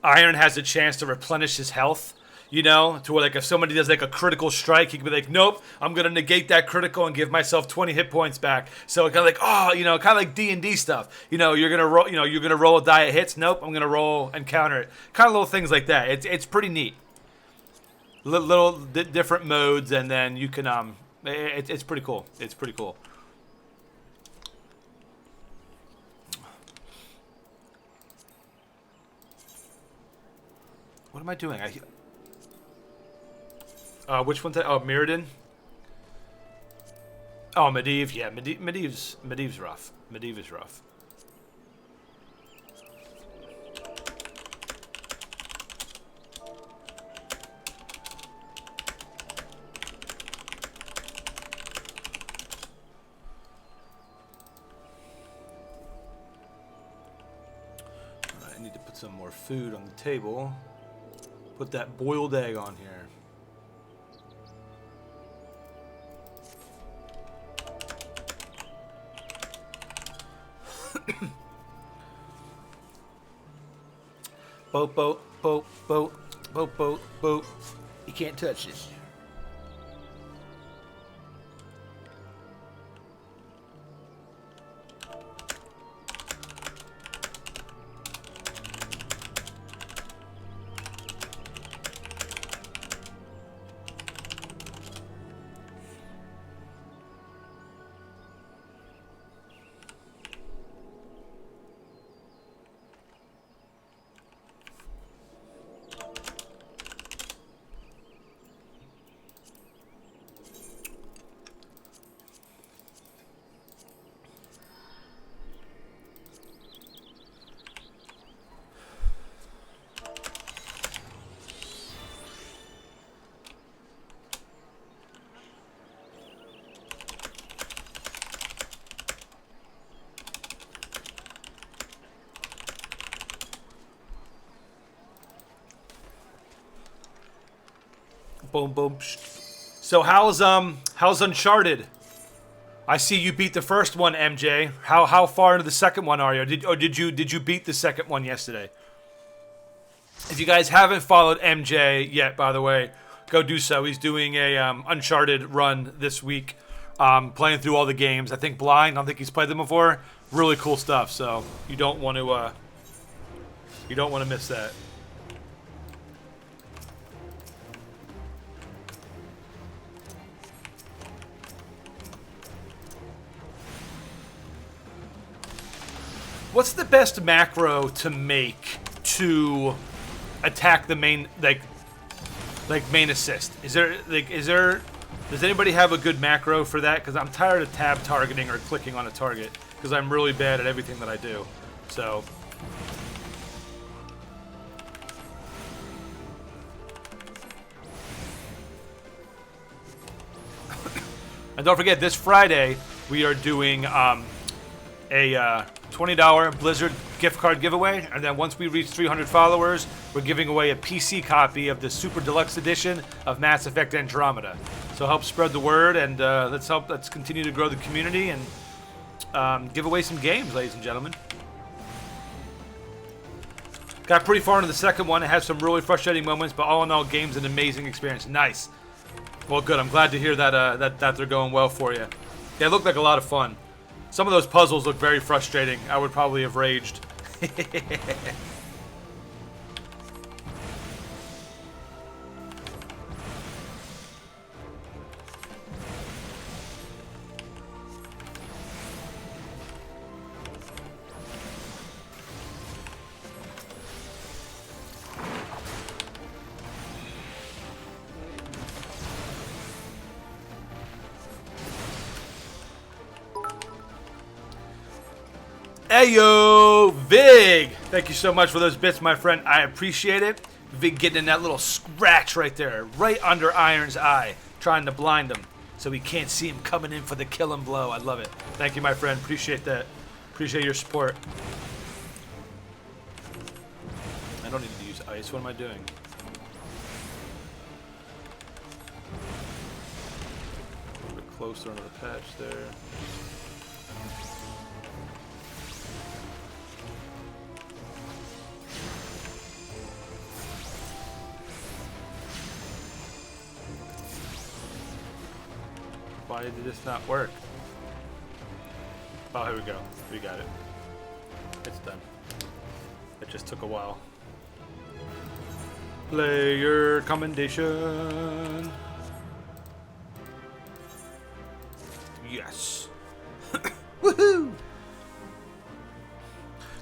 Iron has a chance to replenish his health. You know, to where like if somebody does like a critical strike, he can be like, nope, I'm gonna negate that critical and give myself 20 hit points back. So kind of like, oh, you know, kind of like D&D stuff. You know, you're gonna roll a die of hits. Nope, I'm gonna roll and counter it. Kind of little things like that. It's pretty neat. Little different modes, and then you can it's pretty cool. It's pretty cool. What am I doing? Which one's that? Oh, Mirrodin? Oh, Medivh. Yeah, Medivh's rough. Medivh is rough. Alright, I need to put some more food on the table. Put that boiled egg on here. Boat, boat, boat, boat, boat, boat, boat. You can't touch this. boom, boom. So how's Uncharted? I see you beat the first one, MJ. How far into the second one are you? Did you beat the second one yesterday? If you guys haven't followed MJ yet, by the way, go do so. He's doing a Uncharted run this week, playing through all the games. I think blind. I don't think he's played them before. Really cool stuff. So you don't want to miss that. What's the best macro to make to attack the main like main assist? Does anybody have a good macro for that? Because I'm tired of tab targeting or clicking on a target because I'm really bad at everything that I do. So and don't forget, this Friday we are doing a $20 Blizzard gift card giveaway, and then once we reach 300 followers, we're giving away a PC copy of the Super Deluxe Edition of Mass Effect Andromeda. So help spread the word, and let's continue to grow the community and give away some games, ladies and gentlemen. Got pretty far into the second one. It has some really frustrating moments, but all in all, game's an amazing experience. Nice. Well, good. I'm glad to hear that they're going well for you. Yeah, it looked like a lot of fun. Some of those puzzles look very frustrating. I would probably have raged. Hey yo, Vig! Thank you so much for those bits, my friend. I appreciate it. Vig getting in that little scratch right there, right under Iron's eye, trying to blind him so he can't see him coming in for the killing blow. I love it. Thank you, my friend. Appreciate that. Appreciate your support. I don't need to use ice. What am I doing? A little bit closer under the patch there. Why did this not work? Oh, here we go. We got it. It's done. It just took a while. Player commendation. Yes. Woohoo!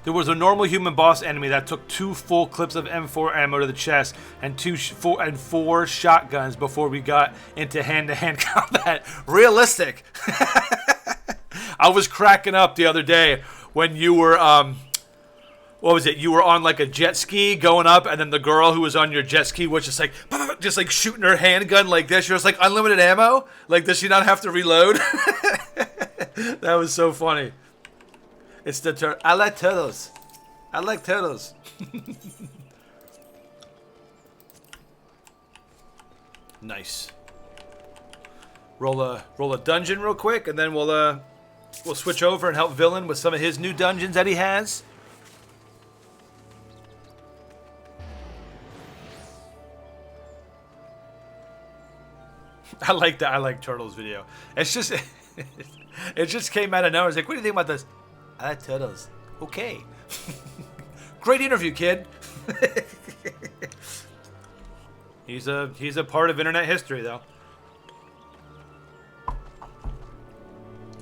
There was a normal human boss enemy that took 2 full clips of M4 ammo to the chest and 4 shotguns before we got into hand-to-hand combat. Realistic. I was cracking up the other day when you were, what was it? You were on like a jet ski going up, and then the girl who was on your jet ski was just like shooting her handgun like this. She was like, unlimited ammo? Like, does she not have to reload? That was so funny. It's the I like turtles. I like turtles. Nice. Roll a dungeon real quick, and then we'll switch over and help Villain with some of his new dungeons that he has. I like Turtles video. It's just it just came out of nowhere. It's like, what do you think about this? I like turtles. Okay. Great interview, kid. He's a part of internet history, though.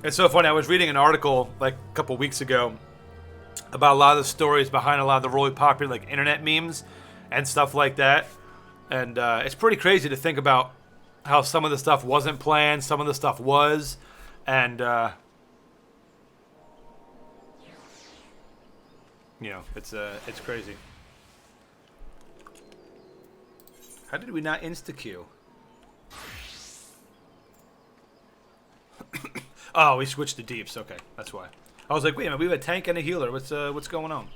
It's so funny. I was reading an article like a couple weeks ago about a lot of the stories behind a lot of the really popular like internet memes and stuff like that. And it's pretty crazy to think about how some of the stuff wasn't planned, some of the stuff was, and you know, it's crazy. How did we not insta-queue? Oh, we switched to deeps. Okay, that's why. I was like, wait a minute, we have a tank and a healer. What's going on?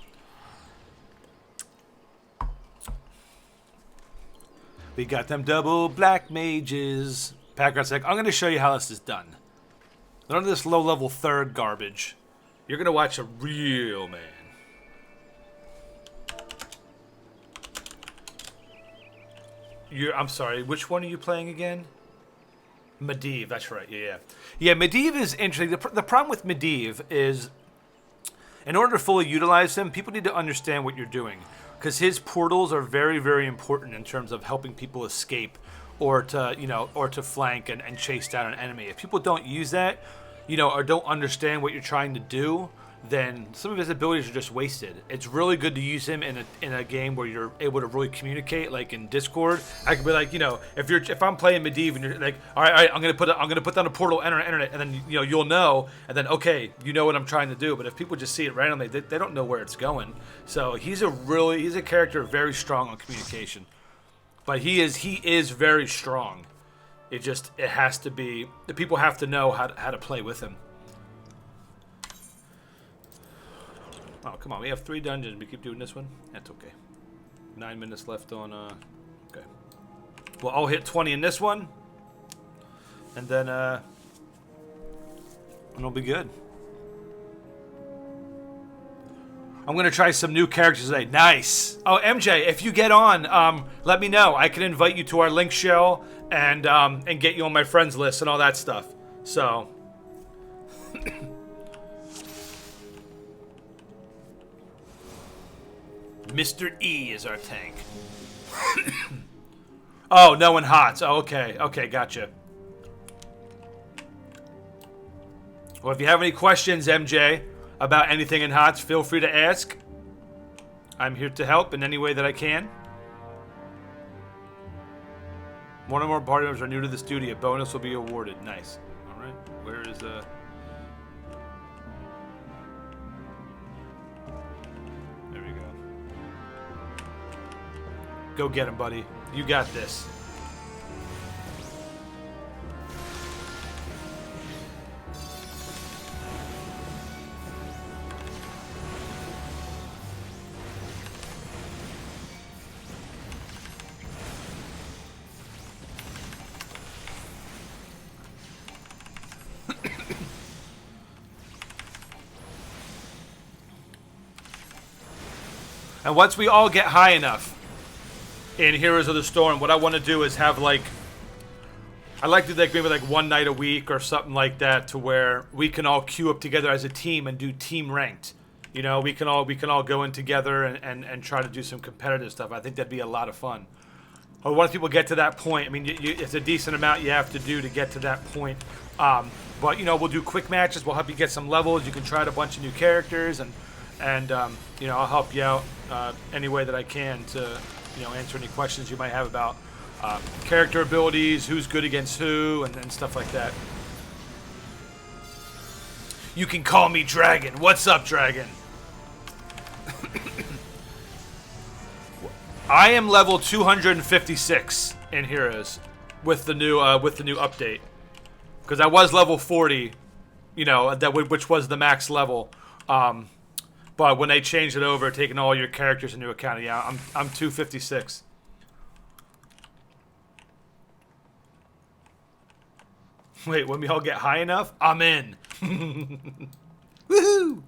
We got them double black mages. Packrat's like, I'm going to show you how this is done. None of this low-level third garbage. You're going to watch a real man. I'm sorry, which one are you playing again? Medivh, that's right, yeah. Yeah, Medivh is interesting. The problem with Medivh is, in order to fully utilize him, people need to understand what you're doing. Because his portals are very, very important in terms of helping people escape or to flank and chase down an enemy. If people don't use that, or don't understand what you're trying to do, then some of his abilities are just wasted. It's really good to use him in a game where you're able to really communicate, like in Discord. I could be like, if I'm playing Medivh and you're like, all right, I'm gonna put down a portal, enter it, and then you'll know, and then okay, you know what I'm trying to do. But if people just see it randomly, they don't know where it's going. So he's a character very strong on communication, but he is very strong. It has to be, the people have to know how to play with him. Oh, come on. We have 3 dungeons. We keep doing this one? That's okay. 9 minutes left on, okay. Well, I'll hit 20 in this one. And then, and it'll be good. I'm going to try some new characters today. Nice. Oh, MJ, if you get on, let me know. I can invite you to our link shell and get you on my friends list and all that stuff. So... Mr. E is our tank. Oh, no one HOTS. Oh, okay. Okay, gotcha. Well, if you have any questions, MJ, about anything in HOTS, feel free to ask. I'm here to help in any way that I can. One or more party members are new to the studio. Bonus will be awarded. Nice. All right. Where is There we go. Go get him, buddy. You got this. And once we all get high enough in Heroes of the Storm, what I want to do is have I'd like to do maybe one night a week or something like that, to where we can all queue up together as a team and do team ranked. We can all go in together and try to do some competitive stuff. I think that'd be a lot of fun. Once people get to that point, I mean, it's a decent amount you have to do to get to that point. But we'll do quick matches. We'll help you get some levels. You can try out a bunch of new characters, and I'll help you out any way that I can to answer any questions you might have about character abilities, who's good against who, and stuff like that. You can call me Dragon. What's up, Dragon? I am level 256 in Heroes with the new update, because I was level 40, which was the max level. But when they changed it over, taking all your characters into account, yeah, I'm 256. Wait, when we all get high enough, I'm in. Woohoo!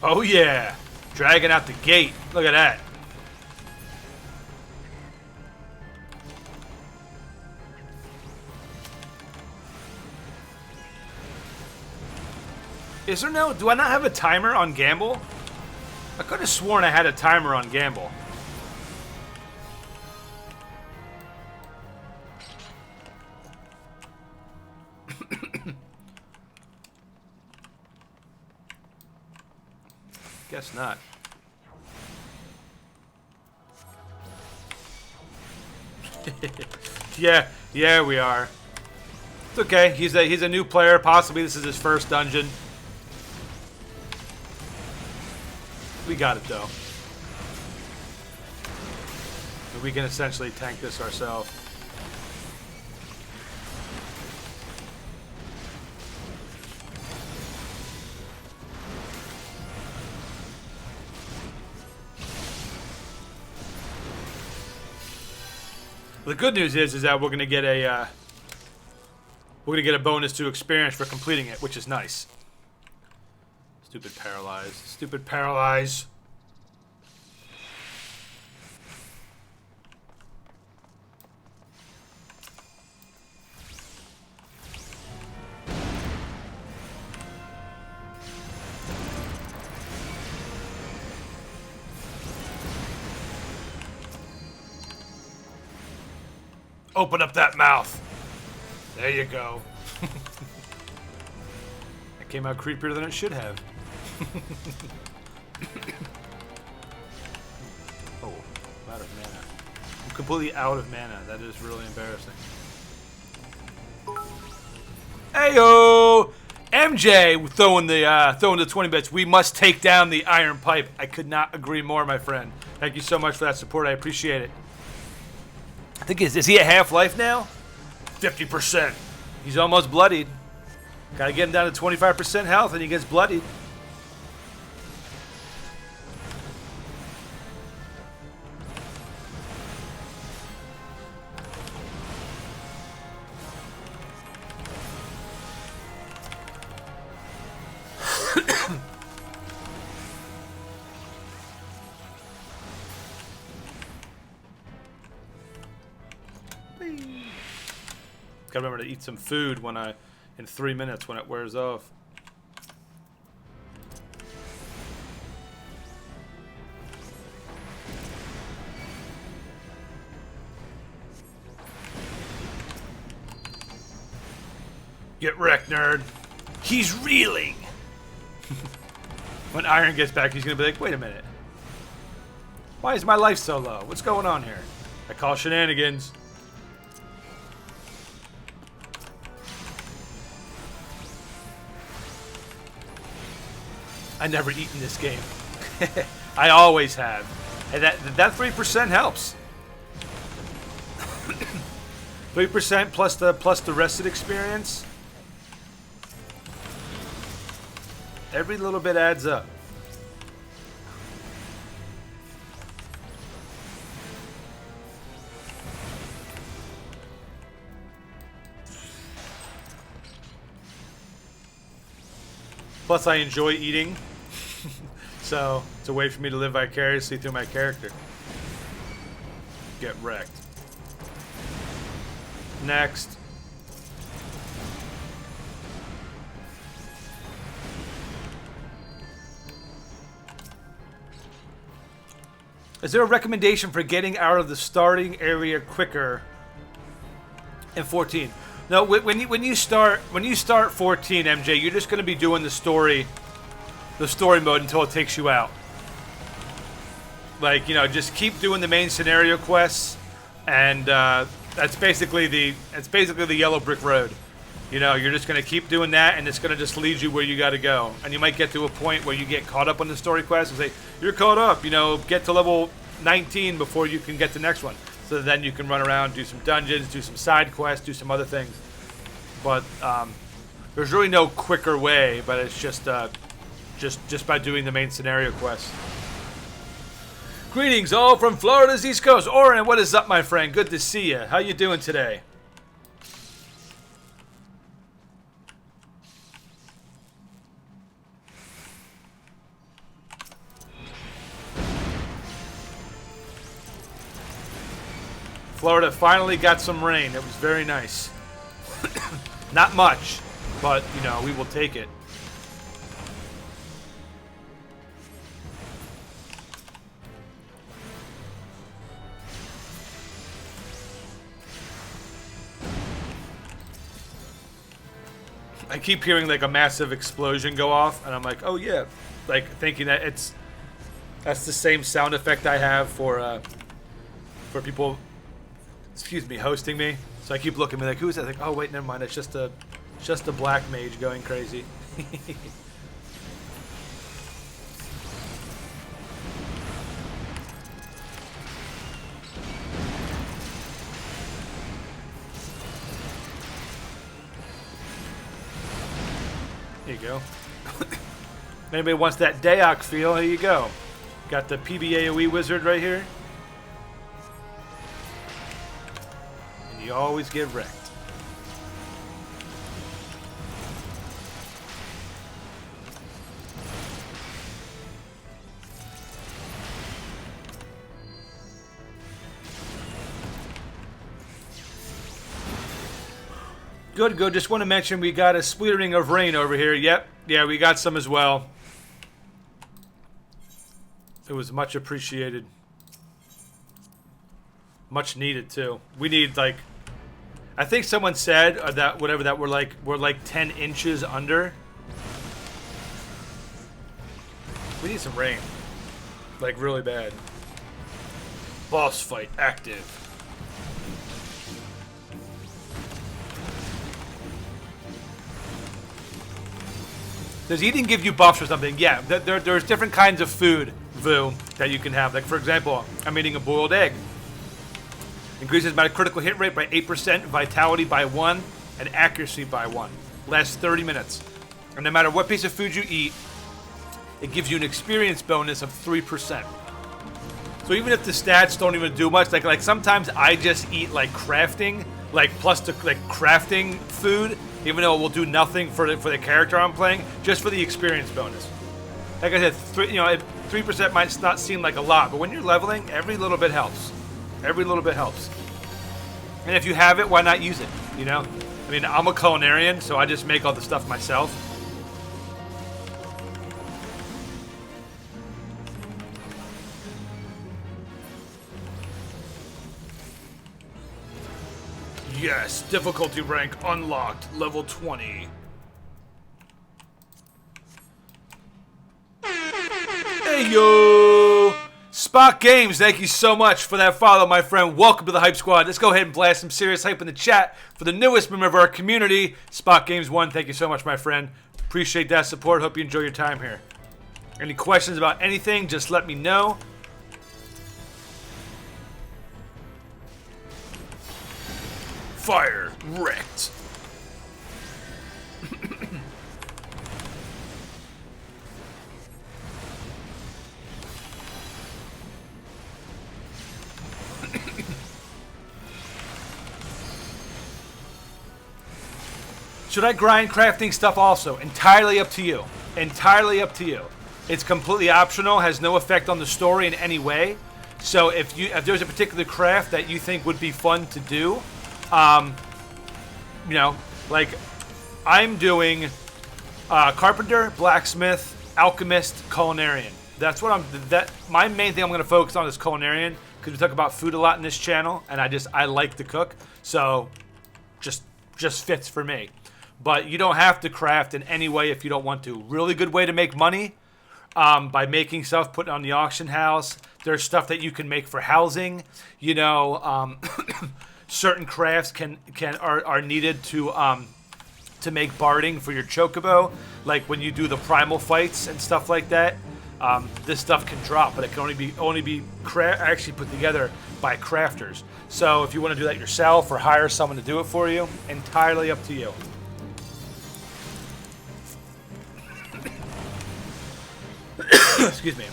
Oh yeah, dragging out the gate. Look at that. Do I not have a timer on Gamble? I could have sworn I had a timer on Gamble. Guess not. Yeah, we are. It's okay. He's a new player. Possibly this is his first dungeon. We got it though. We can essentially tank this ourselves. The good news is that we're gonna get a bonus to experience for completing it, which is nice. Stupid paralyze. Stupid paralyze. Open up that mouth. There you go. That came out creepier than it should have. Oh, I'm out of mana. I'm completely out of mana. That is really embarrassing. Heyo! MJ throwing the 20 bits. We must take down the iron pipe. I could not agree more, my friend. Thank you so much for that support. I appreciate it. I think is he at half life now? 50%. He's almost bloodied. Gotta get him down to 25% health and he gets bloodied. Gotta remember to eat some food in 3 minutes when it wears off. Get wrecked, nerd. He's reeling. When Iron gets back, he's gonna be like, wait a minute. Why is my life so low? What's going on here? I call shenanigans. I never eat in this game. I always have. And that 3% helps. 3% plus the rested experience. Every little bit adds up. Plus, I enjoy eating, so it's a way for me to live vicariously through my character. Get wrecked. Next. Is there a recommendation for getting out of the starting area quicker in 14? No, when you start 14, MJ, you're just going to be doing the story mode until it takes you out. Like, you know, just keep doing the main scenario quests, and that's basically the yellow brick road. You know, you're just going to keep doing that, and it's going to just lead you where you got to go. And you might get to a point where you get caught up on the story quest and say, you're caught up, you know, get to level 19 before you can get to the next one. So then you can run around, do some dungeons, do some side quests, do some other things. But there's really no quicker way, but it's just by doing the main scenario quest. Greetings all from Florida's East Coast. Oren, what is up, my friend? Good to see you. How you doing today? Florida finally got some rain. It was very nice. Not much, but, you know, we will take it. I keep hearing like a massive explosion go off, and I'm like, oh yeah, like thinking that that's the same sound effect I have for people excuse me, hosting me. So I keep looking at me like, who's that? Like, oh wait, never mind. It's just a black mage going crazy. There you go. If anybody wants that Daok feel, here you go. Got the PBAOE wizard right here. And you always get wrecked. Good, good. Just want to mention we got a splittering of rain over here. Yep. Yeah, we got some as well. It was much appreciated. Much needed too. We need like, I think someone said that whatever that we're like 10 inches under. We need some rain. Like really bad. Boss fight active. Does eating give you buffs or something? Yeah, there's different kinds of food, Vu, that you can have. Like, for example, I'm eating a boiled egg. Increases my critical hit rate by 8%, vitality by 1, and accuracy by 1. Lasts 30 minutes. And no matter what piece of food you eat, it gives you an experience bonus of 3%. So even if the stats don't even do much, like sometimes I just eat like crafting, like plus the like crafting food, even though it will do nothing for the character I'm playing, just for the experience bonus. Like I said, 3% might not seem like a lot, but when you're leveling, every little bit helps. Every little bit helps. And if you have it, why not use it? You know? I mean, I'm a culinarian, so I just make all the stuff myself. Yes, difficulty rank unlocked, level 20. Hey yo! Spock Games, thank you so much for that follow, my friend. Welcome to the Hype Squad. Let's go ahead and blast some serious hype in the chat for the newest member of our community, Spock Games 1. Thank you so much, my friend. Appreciate that support. Hope you enjoy your time here. Any questions about anything, just let me know. Fire wrecked. Should I grind crafting stuff also? Entirely up to you. Entirely up to you. It's completely optional, has no effect on the story in any way. So if there's a particular craft that you think would be fun to do, you know, like I'm doing carpenter, blacksmith, alchemist, culinarian. That's what my main thing I'm going to focus on is culinarian, because we talk about food a lot in this channel, and I like to cook, so just fits for me. But you don't have to craft in any way if you don't want to. Really good way to make money by making stuff, put it on the auction house. There's stuff that you can make for housing. You know, certain crafts are needed to make barding for your chocobo. Like when you do the primal fights and stuff like that. This stuff can drop, but it can only be actually put together by crafters. So if you want to do that yourself or hire someone to do it for you, entirely up to you. Excuse me.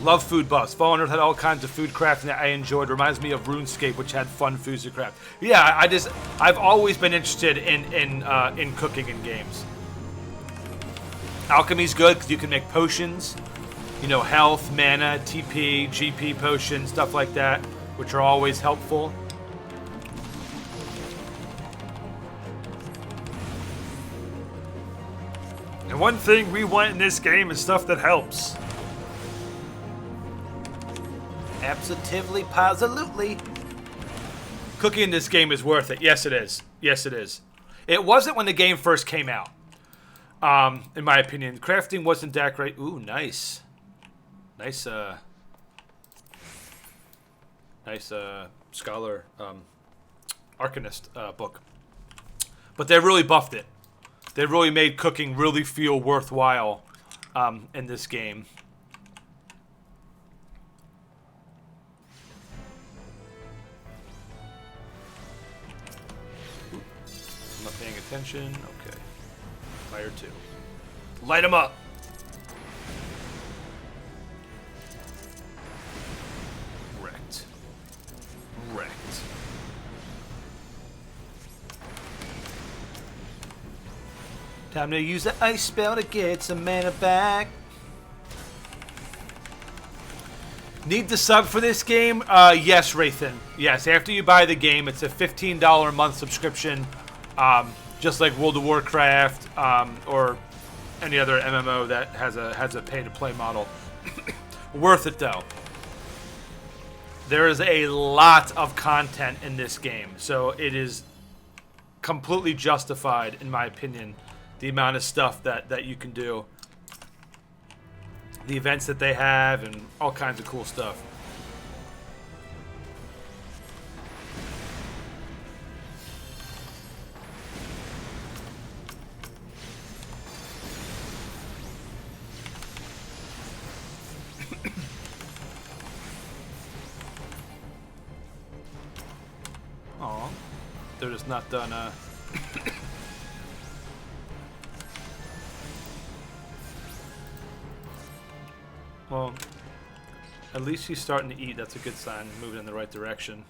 Love food buffs. Fallen Earth had all kinds of food crafting that I enjoyed. Reminds me of RuneScape, which had fun foods to craft. Yeah, I've always been interested in cooking in games. Alchemy's good because you can make potions. You know, health, mana, TP, GP potions, stuff like that, which are always helpful. And one thing we want in this game is stuff that helps. Absolutely, positively. Cooking in this game is worth it. Yes, it is. Yes, it is. It wasn't when the game first came out. In my opinion, crafting wasn't that great. Ooh, nice. Nice Nice scholar arcanist book. But they really buffed it. They really made cooking really feel worthwhile in this game. I'm not paying attention. Okay. Fire 2. Light them up! Wrecked. Wrecked. Time to use the ice spell to get some mana back. Need the sub for this game? Yes, Rathan. Yes, after you buy the game, it's a $15 a month subscription, just like World of Warcraft or any other MMO that has a pay-to-play model. Worth it though. There is a lot of content in this game, so it is completely justified, in my opinion, the amount of stuff that you can do. The events that they have and all kinds of cool stuff. Aw, they're just not done well, at least he's starting to eat. That's a good sign. Moving in the right direction.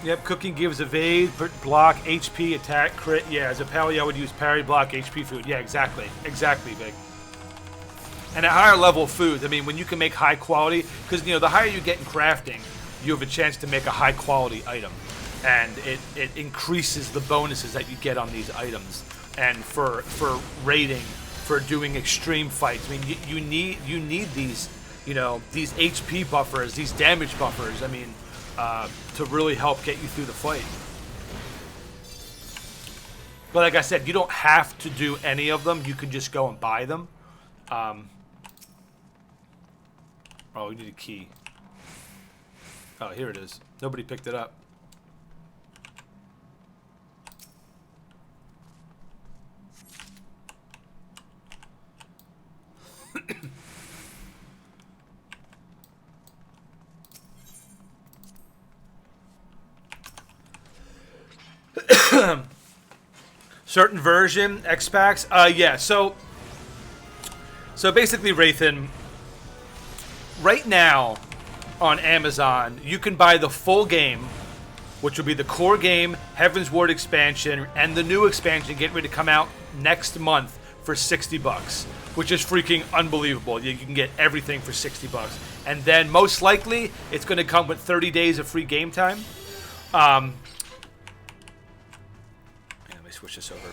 Yep, cooking gives evade, block, HP, attack, crit. Yeah, as a pally, I would use parry, block, HP, food. Yeah, exactly. Exactly, Big. And at higher level foods, I mean, when you can make high quality, because, you know, the higher you get in crafting, you have a chance to make a high quality item. And it increases the bonuses that you get on these items. And for raiding, for doing extreme fights. I mean, you need these, you know, these HP buffers, these damage buffers. I mean, to really help get you through the fight. But like I said, you don't have to do any of them. You can just go and buy them. Oh, we need a key. Oh, here it is. Nobody picked it up. Certain version, X-Packs? Yeah, so basically, Rathan, right now on Amazon, you can buy the full game, which will be the core game, Heaven's Ward expansion, and the new expansion getting ready to come out next month for $60, which is freaking unbelievable. You can get everything for $60. And then most likely, it's going to come with 30 days of free game time. Let me switch this over.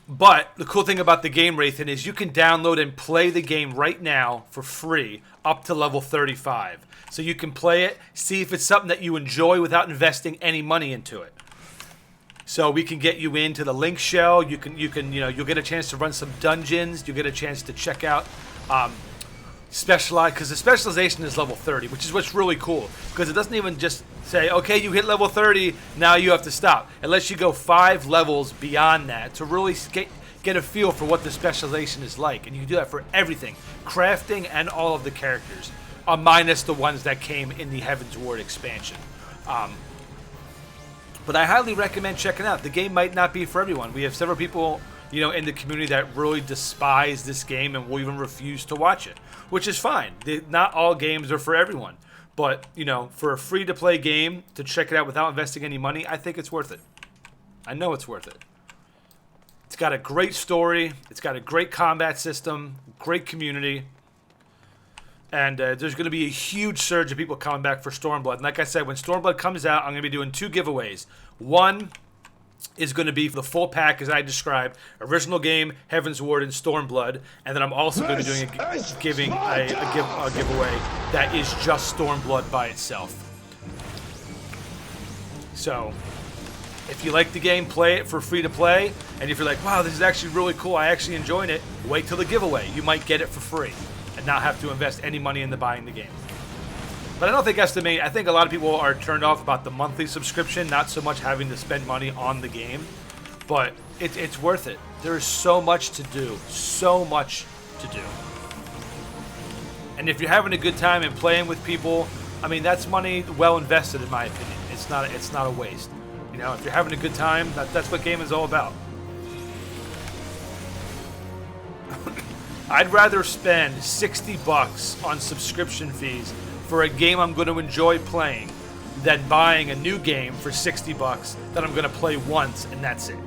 But the cool thing about the game, Rathan, is you can download and play the game right now for free up to level 35. So you can play it, see if it's something that you enjoy without investing any money into it. So we can get you into the Link Shell. You can, you'll get a chance to run some dungeons. You'll get a chance to check out specialize, because the specialization is level 30, which is what's really cool, because it doesn't even just say, okay, you hit level 30, now you have to stop. It lets you go 5 levels beyond that to really get a feel for what the specialization is like. And you can do that for everything, crafting and all of the characters, minus the ones that came in the Heaven's Ward expansion. But I highly recommend checking out. The game might not be for everyone. We have several people, in the community that really despise this game and will even refuse to watch it, which is fine. Not all games are for everyone. But, for a free-to-play game, to check it out without investing any money, I think it's worth it. I know it's worth it. It's got a great story. It's got a great combat system, great community. And there's going to be a huge surge of people coming back for Stormblood. And like I said, when Stormblood comes out, I'm going to be doing 2 giveaways. One is going to be for the full pack, as I described, original game, Heaven's Ward, and Stormblood. And then I'm also going to be doing a giveaway that is just Stormblood by itself. So, if you like the game, play it for free to play. And if you're like, wow, this is actually really cool, I actually enjoyed it, wait till the giveaway. You might get it for free. and not have to invest any money into buying the game. But I don't think that's the main. I think a lot of people are turned off about the monthly subscription, not so much having to spend money on the game. But it's worth it. There's so much to do. So much to do. And if you're having a good time and playing with people, I mean, that's money well invested in my opinion. It's not a waste. You know, if you're having a good time, that's what gaming is all about. I'd rather spend $60 on subscription fees for a game I'm going to enjoy playing than buying a new game for $60 that I'm going to play once and that's it.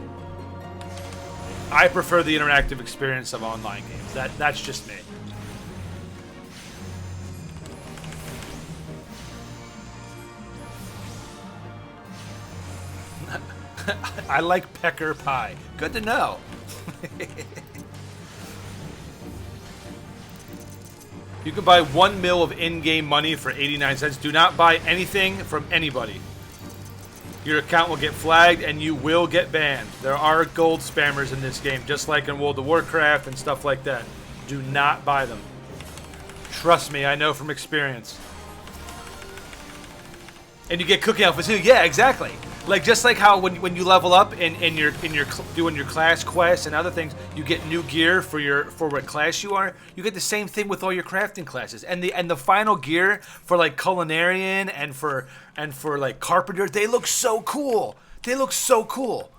I prefer the interactive experience of online games. That's just me. I like pecker pie. Good to know. You can buy 1 mil of in-game money for 89 cents. Do not buy anything from anybody. Your account will get flagged and you will get banned. There are gold spammers in this game, just like in World of Warcraft and stuff like that. Do not buy them. Trust me, I know from experience. And you get cookie outfits too. Yeah, exactly. Like just like how when you level up and you're doing your class quests and other things, you get new gear for what class you are. You get the same thing with all your crafting classes. And the final gear for like culinarian and for like carpenter, they look so cool. They look so cool.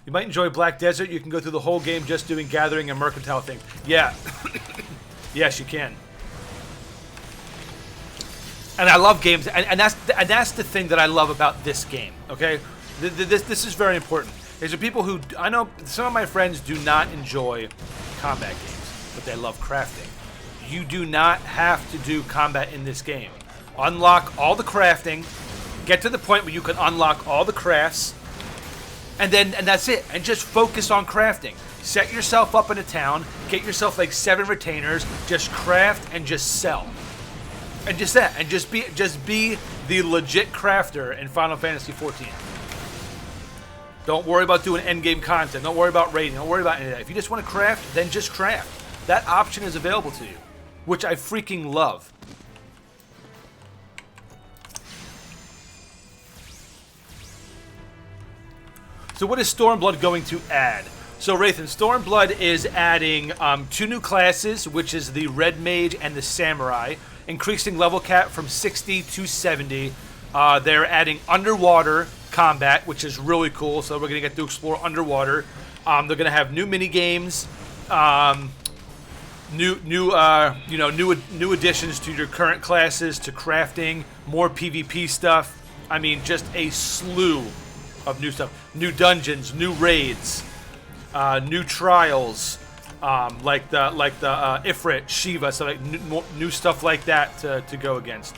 You might enjoy Black Desert. You can go through the whole game just doing gathering and mercantile things. Yeah. Yes, you can. And I love games, and that's the thing that I love about this game. Okay, this is very important. There's people who I know. Some of my friends do not enjoy combat games, but they love crafting. You do not have to do combat in this game. Unlock all the crafting. Get to the point where you can unlock all the crafts. And that's it. And just focus on crafting. Set yourself up in a town. Get yourself like 7 retainers. Just craft and just sell. And just that. And just be the legit crafter in Final Fantasy XIV. Don't worry about doing endgame content. Don't worry about raiding. Don't worry about any of that. If you just want to craft, then just craft. That option is available to you, which I freaking love. So what is Stormblood going to add? So Rathan, Stormblood is adding 2 new classes, which is the Red Mage and the Samurai, increasing level cap from 60 to 70. They're adding underwater combat, which is really cool. So we're gonna get to explore underwater. They're gonna have new mini games, new additions to your current classes, to crafting, more PvP stuff. I mean, just a slew of new stuff, new dungeons, new raids, new trials, like the Ifrit, Shiva, so like new stuff like that to go against.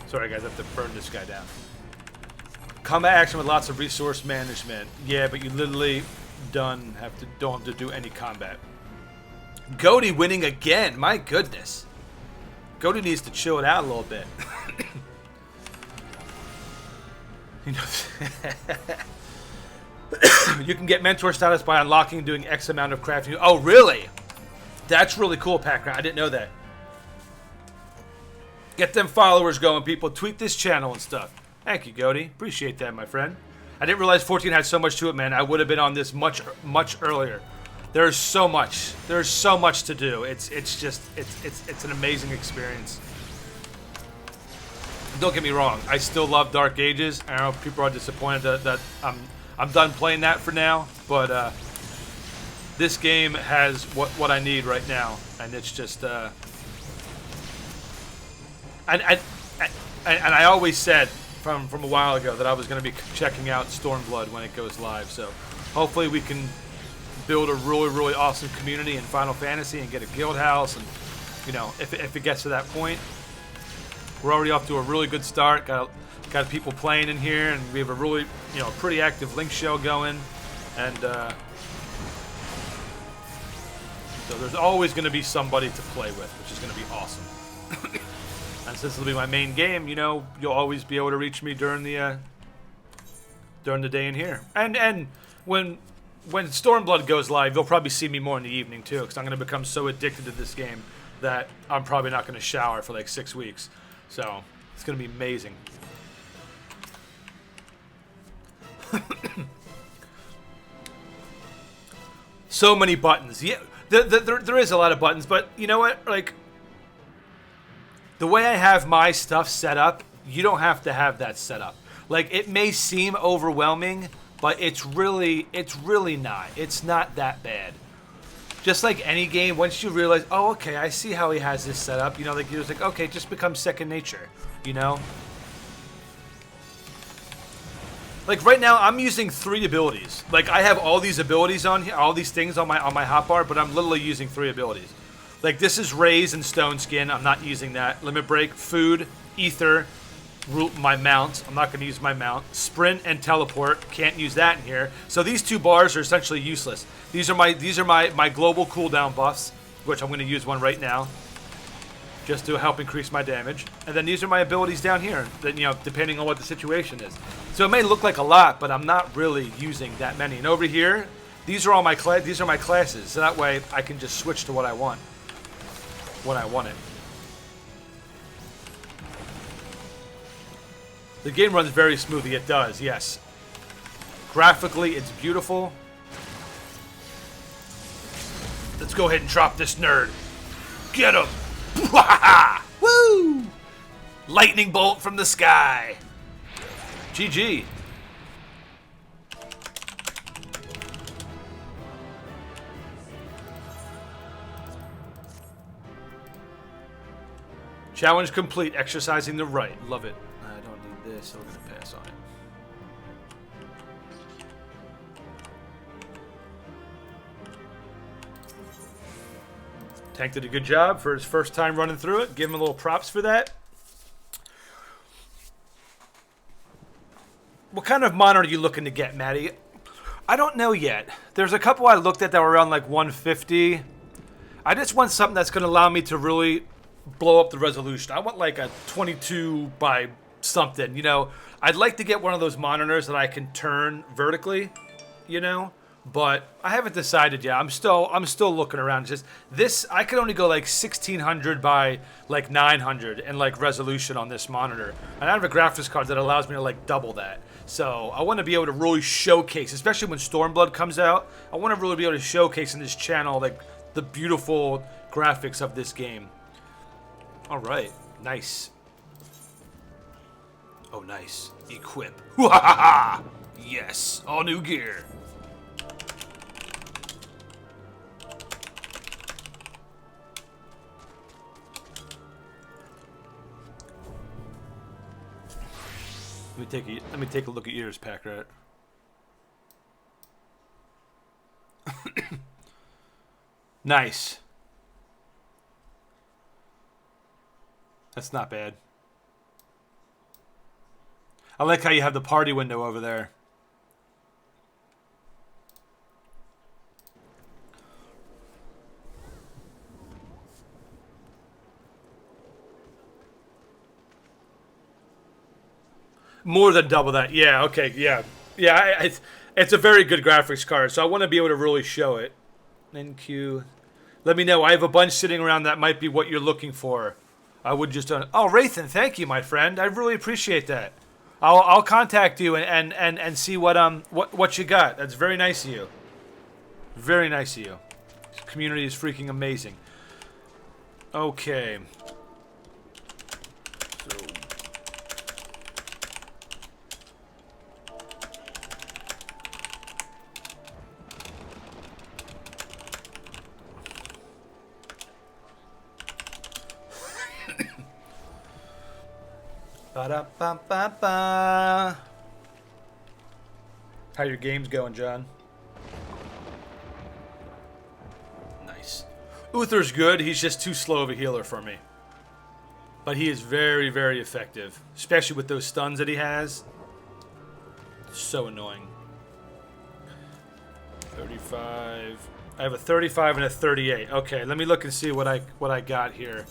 Sorry guys, I have to burn this guy down. Combat action with lots of resource management. Yeah, but you literally don't have to do any combat. Goaty winning again. My goodness. Goaty needs to chill it out a little bit. You know, you can get mentor status by unlocking and doing X amount of crafting. Oh, really? That's really cool, Packrat. I didn't know that. Get them followers going, people. Tweet this channel and stuff. Thank you, Goaty. Appreciate that, my friend. I didn't realize 14 had so much to it, man. I would have been on this much earlier. There's so much. There's so much to do. It's an amazing experience. Don't get me wrong. I still love Dark Ages. I know people are disappointed that I'm done playing that for now, but this game has what I need right now, and it's just. And I always said from a while ago that I was going to be checking out Stormblood when it goes live. So hopefully we can build a really, really awesome community in Final Fantasy and get a guild house. And, you know, if it gets to that point, we're already off to a really good start. Got people playing in here, and we have a really, you know, pretty active Link show going. And so there's always going to be somebody to play with, which is going to be awesome. And since it'll be my main game, you know, you'll always be able to reach me during the day in here. And when Stormblood goes live, you'll probably see me more in the evening too, because I'm going to become so addicted to this game that I'm probably not going to shower for like 6 weeks. So it's going to be amazing. So many buttons. Yeah, there is a lot of buttons, but you know what? Like, the way I have my stuff set up, you don't have to have that set up. Like, it may seem overwhelming, but it's really not. It's not that bad. Just like any game, once you realize, oh, okay, I see how he has this set up, you know, like, you're just like, okay, it just becomes second nature, you know? Like, right now, I'm using 3 abilities. Like, I have all these abilities on here, all these things on my hotbar, but I'm literally using 3 abilities. Like, this is Raise and Stone Skin. I'm not using that. Limit Break, Food, Ether, my mount. I'm not going to use my mount. Sprint and Teleport. Can't use that in here. So these 2 bars are essentially useless. These are my global cooldown buffs, which I'm going to use one right now, just to help increase my damage. And then these are my abilities down here, that, you know, depending on what the situation is. So it may look like a lot, but I'm not really using that many. And over here, these are all my classes. So that way I can just switch to what I want when I want it. The game runs very smoothly. It does, yes. Graphically, it's beautiful. Let's go ahead and drop this nerd. Get him! Woo! Lightning bolt from the sky. GG. Challenge complete. Exercising the right. Love it. I don't need this, so we're going to pass on it. Tank did a good job for his first time running through it. Give him a little props for that. What kind of monitor are you looking to get, Maddie? I don't know yet. There's a couple I looked at that were around like 150. I just want something that's going to allow me to really blow up the resolution. I want like a 22 by something, you know. I'd like to get one of those monitors that I can turn vertically, you know. But I haven't decided yet. I'm still looking around. Just this, I can only go like 1600 by like 900 in like resolution on this monitor. And I have a graphics card that allows me to like double that. So I want to be able to really showcase, especially when Stormblood comes out. I want to really be able to showcase in this channel like the beautiful graphics of this game. All right, nice. Oh, nice. Equip. Yes, all new gear. Let me take a look at yours, Packrat. Nice. That's not bad. I like how you have the party window over there. More than double that. Yeah, okay, yeah. Yeah, it's a very good graphics card, so I want to be able to really show it. NQ. Let me know. I have a bunch sitting around that might be what you're looking for. I would just... Oh, Rathan, thank you, my friend. I really appreciate that. I'll contact you and see what you got. That's very nice of you. Very nice of you. This community is freaking amazing. Okay. Ba-da-ba-ba-ba. How your games going, John? Nice. Uther's good. He's just too slow of a healer for me. But he is very, very effective. Especially with those stuns that he has. So annoying. 35. I have a 35 and a 38. Okay, let me look and see what I got here.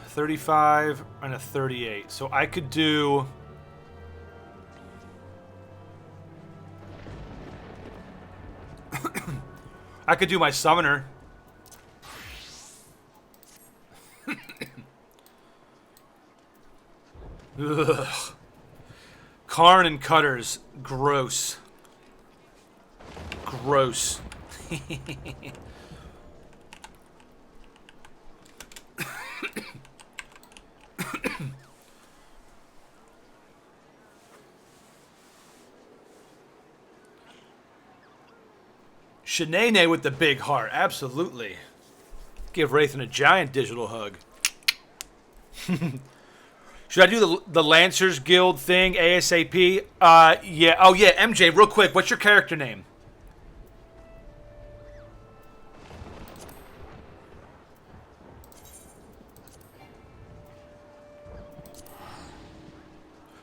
35 and a 38. So I could do... I could do my summoner. Ugh. Karn and Cutters. Gross. Gross. Shanae with the big heart. Absolutely. Give Wraithen a giant digital hug. Should I do the Lancers Guild thing ASAP? Yeah. Oh, yeah. MJ, real quick. What's your character name?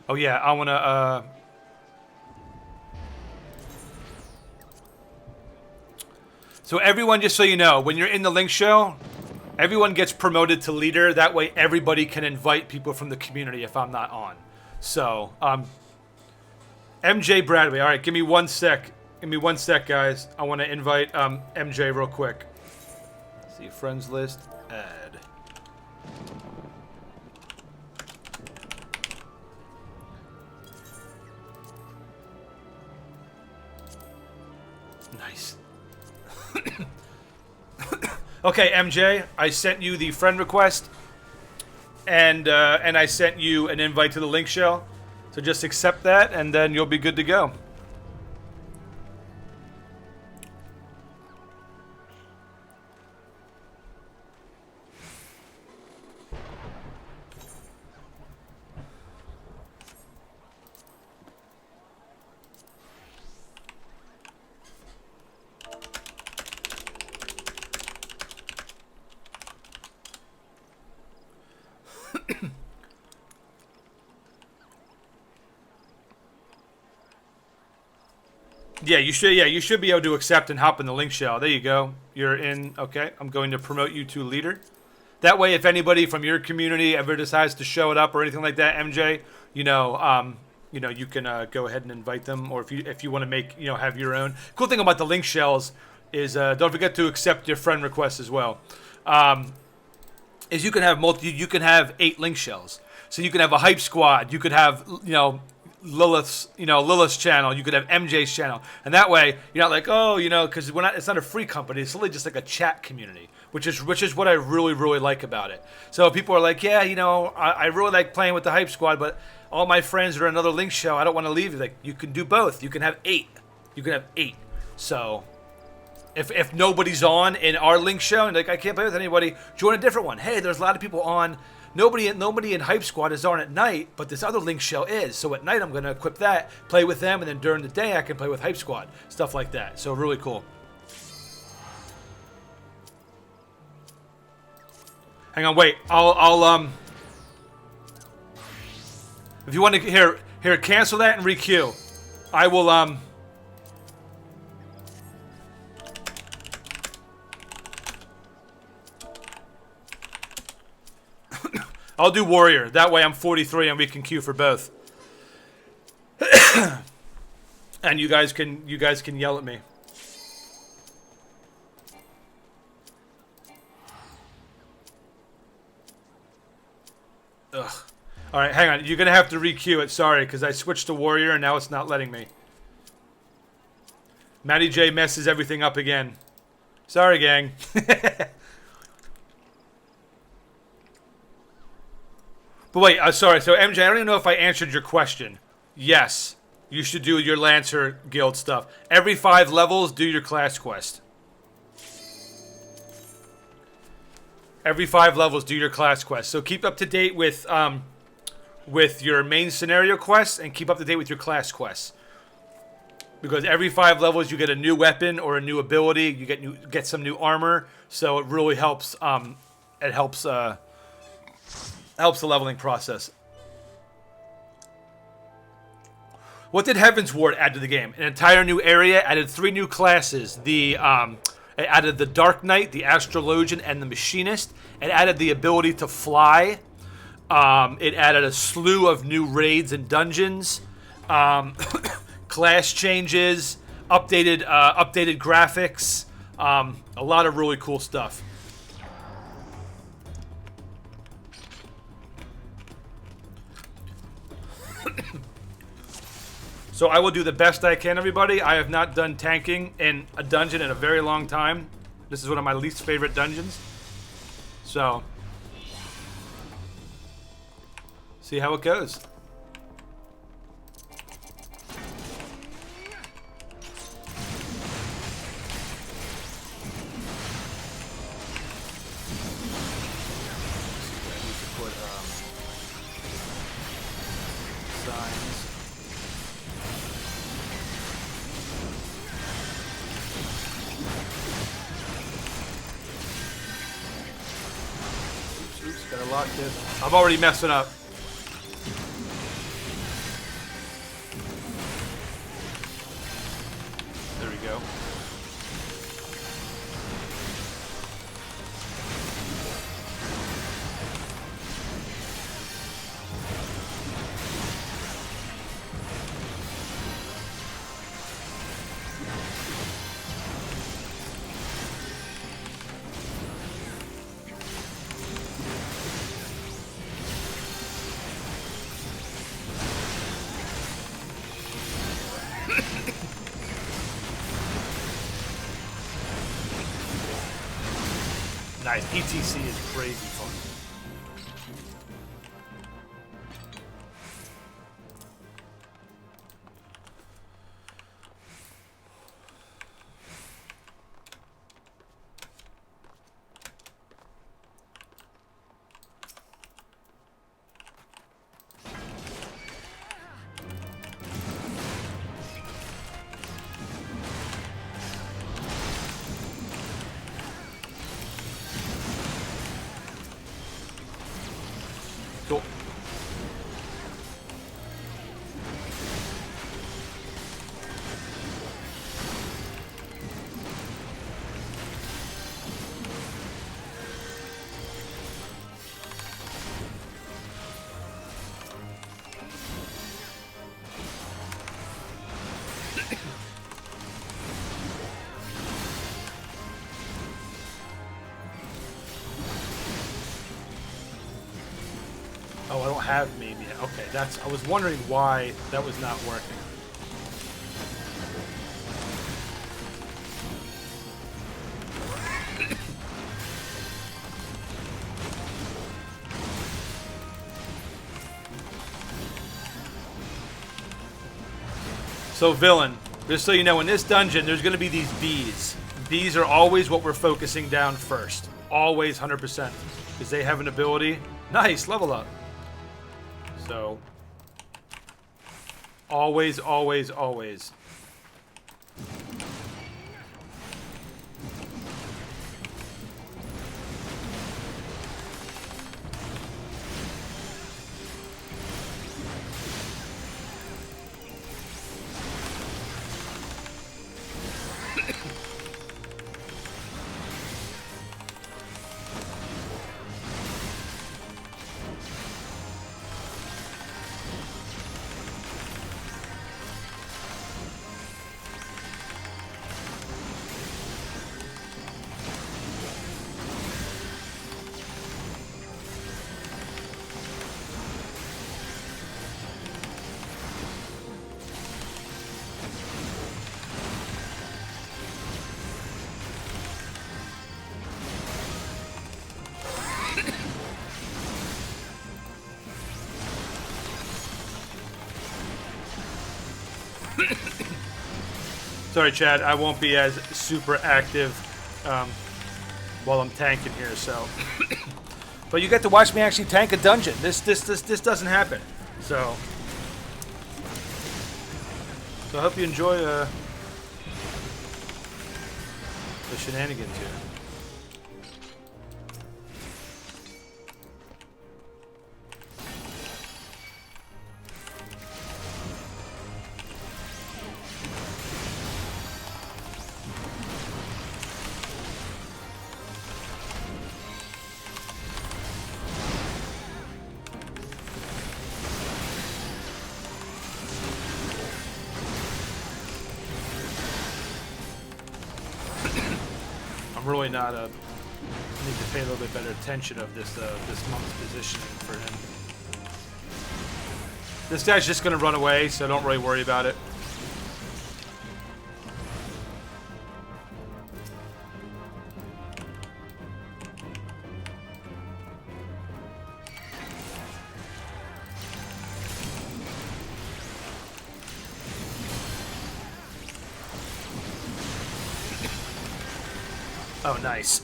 Oh, yeah. I want to... So everyone, just so you know, when you're in the Link Show, everyone gets promoted to leader. That way everybody can invite people from the community if I'm not on. So, MJ Bradley. All right, give me 1 sec. Give me 1 sec, guys. I want to invite MJ real quick. See, friends list, add. Nice. Okay, MJ, I sent you the friend request, and I sent you an invite to the Link Show. So just accept that, and then you'll be good to go. Yeah, you should. Yeah, you should be able to accept and hop in the Link Show. There you go. You're in. Okay, I'm going to promote you to leader. That way, if anybody from your community ever decides to show it up or anything like that, MJ, you know, you can go ahead and invite them. Or if you want to make, have your own. Cool thing about the Link Shells is don't forget to accept your friend requests as well. Is you can have you can have 8 Link Shells. So you can have a hype squad. You could have Lilith's channel. You could have MJ's channel, and that way you're not like, because it's not a free company. It's really just like a chat community, which is what I really, really like about it. So people are like, yeah, I really like playing with the hype squad, but all my friends are in another Link Show. I don't want to leave. Like, you can do both. You can have 8. You can have 8. So if nobody's on in our Link Show and like I can't play with anybody, join a different one. Hey, there's a lot of people on. Nobody in Hype Squad is on at night, but this other Link Show is. So at night I'm going to equip that, play with them, and then during the day I can play with Hype Squad. Stuff like that. So really cool. Hang on, wait. I'll if you want to here cancel that and re-queue. I will I'll do Warrior. That way I'm 43 and we can queue for both. And you guys can yell at me. Ugh. All right, hang on. You're gonna have to re-queue it. Sorry, because I switched to Warrior and now it's not letting me. Matty J messes everything up again. Sorry, gang. But wait, sorry. So MJ, I don't even know if I answered your question. Yes, you should do your Lancer Guild stuff. Every 5 levels, do your class quest. Every 5 levels, do your class quest. So keep up to date with your main scenario quests and keep up to date with your class quests. because every 5 levels you get a new weapon or a new ability. You get some new armor, so it really helps. It helps the leveling process. What did Heaven's Ward add to the game? An entire new area, added 3 new classes. It added the Dark Knight, the Astrologian, and the Machinist. It added the ability to fly. It added a slew of new raids and dungeons. Class changes, updated graphics, a lot of really cool stuff. So I will do the best I can, everybody. I have not done tanking in a dungeon in a very long time. This is one of my least favorite dungeons. So, see how it goes. I'm already messing up. There we go. Nice. ETC is crazy fun. Cool. Oh, I don't have maybe. Okay, I was wondering why that was not working. So, villain, just so you know, in this dungeon, there's going to be these bees. Bees are always what we're focusing down first. Always 100%. Because they have an ability. Nice, level up. So, always, always, always. Sorry, Chad, I won't be as super active while I'm tanking here, so. But you get to watch me actually tank a dungeon. This doesn't happen, so. So I hope you enjoy the shenanigans here. Really not need to pay a little bit better attention of this monk's positioning for him. This guy's just gonna run away, so don't really worry about it. Oh, nice.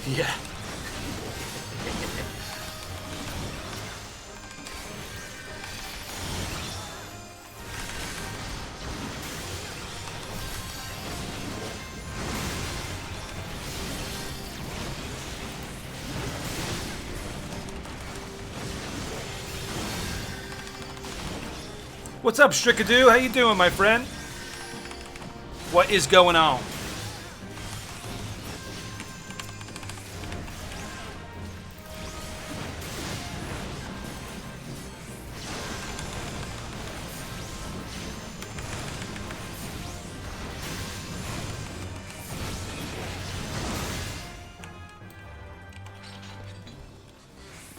Yeah. What's up, Strickadoo? How you doing, my friend? What is going on?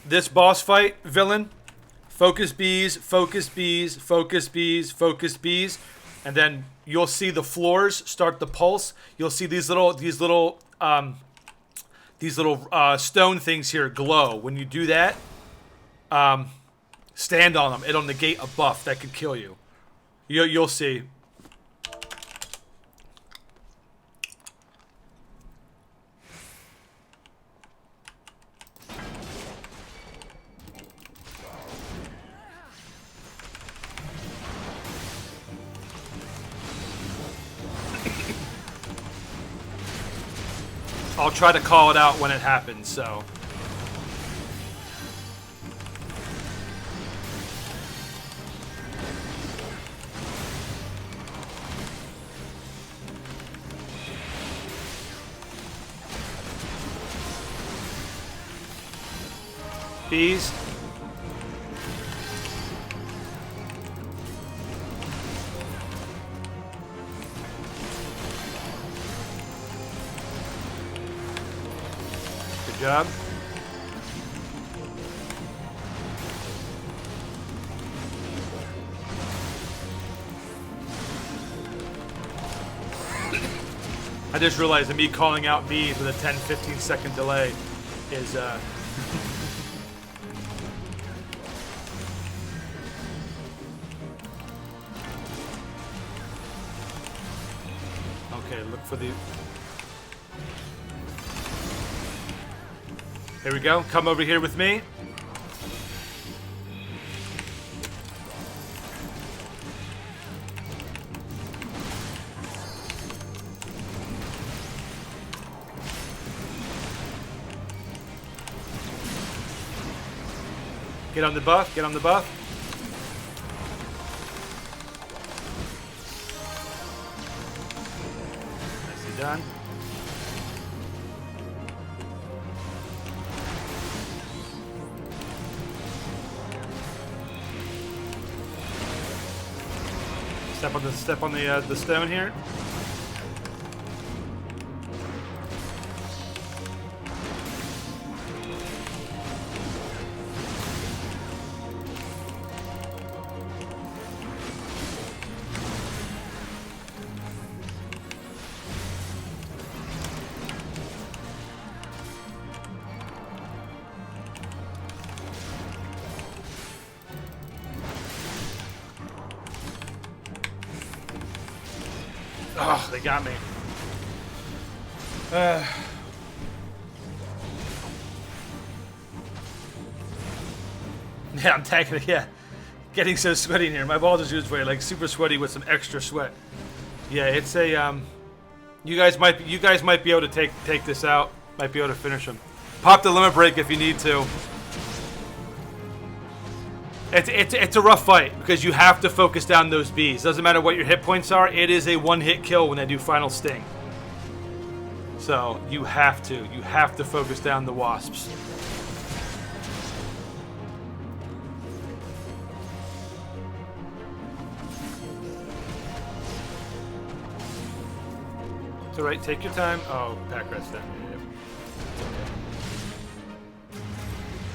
This boss fight, villain, focus bees, focus bees, focus bees, focus bees, and then you'll see the floors start to pulse. You'll see these little stone things here glow. When you do that, stand on them. It'll negate a buff that could kill you. You'll see. I'll try to call it out when it happens, so. Bees. Good job. I just realized that me calling out bees with a 10-15 second delay is okay, look for the. Here we go. Come over here with me. Get on the buff. Get on the buff. Nicely done. Step on the stone here. Oh, they got me. Yeah, I'm tanking it. Yeah, getting so sweaty in here. My balls are just like super sweaty with some extra sweat. Yeah, it's a You guys might be able to take this out. Might be able to finish them. Pop the limit break if you need to. It's a rough fight because you have to focus down those bees. Doesn't matter what your hit points are. It is a one-hit kill when they do final sting. So you have to focus down the wasps. It's alright, take your time. Oh, pack rat's down.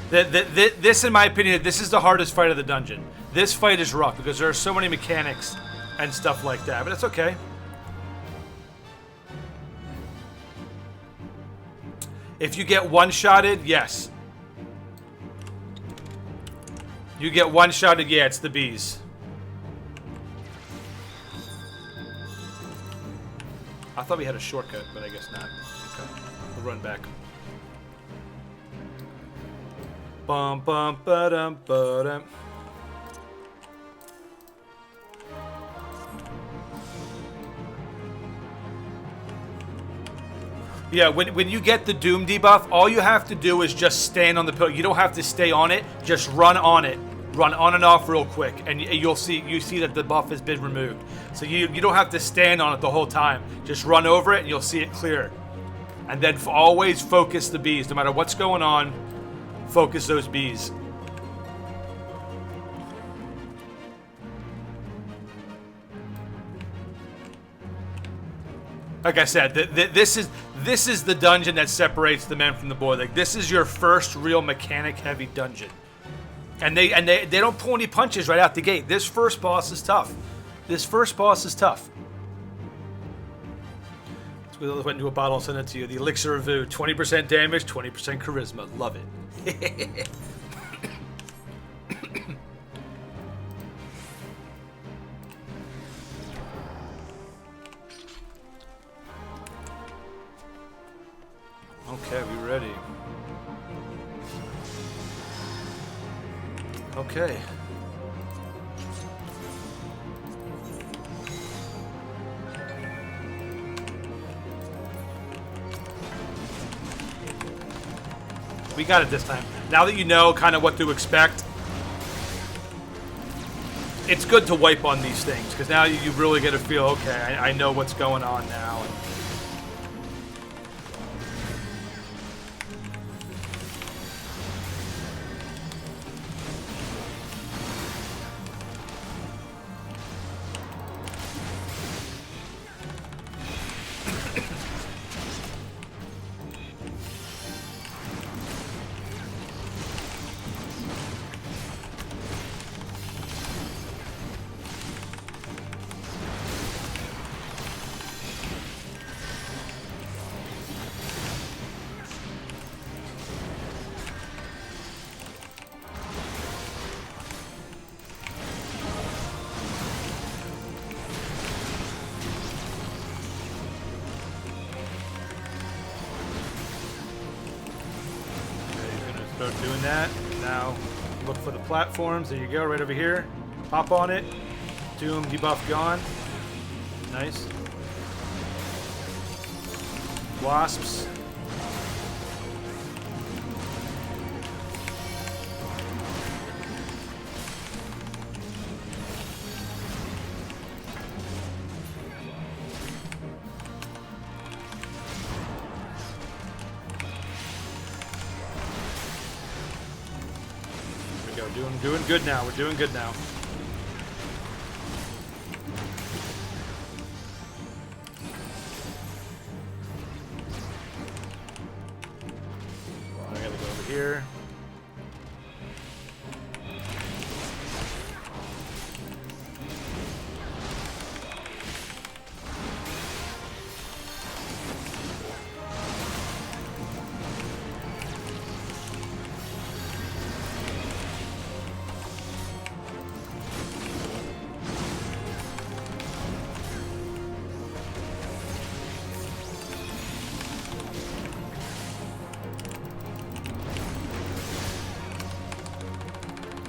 This, in my opinion, this is the hardest fight of the dungeon. This fight is rough because there are so many mechanics and stuff like that, but it's okay. If you get one-shotted, yes. You get one-shotted, yeah, it's the bees. I thought we had a shortcut, but I guess not. Okay, we'll run back. Bum bum ba-dum ba-dum. Yeah, when you get the Doom debuff, all you have to do is just stand on the pillar. You don't have to stay on it. Just run on it. Run on and off real quick, and you see that the buff has been removed. So you don't have to stand on it the whole time. Just run over it, and you'll see it clear. And then always focus the bees. No matter what's going on, focus those bees. Like I said, this is the dungeon that separates the men from the boys. Like, this is your first real mechanic-heavy dungeon, and they don't pull any punches right out the gate. This first boss is tough. This first boss is tough. So we went into a bottle and sent it to you. The Elixir of Vu, 20% damage, 20% charisma. Love it. Okay, we ready? Okay. We got it this time. Now that you know kind of what to expect, it's good to wipe on these things because now you really get to feel, okay, I know what's going on now. And start doing that. Now look for the platforms. There you go, right over here. Hop on it. Doom debuff gone. Nice. Wasps. Doing good now. We're doing good now. I gotta go over here.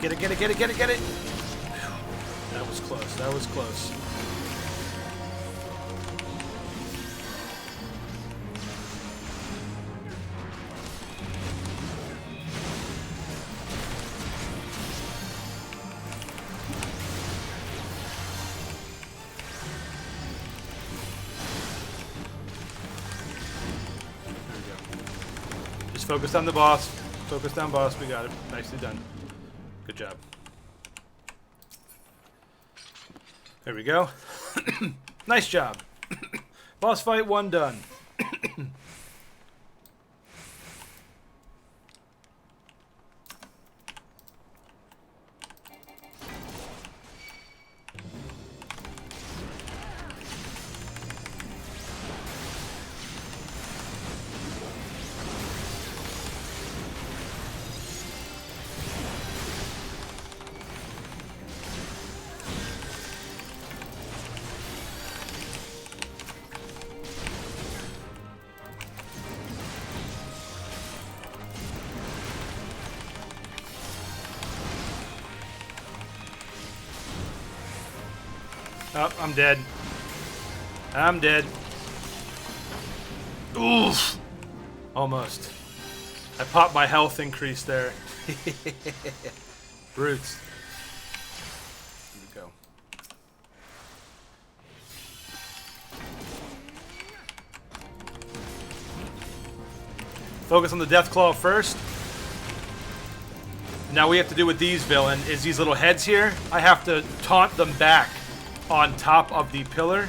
Get it, get it, get it, get it, get it. That was close. That was close. Just focus on the boss. Focus down, boss. We got it. Nicely done. Good job. There we go. Nice job. Boss fight 1 done. Oh, I'm dead. I'm dead. Oof! Almost. I popped my health increase there. Brutes. Here we go. Focus on the Deathclaw first. Now we have to do with these villain is these little heads here. I have to taunt them back on top of the pillar.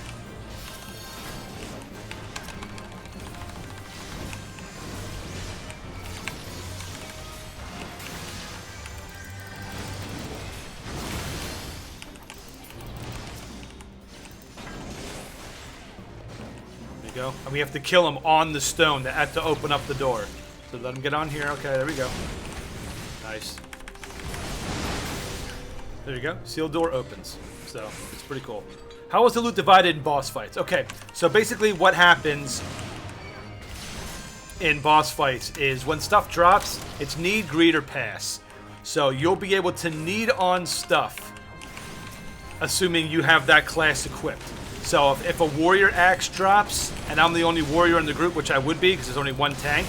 There you go. And we have to kill him on the stone that had to open up the door. So let him get on here. Okay, there we go. Nice. There you go. Sealed door opens. So, it's pretty cool. How is the loot divided in boss fights? Okay, so basically what happens in boss fights is when stuff drops, it's need, greed, or pass. So you'll be able to need on stuff, assuming you have that class equipped. So if a warrior axe drops, and I'm the only warrior in the group, which I would be, because there's only one tank,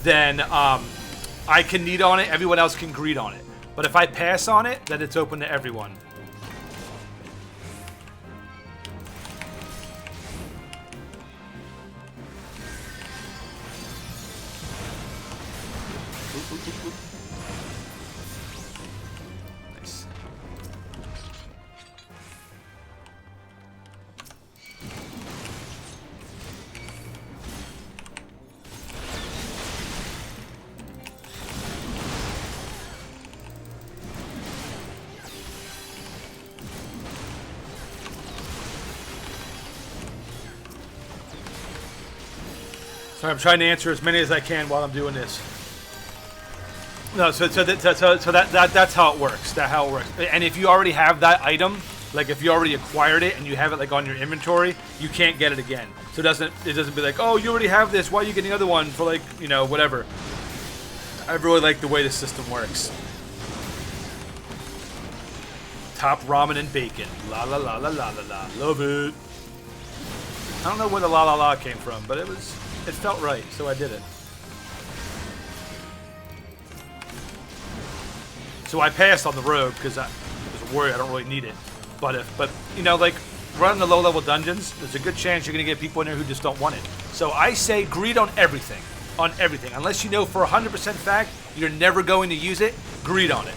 then I can need on it, everyone else can greed on it. But if I pass on it, then it's open to everyone. Nice. So I'm trying to answer as many as I can while I'm doing this. No, so that's how it works. That's how it works. And if you already have that item, like if you already acquired it and you have it like on your inventory, you can't get it again. So it doesn't be like, oh, you already have this. Why are you getting another one for like, you know, whatever. I really like the way the system works. Top ramen and bacon. La la la la la la la. Love it. I don't know where the la la la came from, but it felt right, so I did it. So I passed on the rogue because I was worried I don't really need it. But you know, like running the low-level dungeons, there's a good chance you're gonna get people in there who just don't want it. So I say greed on everything, unless you know for 100% fact you're never going to use it. Greed on it,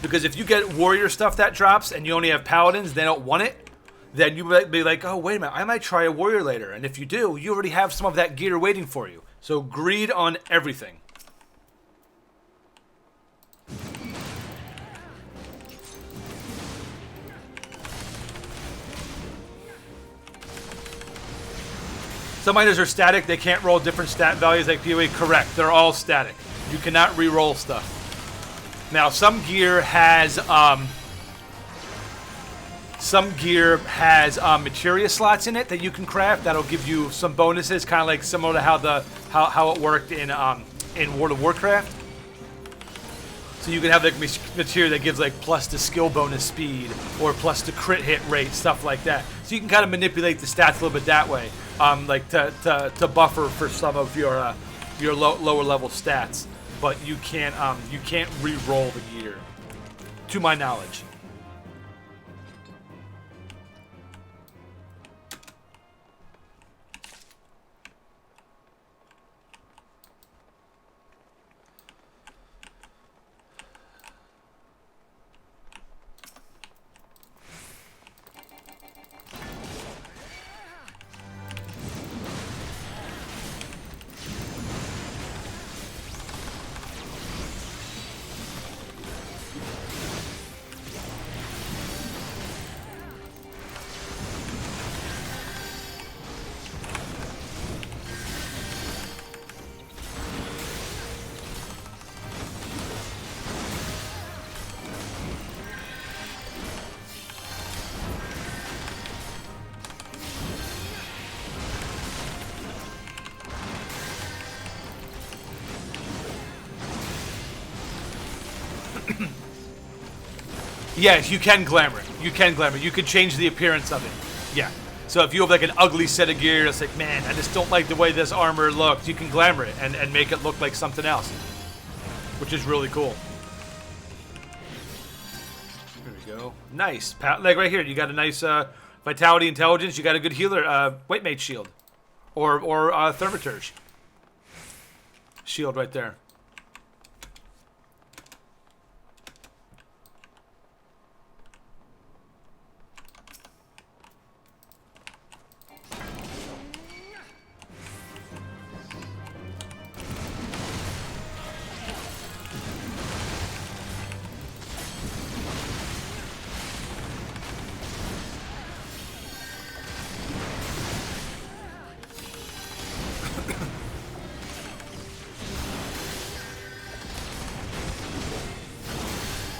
because if you get warrior stuff that drops and you only have paladins, they don't want it. Then you might be like, oh, wait a minute, I might try a warrior later. And if you do, you already have some of that gear waiting for you. So greed on everything. Some items are static. They can't roll different stat values like PoE. Correct. They're all static. You cannot re-roll stuff. Now, some gear has... materia slots in it that you can craft. That'll give you some bonuses, kind of like similar to how it worked in World of Warcraft. So you can have like material that gives like plus to skill bonus speed or plus to crit hit rate, stuff like that. So you can kind of manipulate the stats a little bit that way, like to buffer for some of your lower level stats. But you can't re-roll the gear, to my knowledge. Yes, you can glamour it. You can glamour it. You could change the appearance of it. Yeah. So if you have like an ugly set of gear, it's like, man, I just don't like the way this armor looks. You can glamour it and make it look like something else, which is really cool. There we go. Nice. Like right here, you got a nice vitality, intelligence. You got a good healer, weight mage shield, or thermaturge shield right there.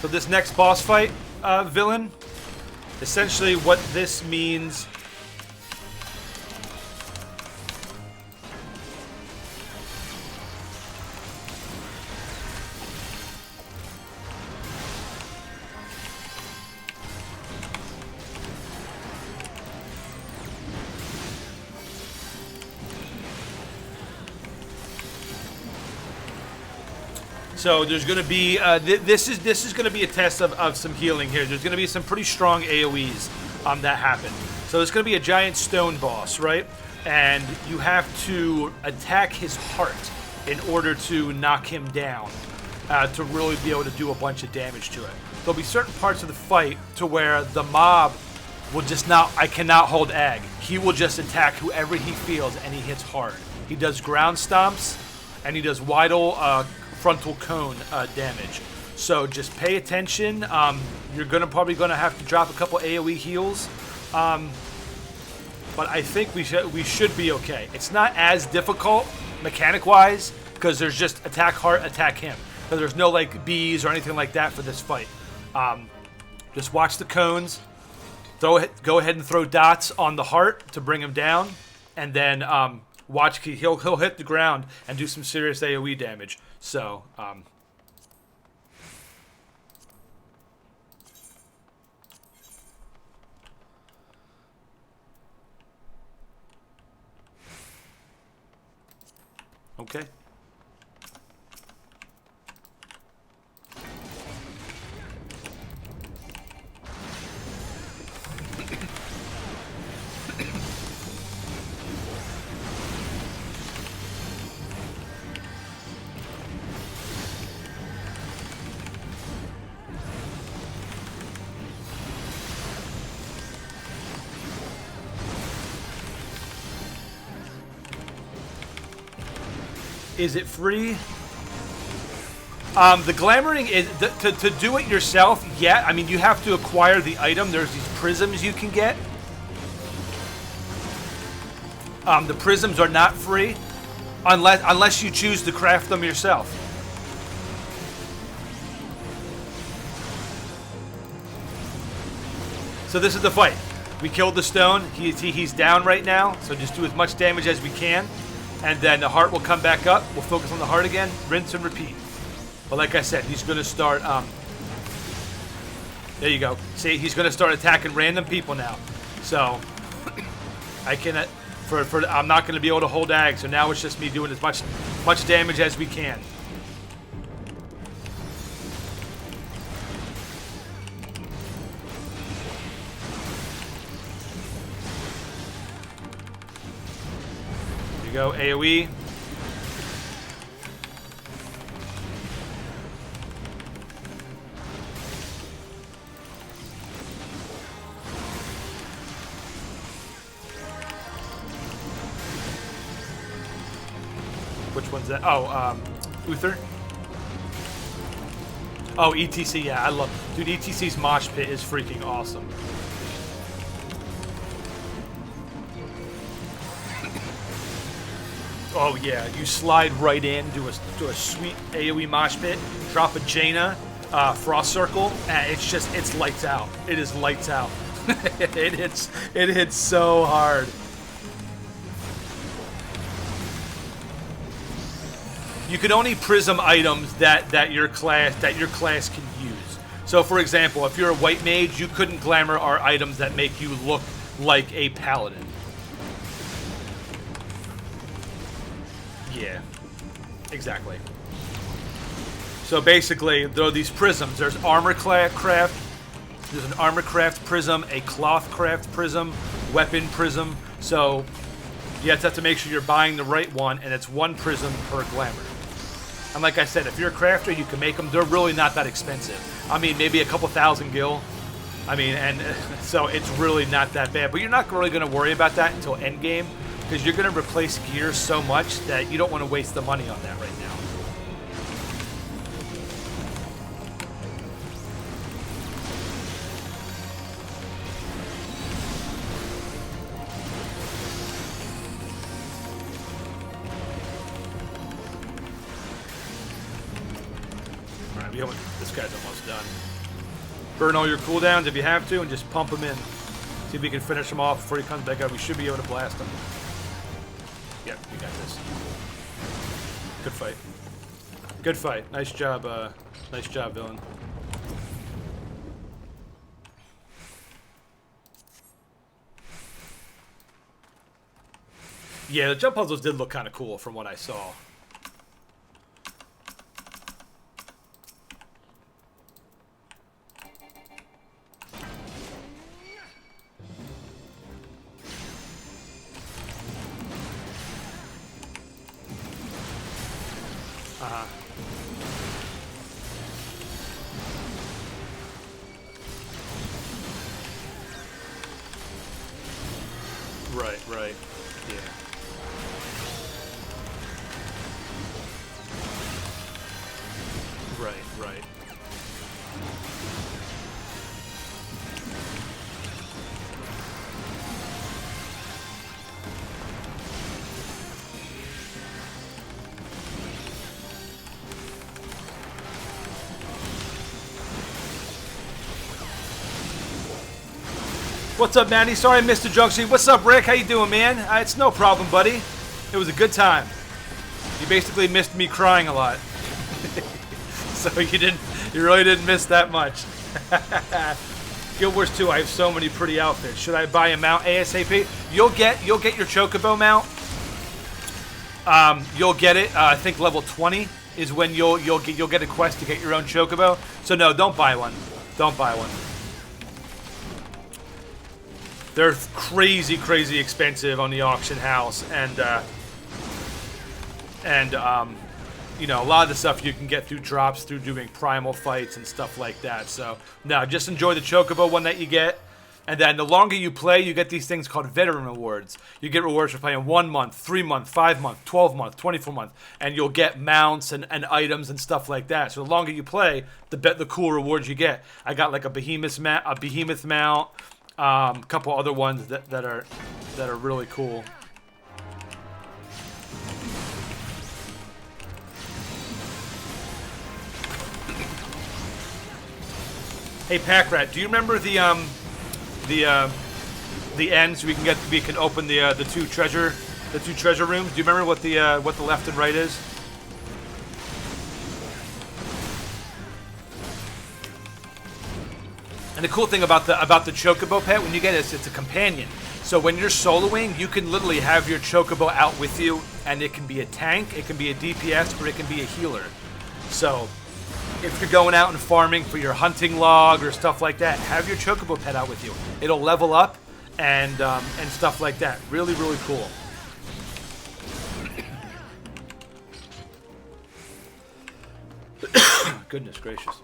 So this next boss fight, villain, essentially what this means. So there's going to be this is going to be a test of some healing here. There's going to be some pretty strong AoEs that happen. So there's going to be a giant stone boss, right? And you have to attack his heart in order to knock him down to really be able to do a bunch of damage to it. There'll be certain parts of the fight to where the mob will just not. I cannot hold ag. He will just attack whoever he feels, and he hits hard. He does ground stomps, and he does Weidel frontal cone damage. So just pay attention. You're probably gonna have to drop a couple AoE heals, but I think we should be okay. It's not as difficult mechanic wise because there's just attack heart, attack him. So there's no like bees or anything like that for this fight. Just watch the cones. Go ahead and throw dots on the heart to bring him down, and then watch. He'll hit the ground and do some serious AoE damage. So, okay. Is it free? The glamoring is to do it yourself. Yeah, I mean you have to acquire the item. There's these prisms you can get. The prisms are not free unless you choose to craft them yourself. So this is the fight. We killed the stone. He's down right now. So just do as much damage as we can. And then the heart will come back up. We'll focus on the heart again. Rinse and repeat. But like I said, he's going to start... there you go. See, he's going to start attacking random people now. So, I cannot... I'm not going to be able to hold ag, so now it's just me doing as much damage as we can. There you go, AoE. Which one's that? Oh, Uther. Oh, ETC, yeah, I love... Dude, ETC's mosh pit is freaking awesome. Oh, yeah, you slide right in, do a sweet AoE mosh pit, drop a Jaina, Frost Circle, and it's lights out. It is lights out. it hits so hard. You can only prism items that your class can use. So, for example, if you're a white mage, you couldn't glamour our items that make you look like a paladin. Yeah, exactly. So basically, there are these prisms. There's armor craft. There's an armor craft prism, a cloth craft prism, weapon prism. So you have to make sure you're buying the right one, and it's one prism per glamour. And like I said, if you're a crafter, you can make them. They're really not that expensive. I mean, maybe a couple thousand gil. I mean, and so it's really not that bad. But you're not really going to worry about that until endgame, because you're going to replace gear so much that you don't want to waste the money on that right now. This guy's almost done. Burn all your cooldowns if you have to, and just pump him in. See if we can finish him off before he comes back out. We should be able to blast him. Yep, we got this. Good fight. Good fight. Nice job, villain. Yeah, the jump puzzles did look kind of cool from what I saw. Right. Yeah. Right. What's up, Manny? Sorry I missed the junction. What's up, Rick? How you doing, man? It's no problem, buddy. It was a good time. You basically missed me crying a lot. So you really didn't miss that much. Guild Wars 2, I have so many pretty outfits. Should I buy a mount ASAP? You'll get your Chocobo mount. You'll get it. I think level 20 is when you'll get a quest to get your own Chocobo. So no, don't buy one. Don't buy one. They're crazy expensive on the auction house, and you know, a lot of the stuff you can get through drops through doing primal fights and stuff like that. So no, just enjoy the Chocobo one that you get, and then the longer you play, you get these things called veteran rewards. You get rewards for playing 1 month, 3 month, 5 month, 12 month, 24 month, and you'll get mounts and items and stuff like that. So the longer you play, the cool rewards you get. I got like a behemoth mount. A couple other ones that are really cool. Hey, Packrat, do you remember the ends we can open the two treasure rooms? Do you remember what the left and right is? And the cool thing about the Chocobo pet, when you get it, it's a companion. So when you're soloing, you can literally have your Chocobo out with you, and it can be a tank, it can be a DPS, or it can be a healer. So if you're going out and farming for your hunting log or stuff like that, have your Chocobo pet out with you. It'll level up and stuff like that. Really, really cool. Goodness gracious.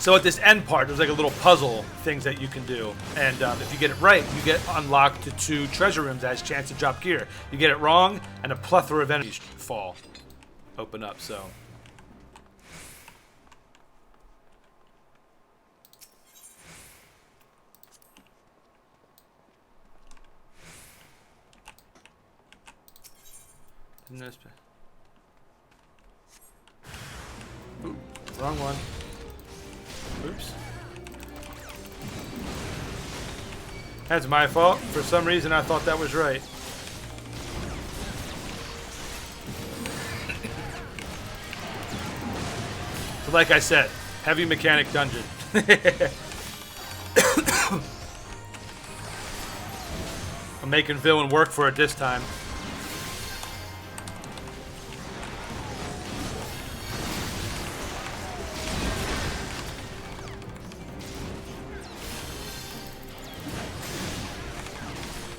So at this end part, there's like a little puzzle things that you can do, and if you get it right, you get unlocked to 2 treasure rooms that has chance to drop gear. You get it wrong, and a plethora of enemies fall, open up. So. Ooh, wrong one. Oops. That's my fault. For some reason, I thought that was right. So like I said, heavy mechanic dungeon. I'm making villain work for it this time.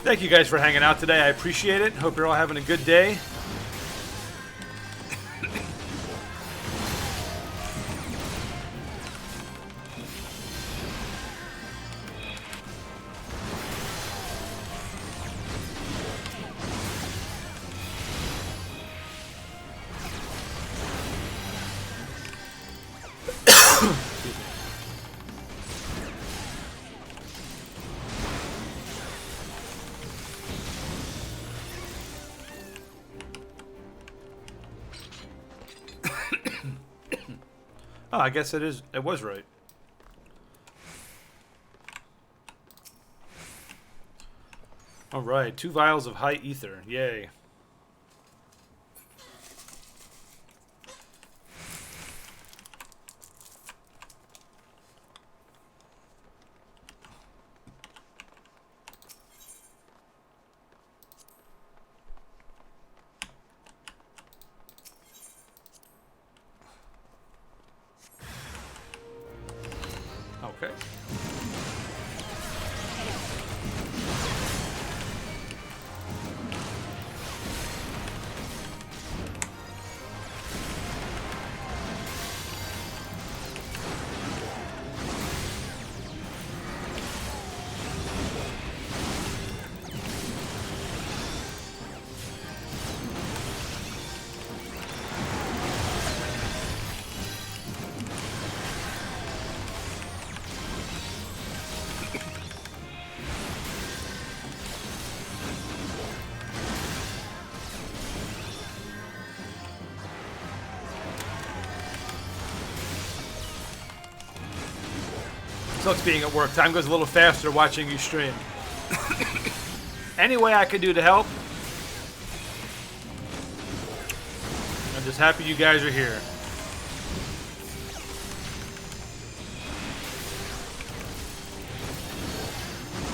Thank you guys for hanging out today. I appreciate it. Hope you're all having a good day. Oh, I guess it is. It was right. All right, 2 vials of high ether. Yay. Okay. Sucks being at work. Time goes a little faster watching you stream. Any way I can do to help. I'm just happy you guys are here.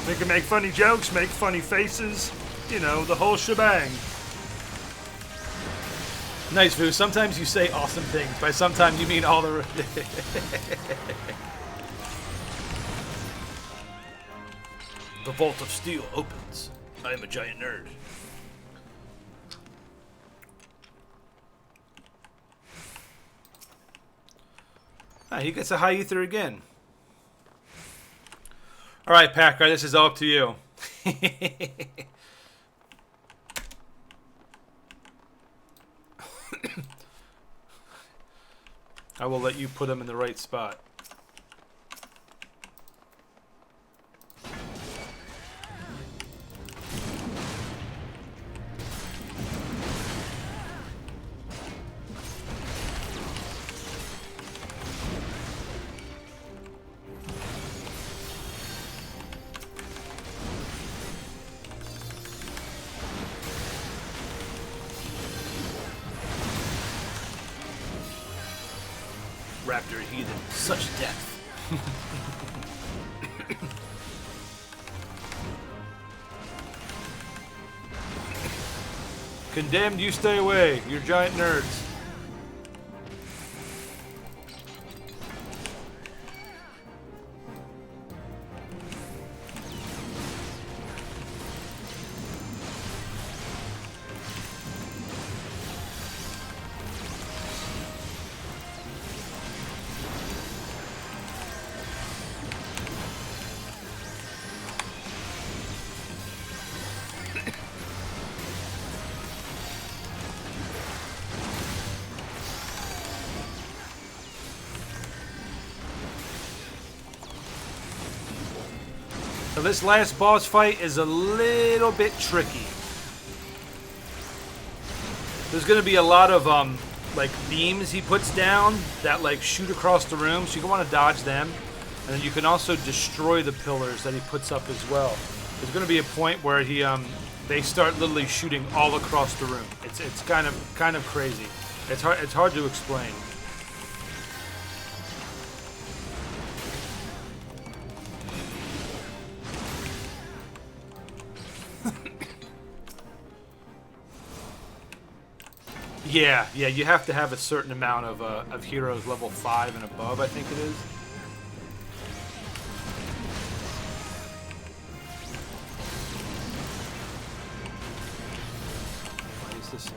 They can make funny jokes, make funny faces, you know, the whole shebang. Nice, Vu. Sometimes you say awesome things. By sometimes you mean all the... The Vault of Steel opens. I am a giant nerd. Ah, he gets a high ether again. All right, Packer, this is all up to you. I will let you put him in the right spot. Raptor Heathen. Such depth. Condemned, you stay away. You're giant nerds. So this last boss fight is a little bit tricky. There's going to be a lot of like beams he puts down that like shoot across the room, so you want to dodge them. And then you can also destroy the pillars that he puts up as well. There's going to be a point where he they start literally shooting all across the room. It's kind of crazy. It's hard to explain. Yeah, you have to have a certain amount of heroes level 5 and above, I think it is. What is this?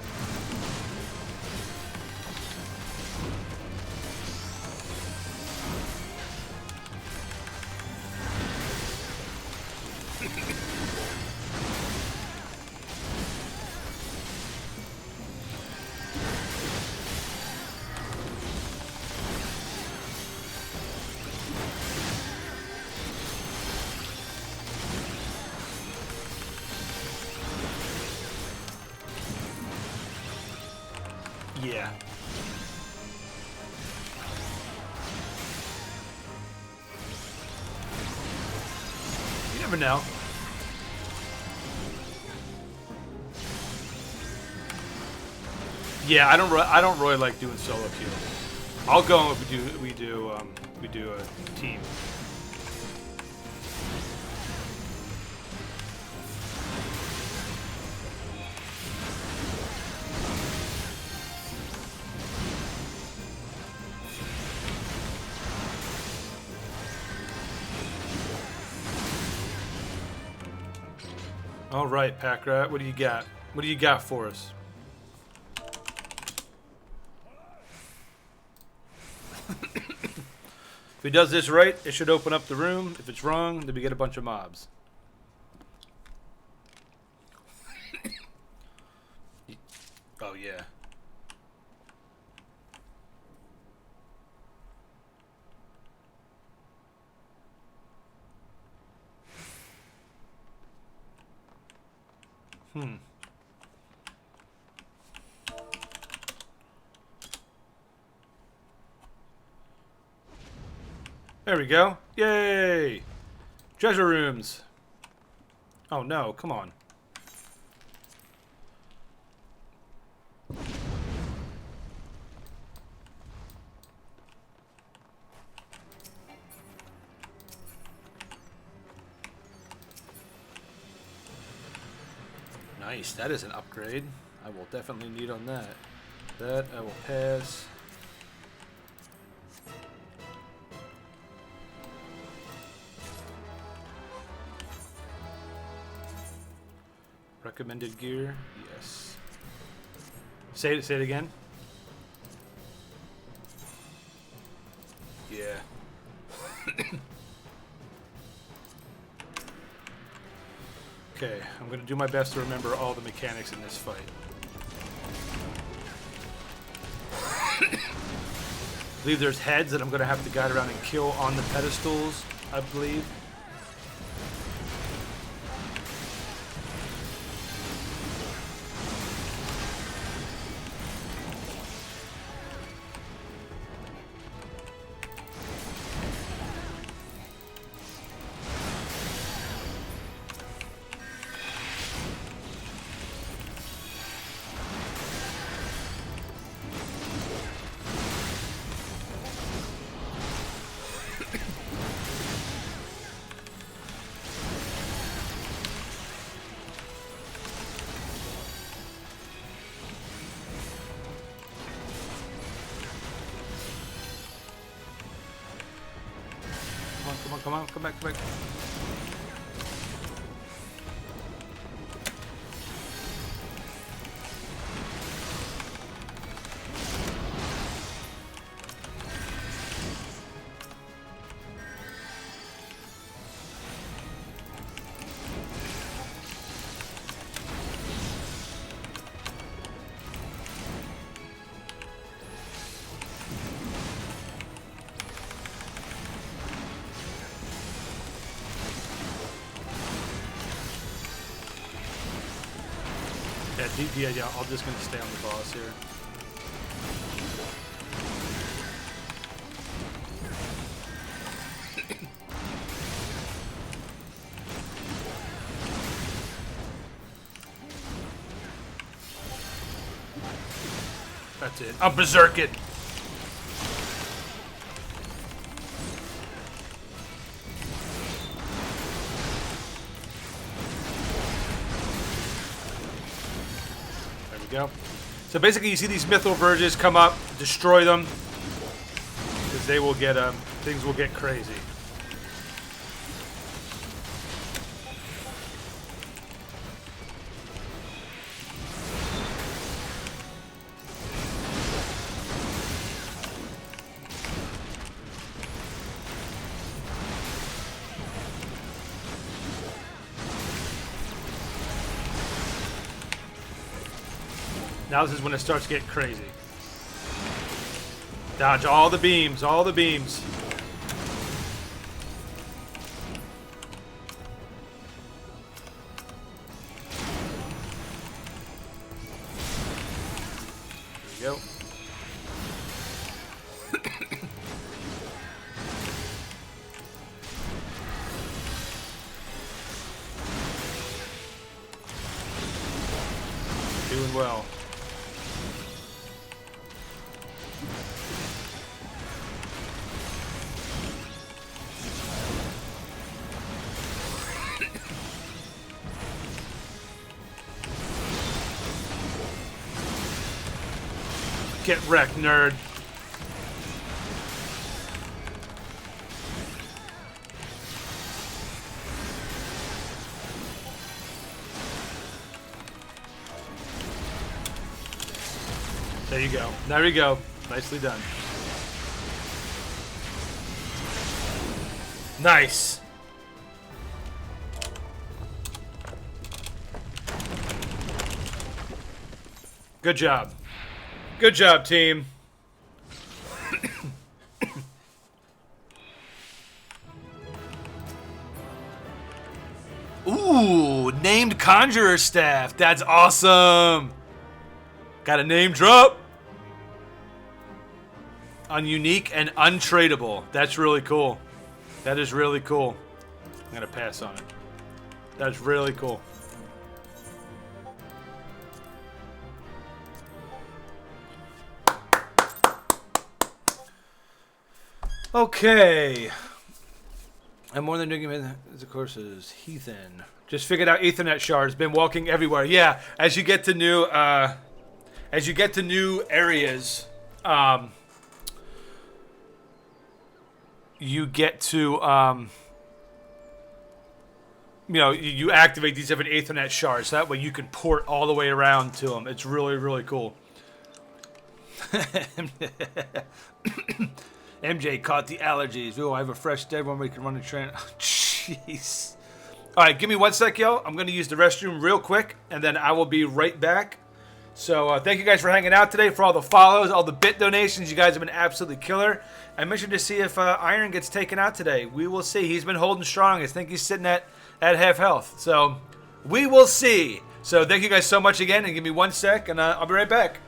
Yeah. You never know. Yeah, I don't really like doing solo queue. I'll go if we do a team. All right, Packrat, what do you got? What do you got for us? If he does this right, it should open up the room. If it's wrong, then we get a bunch of mobs. Oh, yeah. There we go. Yay! Treasure rooms. Oh no, come on. Nice, that is an upgrade. I will definitely need on that. That I will pass. Recommended gear, yes. Say it again. Yeah. yeah. Okay, I'm going to do my best to remember all the mechanics in this fight. I believe there's heads that I'm going to have to guide around and kill on the pedestals, I believe. Come on, come back. Yeah, I'm just gonna stay on the boss here. That's it. I'm berserk it. Go. So basically, you see these Mythal Verges come up, destroy them, because they will get things will get crazy. Now this is when it starts to get crazy. Dodge all the beams, all the beams. There we go. Doing well. Get wrecked, nerd. There you go. There we go. Nicely done. Nice. Good job. Good job, team. Ooh, named Conjurer Staff. That's awesome. Got a name drop. On unique and untradeable. That's really cool. That is really cool. I'm going to pass on it. That's really cool. Okay. I'm more than doing it, of course, is Heathen. Just figured out Ethernet shards. Been walking everywhere. Yeah, as you get to new areas, you get to you activate these different Ethernet shards. So that way you can port all the way around to them. It's really, really cool. MJ caught the allergies. Oh, I have a fresh dead one we can run the train. Oh, jeez. All right, give me 1 sec, yo. I'm going to use the restroom real quick, and then I will be right back. So thank you guys for hanging out today, for all the follows, all the bit donations. You guys have been absolutely killer. I mentioned to see if Iron gets taken out today. We will see. He's been holding strong. I think he's sitting at half health. So we will see. So thank you guys so much again, and give me 1 sec, and I'll be right back.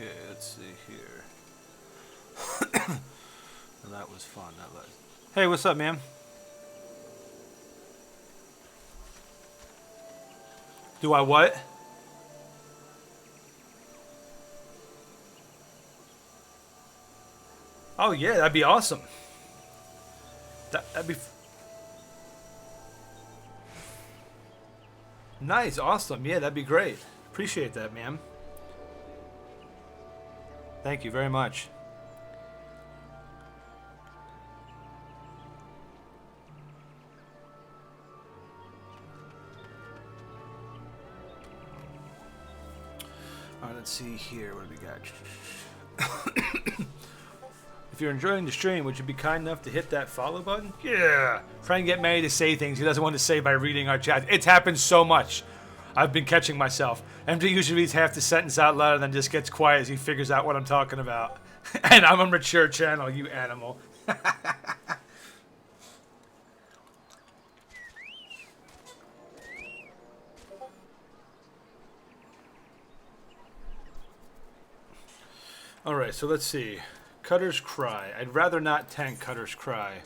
Okay, let's see here. Well, that was fun. Hey, what's up, man? Do I what? Oh yeah, that'd be awesome. That'd be nice, awesome. Yeah, that'd be great. Appreciate that, man. Thank you very much. All right, let's see here. What do we got? If you're enjoying the stream, would you be kind enough to hit that follow button? Yeah. Try and get Manny to say things he doesn't want to say by reading our chat. It's happened so much. I've been catching myself. MJ usually reads half the sentence out loud and then just gets quiet as he figures out what I'm talking about. And I'm a mature channel, you animal. Alright, so let's see. Cutter's Cry. I'd rather not tank Cutter's Cry.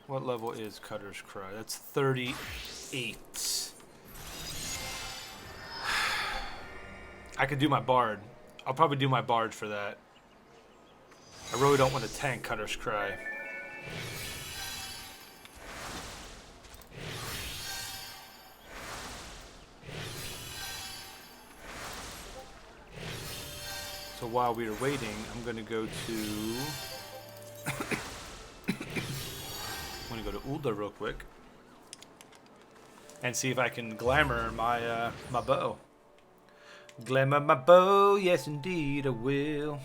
What level is Cutter's Cry? That's 38. I could do my Bard. I'll probably do my Bard for that. I really don't want to tank Cutter's Cry. So while we are waiting, I'm going to go to... I'm going to go to Ulda real quick. And see if I can glamour my my bow. Glamour my bow, yes indeed I will.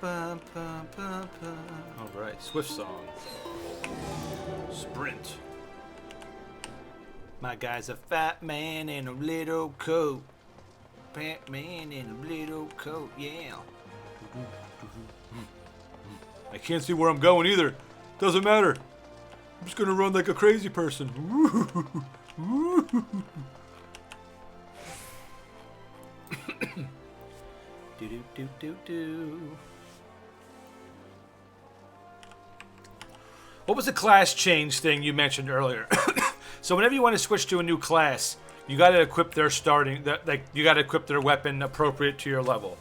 Alright, Swift Song. Sprint. My guy's a fat man in a little coat. Fat man in a little coat, yeah. I can't see where I'm going either. Doesn't matter. I'm just gonna run like a crazy person. Do do do do do. What was the class change thing you mentioned earlier? So whenever you want to switch to a new class, you got to equip their you got to equip their weapon appropriate to your level.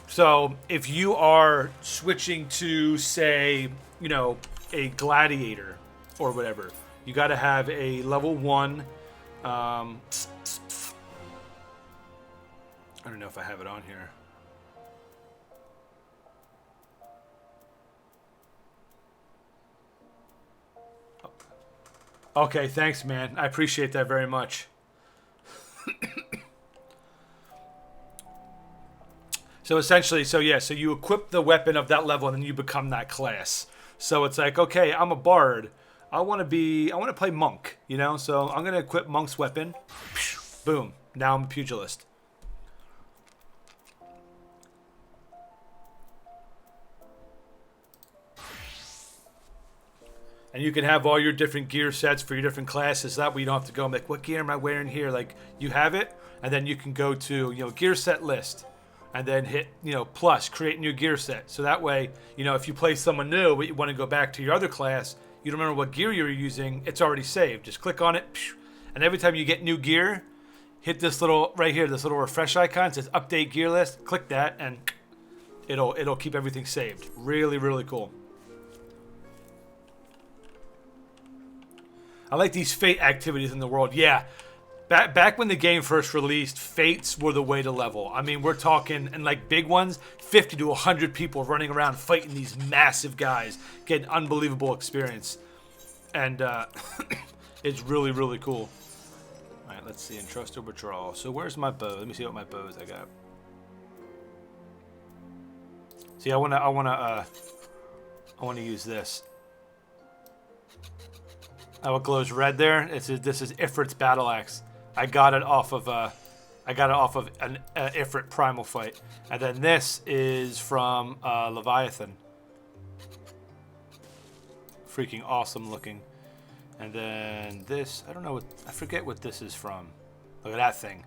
So if you are switching to, say, you know, a gladiator or whatever, you got to have a level 1. I don't know if I have it on here. Okay, thanks, man. I appreciate that very much. So essentially, so you equip the weapon of that level and then you become that class. So it's like, okay, I'm a bard. I want to play monk, you know? So I'm going to equip monk's weapon. Boom. Now I'm a pugilist. And you can have all your different gear sets for your different classes. That way you don't have to go and like, what gear am I wearing here? Like, you have it, and then you can go to, you know, gear set list, and then hit, you know, plus, create new gear set. So that way, you know, if you play someone new, but you want to go back to your other class, you don't remember what gear you're using, it's already saved. Just click on it, and every time you get new gear, hit this little, right here, this little refresh icon, it says update gear list, click that, and it'll keep everything saved. Really, really cool. I like these fate activities in the world. Yeah, back when the game first released, fates were the way to level. I mean, we're talking, and like big ones, 50 to 100 people running around fighting these massive guys, getting unbelievable experience. And it's really, really cool. All right, let's see, entrust or withdrawal. So where's my bow? Let me see what my bows I got. See, I wanna use this. Oh, it glows red there. This is Ifrit's battle axe. I got it off of an Ifrit primal fight, and then this is from Leviathan. Freaking awesome looking. And then this, I don't know I forget what this is from. Look at that thing.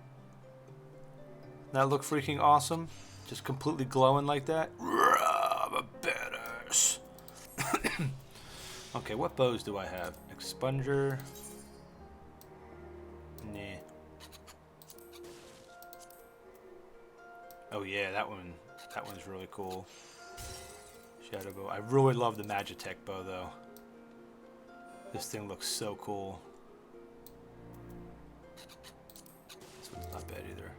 That look freaking awesome. Just completely glowing like that. I'm a badass. Okay, what bows do I have? Expunger. Nah. Oh yeah, that one's really cool. Shadow bow. I really love the Magitech bow though. This thing looks so cool. This one's not bad either.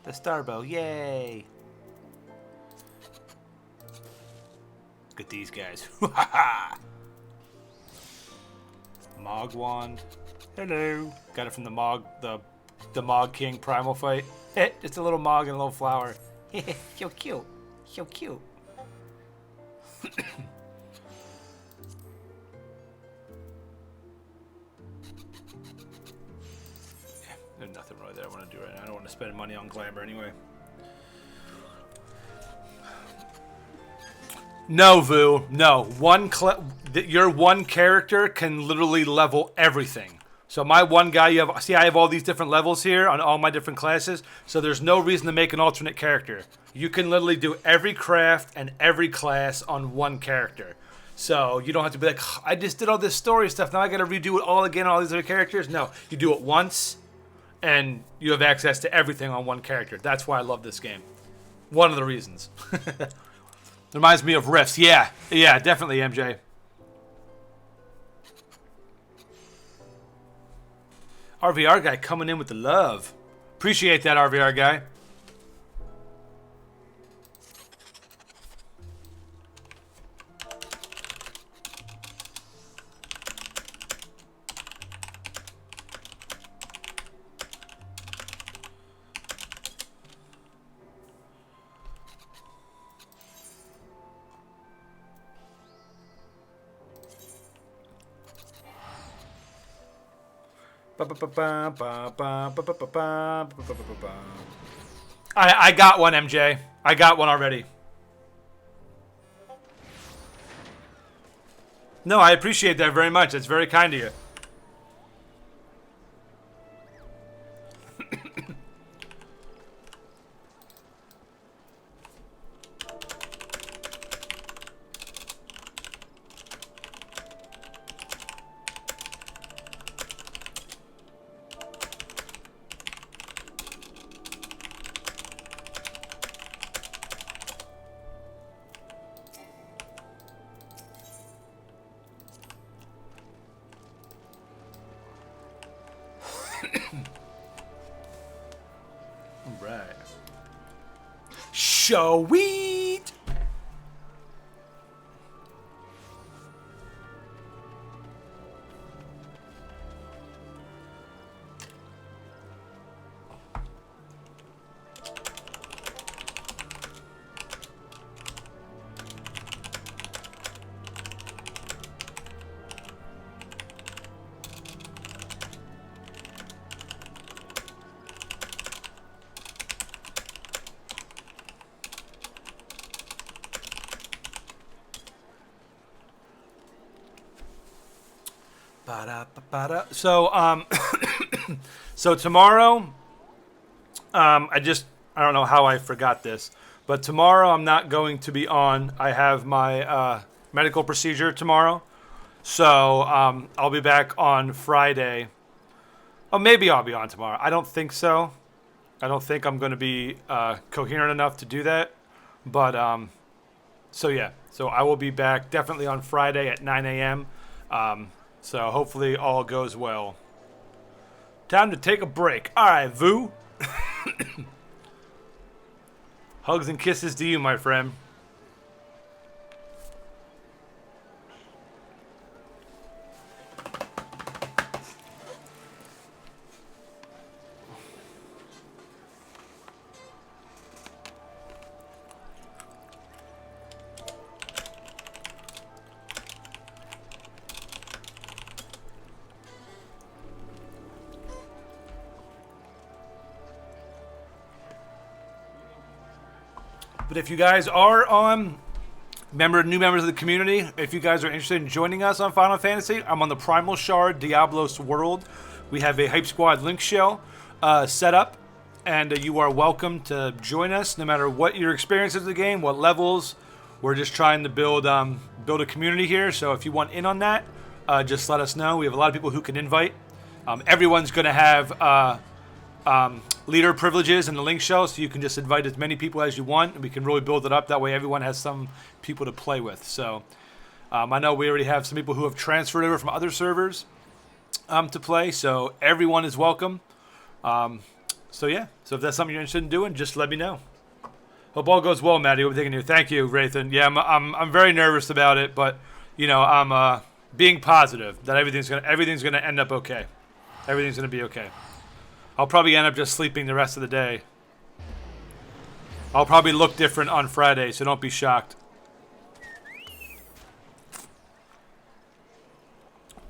The star bow, yay! Look at these guys. Mog wand. Hello. Got it from the Mog, the Mog King primal fight. It's a little Mog and a little flower. So cute. So cute. There's nothing really that I want to do right now. I don't want to spend money on glamour anyway. No, Vu. No. Your one character can literally level everything. So my one guy, I have all these different levels here on all my different classes. So there's no reason to make an alternate character. You can literally do every craft and every class on one character. So you don't have to be like, I just did all this story stuff. Now I got to redo it all again, all these other characters. No, you do it once, and you have access to everything on one character. That's why I love this game. One of the reasons. Reminds me of Rifts. Yeah, definitely, MJ. RVR guy coming in with the love. Appreciate that, RVR guy. I got one, MJ. I got one already. No, I appreciate that very much. It's very kind of you. Right. Sweet. So, so tomorrow, I don't know how I forgot this, but tomorrow I'm not going to be on. I have my medical procedure tomorrow. So, I'll be back on Friday. Oh, maybe I'll be on tomorrow. I don't think so. I don't think I'm going to be coherent enough to do that. But, so yeah. So I will be back definitely on Friday at 9 a.m. So hopefully all goes well. Time to take a break. All right, Vu. Hugs and kisses to you, my friend. But if you guys are new members of the community, if you guys are interested in joining us on Final Fantasy, I'm on the Primal Shard Diablos world. We have a Hype Squad link shell set up, and you are welcome to join us no matter what your experience of the game, what levels. We're just trying to build a community here, so if you want in on that, just let us know. We have a lot of people who can invite. Everyone's going to have leader privileges in the link shell, so you can just invite as many people as you want, and we can really build it up. That way everyone has some people to play with. So I know we already have some people who have transferred over from other servers to play, so everyone is welcome. So yeah, so if that's something you're interested in doing, just let me know. Hope all goes well, Maddie. What are we thinking here? Thank you, Rathan. Yeah, I'm very nervous about it, but you know, I'm being positive that everything's gonna end up okay. Everything's gonna be okay. I'll probably end up just sleeping the rest of the day. I'll probably look different on Friday, so don't be shocked.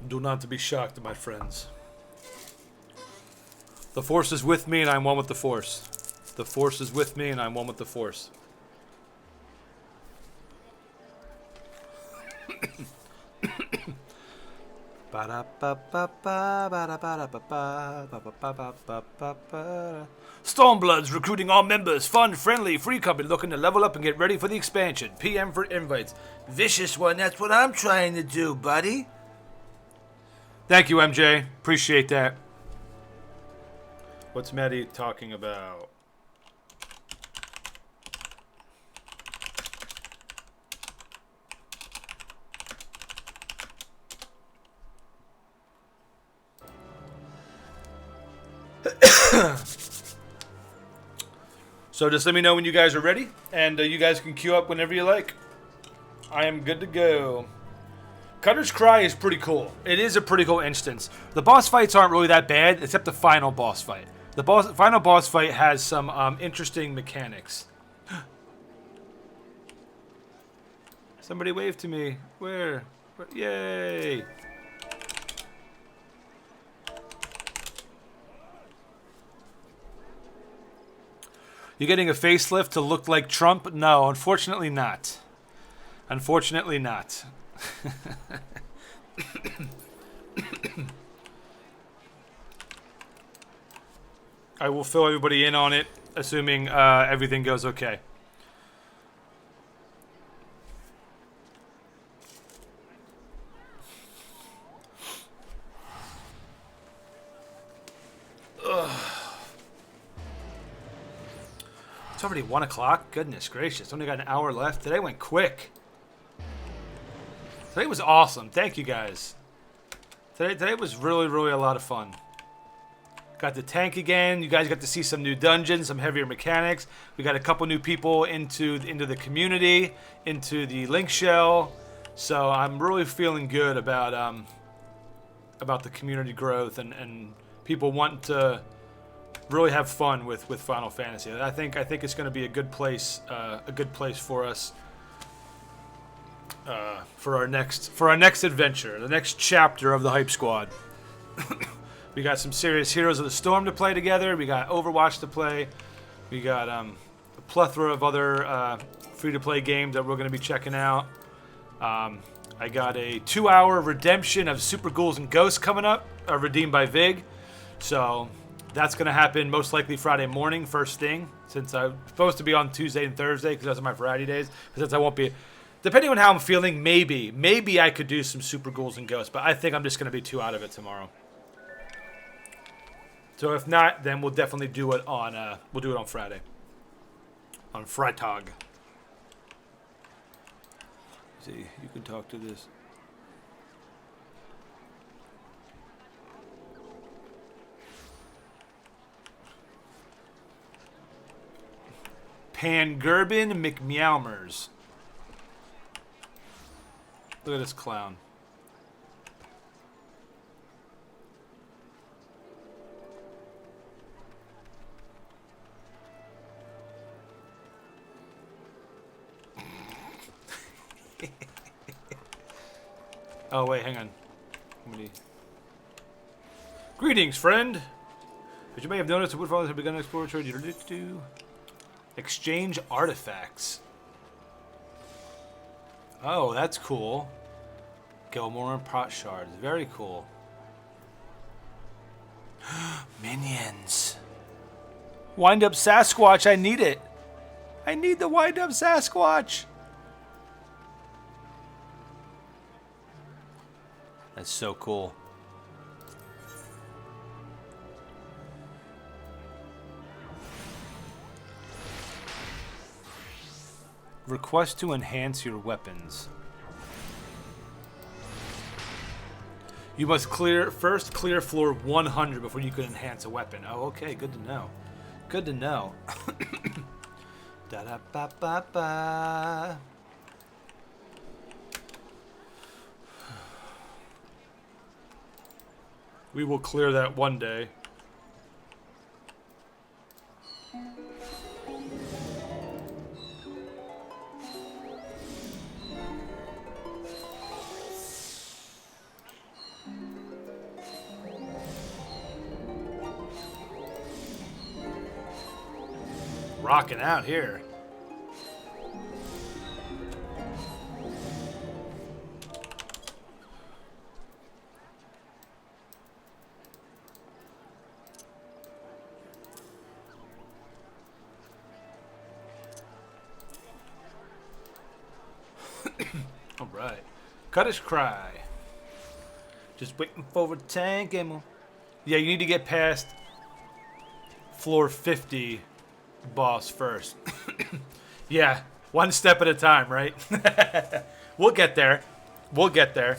Do not be shocked, my friends. The Force is with me, and I'm one with the Force. The Force is with me, and I'm one with the Force. Stormbloods recruiting all members. Fun, friendly, free company looking to level up and get ready for the expansion. PM for invites. Vicious one, that's what I'm trying to do, buddy. Thank you, MJ. Appreciate that. What's Maddie talking about? So just let me know when you guys are ready, and you guys can queue up whenever you like. I am good to go. Cutter's Cry is pretty cool. It is a pretty cool instance. The boss fights aren't really that bad, except the final boss fight. The final boss fight has some interesting mechanics. Somebody wave to me. Where? Yay! You getting a facelift to look like Trump? No, unfortunately not. Unfortunately not. I will fill everybody in on it, assuming everything goes okay. It's already 1 o'clock? Goodness gracious. Only got an hour left. Today went quick. Today was awesome. Thank you guys. Today was really, really a lot of fun. Got the tank again. You guys got to see some new dungeons, some heavier mechanics. We got a couple new people into the community, into the link shell. So I'm really feeling good about the community growth and people wanting to really have fun with Final Fantasy. I think it's going to be a good place for us for our next adventure, the next chapter of the Hype Squad. We got some serious Heroes of the Storm to play together. We got Overwatch to play. We got a plethora of other free-to-play games that we're going to be checking out. I I got a 2-hour redemption of Super Ghouls and Ghosts coming up, redeemed by Vig. So that's going to happen most likely Friday morning, first thing, since I'm supposed to be on Tuesday and Thursday because those are my variety days. Since I won't be, depending on how I'm feeling, maybe I could do some Super Ghouls and Ghosts, but I think I'm just going to be 2 out of it tomorrow. So if not, then we'll definitely do it on Friday. On Freitag. See, you can talk to this. Pangerbin McMeowmers. Look at this clown. Oh, wait, hang on. Greetings, friend. As you may have noticed, the Woodfallers have begun exploratory to exchange artifacts. Oh, that's cool. Gilmore and Pot Shards. Very cool. Minions. Wind up Sasquatch. I need it. I need the wind up Sasquatch. That's so cool. Request to enhance your weapons. You must first clear floor 100 before you can enhance a weapon. Oh, okay, good to know. Good to know. Da da ba ba ba. We will clear that one day. Rocking out here. All right. Cut his cry. Just waiting for a tank ammo. Yeah, you need to get past floor 50 boss first. Yeah, one step at a time, right? We'll get there. We'll get there.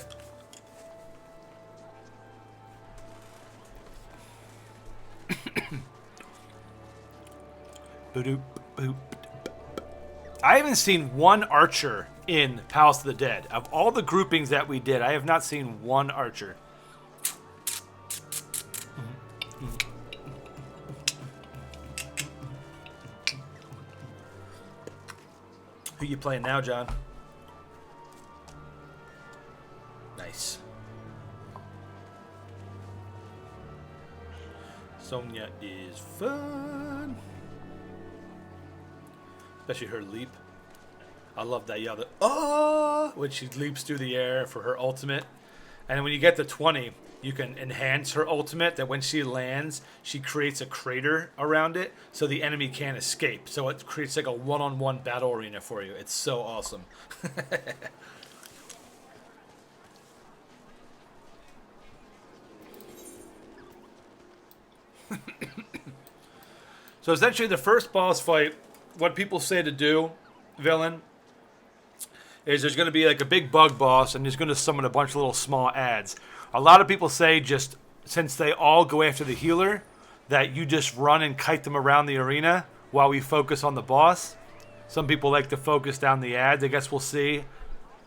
I haven't seen one archer in Palace of the Dead. Of all the groupings that we did, I have not seen one archer. Who you playing now, John? Nice. Sonya is fun. Especially her leap. I love that yell. When she leaps through the air for her ultimate. And when you get to 20, you can enhance her ultimate that when she lands, she creates a crater around it so the enemy can't escape. So it creates like a one-on-one battle arena for you. It's so awesome. So essentially the first boss fight, what people say to do, villain, is there's going to be like a big bug boss and he's going to summon a bunch of little small adds. A lot of people say just since they all go after the healer, that you just run and kite them around the arena while we focus on the boss. Some people like to focus down the adds. I guess we'll see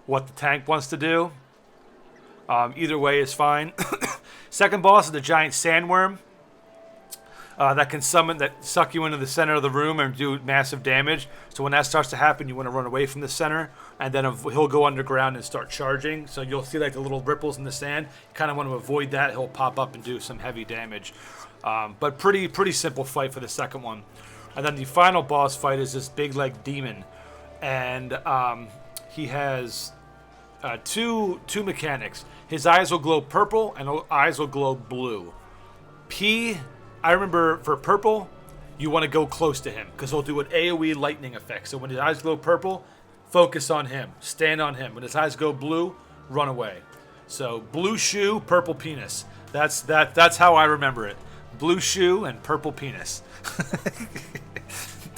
what the tank wants to do. Either way is fine. Second boss is the giant sandworm. That can suck you into the center of the room and do massive damage. So when that starts to happen, you want to run away from the center, and then he'll go underground and start charging. So you'll see like the little ripples in the sand. You kind of want to avoid that. He'll pop up and do some heavy damage. But pretty simple fight for the second one. And then the final boss fight is this big leg demon, and he has two mechanics. His eyes will glow purple and eyes will glow blue. I remember for purple, you want to go close to him because he'll do an AoE lightning effect. So when his eyes glow purple, focus on him, stand on him. When his eyes go blue, run away. So blue shoe, purple penis. That's how I remember it. Blue shoe and purple penis.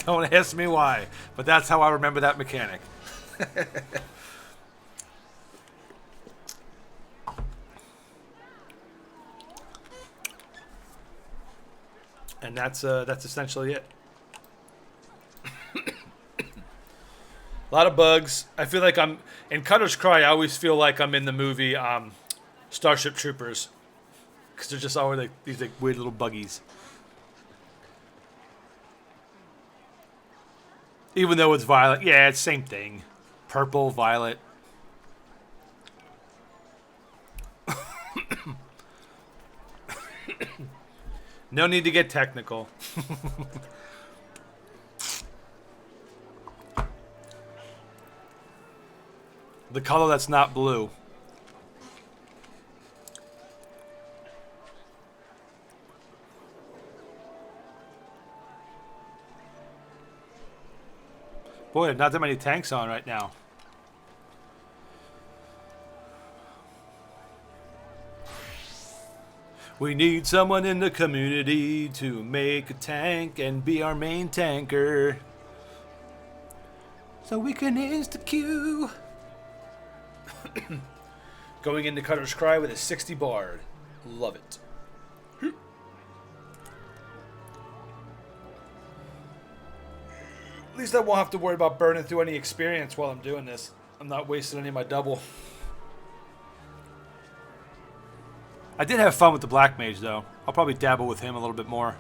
Don't ask me why, but that's how I remember that mechanic. And that's essentially it. A lot of bugs. I feel like I'm in Cutter's Cry. I always feel like I'm in the movie Starship Troopers, because they're just always like these like weird little buggies. Even though it's violet, yeah, it's same thing. Purple, violet. No need to get technical. The color that's not blue. Boy, not that many tanks on right now. We need someone in the community to make a tank and be our main tanker, so we can insta-queue. Going into Cutter's Cry with a 60 bard. Love it. At least I won't have to worry about burning through any experience while I'm doing this. I'm not wasting any of my double. I did have fun with the Black Mage, though. I'll probably dabble with him a little bit more.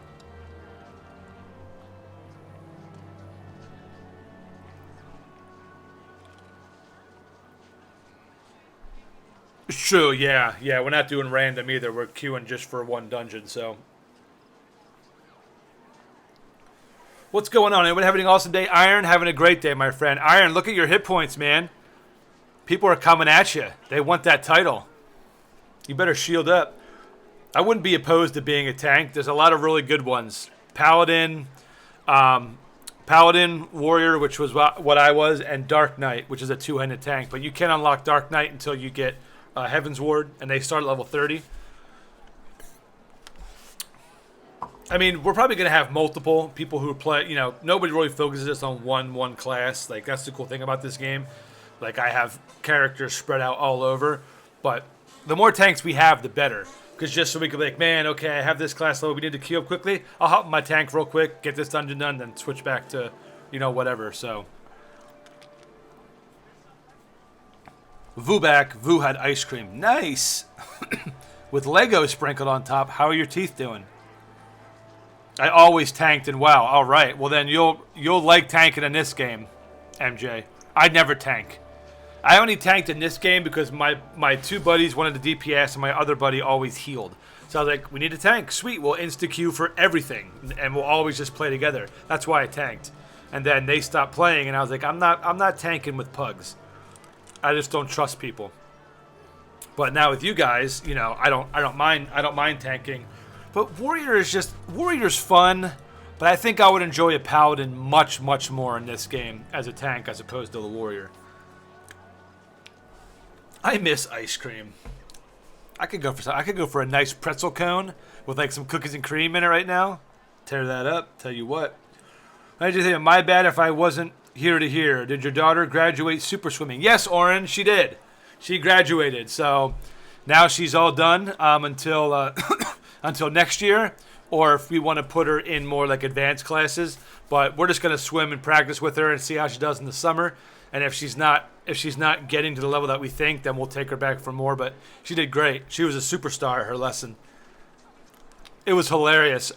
True, yeah. Yeah, we're not doing random either. We're queuing just for one dungeon, so. What's going on? Anyone having an awesome day? Iron, having a great day, my friend. Iron, look at your hit points, man. People are coming at you. They want that title. You better shield up. I wouldn't be opposed to being a tank. There's a lot of really good ones. Paladin, Warrior, which was what I was, and Dark Knight, which is a two-handed tank. But you can't unlock Dark Knight until you get Heaven's Ward, and they start at level 30. I mean, we're probably going to have multiple people who play, you know, nobody really focuses on one class. Like, that's the cool thing about this game. Like, I have characters spread out all over, but the more tanks we have, the better. Because just so we can be like, man, okay, I have this class level, we need to queue up quickly. I'll hop in my tank real quick, get this dungeon done, then switch back to, you know, whatever. So, Vu back. Vu had ice cream. Nice! With Lego sprinkled on top. How are your teeth doing? I always tanked in WoW. All right, well then you'll like tanking in this game, MJ. I'd never tank. I only tanked in this game because my two buddies wanted the DPS and my other buddy always healed. So I was like, we need a tank. Sweet, we'll insta-queue for everything. And we'll always just play together. That's why I tanked. And then they stopped playing and I was like, I'm not tanking with pugs. I just don't trust people. But now with you guys, you know, I don't mind tanking. But Warrior's fun, but I think I would enjoy a Paladin much more in this game as a tank as opposed to the Warrior. I miss ice cream. I could go for a nice pretzel cone with like some cookies and cream in it right now. Tear that up. Tell you what. I just think my bad if I wasn't here to hear. Did your daughter graduate super swimming? Yes, Oren, she did. She graduated. So now she's all done until until next year, or if we want to put her in more like advanced classes. But we're just gonna swim and practice with her and see how she does in the summer. And if she's not getting to the level that we think, then we'll take her back for more. But she did great. She was a superstar at her lesson. It was hilarious.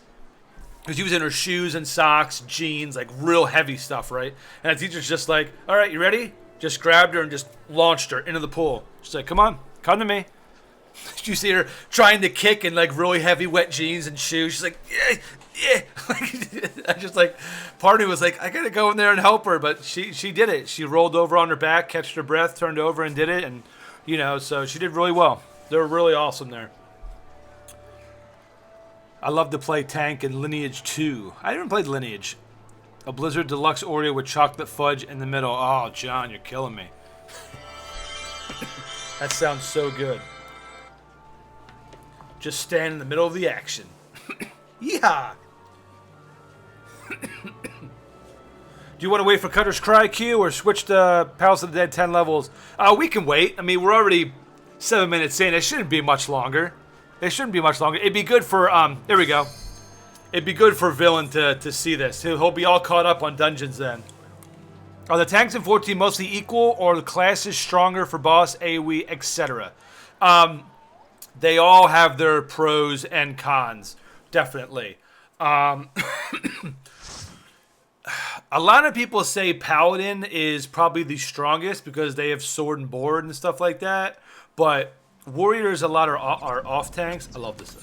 Because she was in her shoes and socks, jeans, like real heavy stuff, right? And the teacher's just like, all right, you ready? Just grabbed her and just launched her into the pool. She's like, come on, come to me. You see her trying to kick in like really heavy wet jeans and shoes. She's like, yeah. I just like, part of me was like, I gotta go in there and help her, but she did it. She rolled over on her back, catched her breath, turned over and did it. And You know, so she did really well. They were really awesome there. I love to play tank in Lineage 2. I haven't played Lineage. A Blizzard Deluxe Oreo with chocolate fudge in the middle. Oh, John, you're killing me. That sounds so good. Just stand in the middle of the action. Yeehaw! Do you want to wait for Cutter's Cry Q or switch to Palace of the Dead 10 levels? We can wait. I mean, we're already 7 minutes in. It shouldn't be much longer. It shouldn't be much longer. It'd be good for, there we go. It'd be good for Villain to see this. He'll be all caught up on dungeons then. Are the tanks in 14 mostly equal or the classes stronger for boss, AoE, etc.? They all have their pros and cons, definitely. A lot of people say Paladin is probably the strongest because they have sword and board and stuff like that. But Warriors, a lot are off tanks. I love this.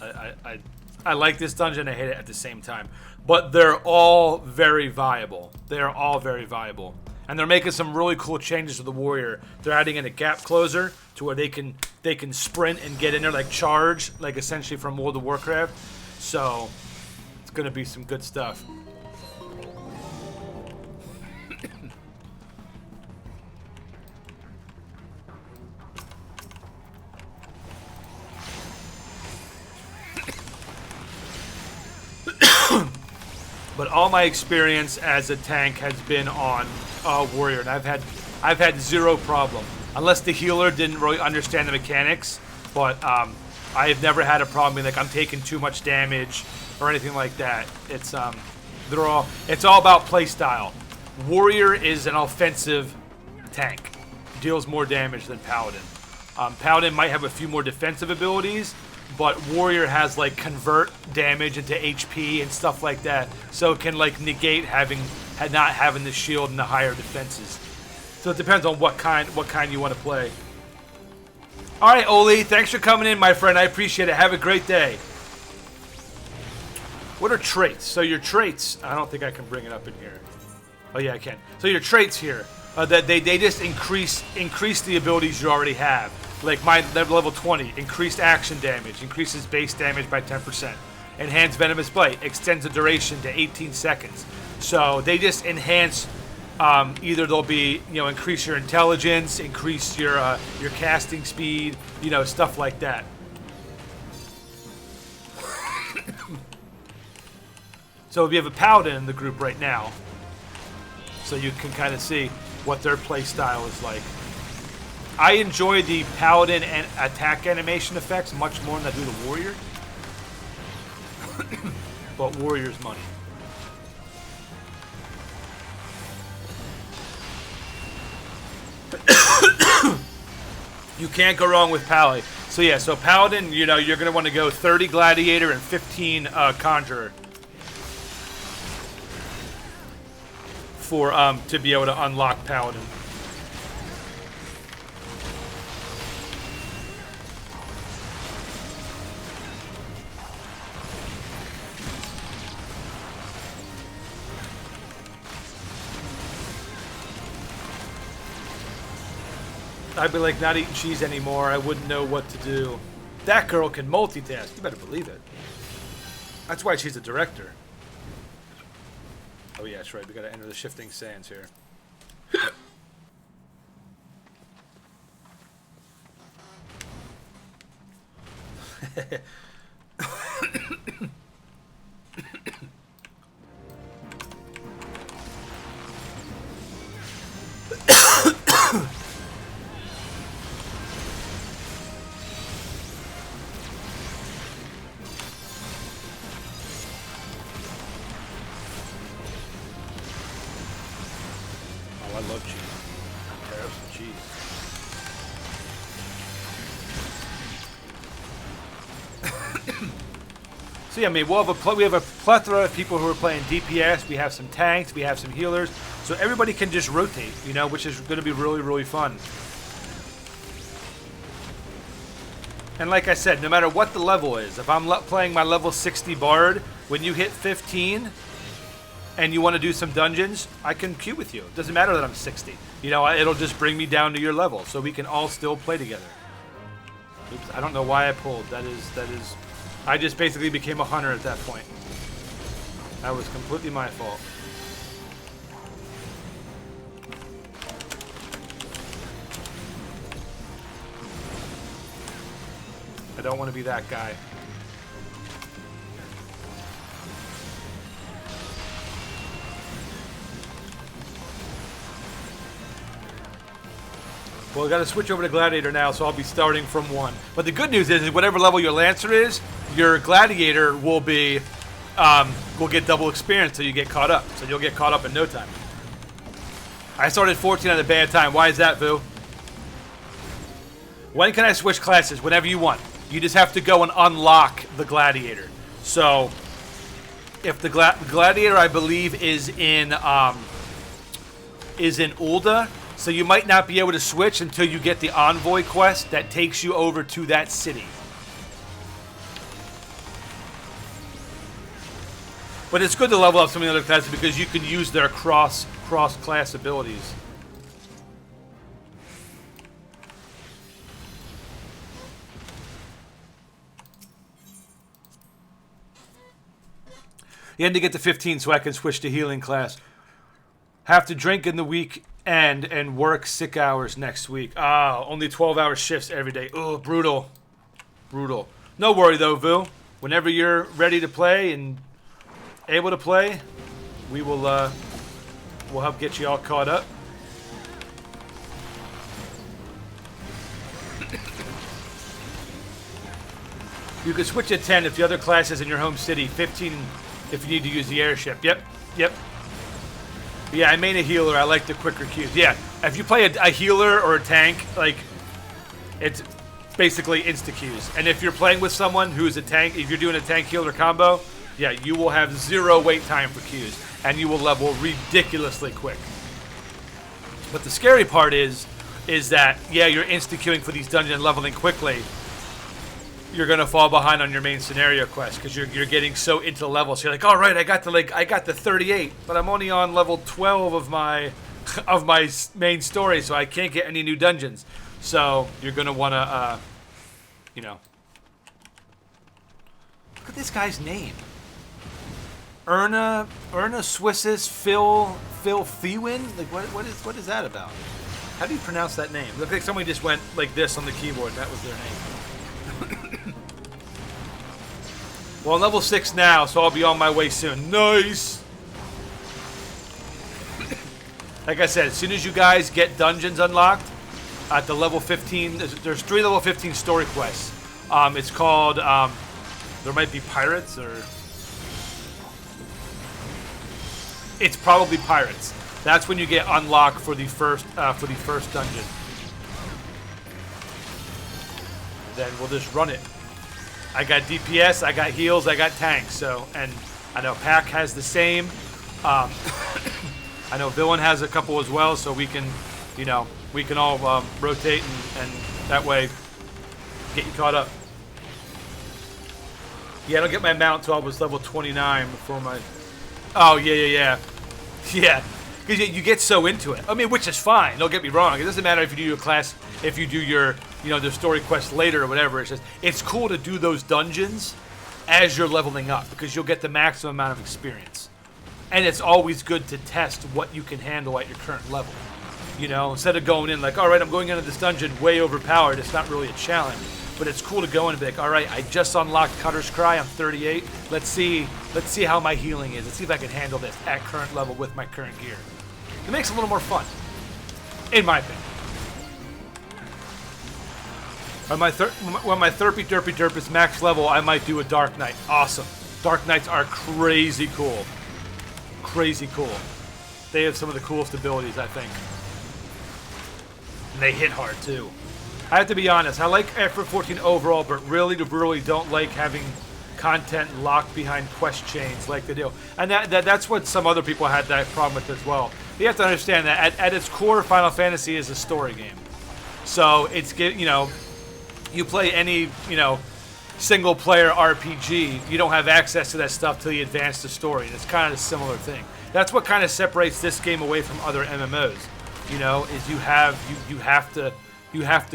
I like this dungeon. I hate it at the same time. But they're all very viable. They are all very viable. And they're making some really cool changes to the Warrior. They're adding in a gap closer to where they can sprint and get in there like charge, like essentially from World of Warcraft. So it's going to be some good stuff. But all my experience as a tank has been on Warrior, and I've had zero problem, unless the healer didn't really understand the mechanics. But I have never had a problem being like I'm taking too much damage or anything like that. It's it's all about play style. Warrior is an offensive tank, deals more damage than Paladin. Paladin might have a few more defensive abilities, but Warrior has like convert damage into HP and stuff like that, so it can like negate not having the shield and the higher defenses. So it depends on what kind you want to play. All right, Oli, thanks for coming in, my friend. I appreciate it. Have a great day. What are traits? So your traits, I don't think I can bring it up in here. Oh yeah, I can. So your traits here, that they just increase the abilities you already have. Like mine, level 20, increased action damage, increases base damage by 10%. Enhanced Venomous Bite, extends the duration to 18 seconds. So they just enhance, either they'll be, increase your intelligence, increase your casting speed, stuff like that. So if you have a Paladin in the group right now, so you can kind of see what their play style is like. I enjoy the Paladin and attack animation effects much more than I do the Warrior. But Warrior's money. You can't go wrong with Pally. So yeah, so Paladin, you're going to want to go 30 Gladiator and 15 Conjurer. For to be able to unlock Paladin. I'd be like not eating cheese anymore. I wouldn't know what to do. That girl can multitask. You better believe it. That's why she's a director. Oh yeah, that's right. We gotta enter the Shifting Sands here. I love cheese. Tariffs and cheese. So yeah, I mean, we have a plethora of people who are playing DPS. We have some tanks. We have some healers. So everybody can just rotate, which is going to be really, really fun. And like I said, no matter what the level is, if I'm playing my level 60 Bard, when you hit 15, and you want to do some dungeons, I can queue with you. It doesn't matter that I'm 60. You know, it'll just bring me down to your level, so we can all still play together. Oops, I don't know why I pulled. That is. I just basically became a hunter at that point. That was completely my fault. I don't want to be that guy. Well, I got to switch over to Gladiator now, so I'll be starting from 1. But the good news is whatever level your Lancer is, your Gladiator will be, will get double experience so you get caught up. So you'll get caught up in no time. I started 14 at a bad time. Why is that, Vu? When can I switch classes? Whenever you want. You just have to go and unlock the Gladiator. So, if the Gladiator, I believe, is in Ul'dah. So you might not be able to switch until you get the Envoy quest that takes you over to that city. But it's good to level up some of the other classes because you can use their cross-class abilities. You had to get to 15 so I can switch to healing class. Have to drink in the week and work sick hours next week. Ah, only 12-hour shifts every day. Oh, brutal. Brutal. No worry, though, Vu. Whenever you're ready to play and able to play, we will we'll help get you all caught up. You can switch at 10 if the other class is in your home city. 15 if you need to use the airship. Yep. Yeah, I main a healer. I like the quicker queues. Yeah, if you play a healer or a tank, like, it's basically insta-queues. And if you're playing with someone who's a tank, if you're doing a tank-healer combo, yeah, you will have 0 wait time for queues, and you will level ridiculously quick. But the scary part is that, yeah, you're insta-queuing for these dungeons and leveling quickly. You're gonna fall behind on your main scenario quest because you're getting so into the level. So you're like, all right, I got to 38, but I'm only on level 12 of my main story, so I can't get any new dungeons. So you're gonna wanna, you know, look at this guy's name, Erna Swissis Phil Thewin. Like what is that about? How do you pronounce that name? Look like somebody just went like this on the keyboard and that was their name. Well, I'm level 6 now, so I'll be on my way soon. Nice! Like I said, as soon as you guys get dungeons unlocked, at the level 15, there's 3 level 15 story quests. It's called, there might be pirates, or... It's probably pirates. That's when you get unlocked for the first dungeon. Then we'll just run it. I got DPS, I got heals, I got tanks. So, and I know Pack has the same. I know Villain has a couple as well. So we can, you know, we can all rotate and that way get you caught up. Yeah, I don't get my mount until I was level 29 before my. Oh yeah. Because you get so into it. I mean, which is fine. Don't get me wrong. It doesn't matter if you do your class, if you do your, you know, the story quest later or whatever. It's just, it's cool to do those dungeons as you're leveling up because you'll get the maximum amount of experience. And it's always good to test what you can handle at your current level. You know, instead of going in like, all right, I'm going into this dungeon way overpowered. It's not really a challenge. But it's cool to go in and be like, all right, I just unlocked Cutter's Cry. I'm 38. Let's see how my healing is. Let's see if I can handle this at current level with my current gear. It makes it a little more fun, in my opinion. When my Therpy Derpy Derp is max level, I might do a Dark Knight. Awesome. Dark Knights are crazy cool. Crazy cool. They have some of the coolest abilities, I think. And they hit hard, too. I have to be honest, I like FF14 overall, but really don't like having content locked behind quest chains like they do. And that's what some other people had that problem with as well. You have to understand that at its core, Final Fantasy is a story game. So it's, you know, you play any, you know, single player RPG, you don't have access to that stuff till you advance the story. And it's kind of a similar thing. That's what kind of separates this game away from other MMOs. You know, is you have to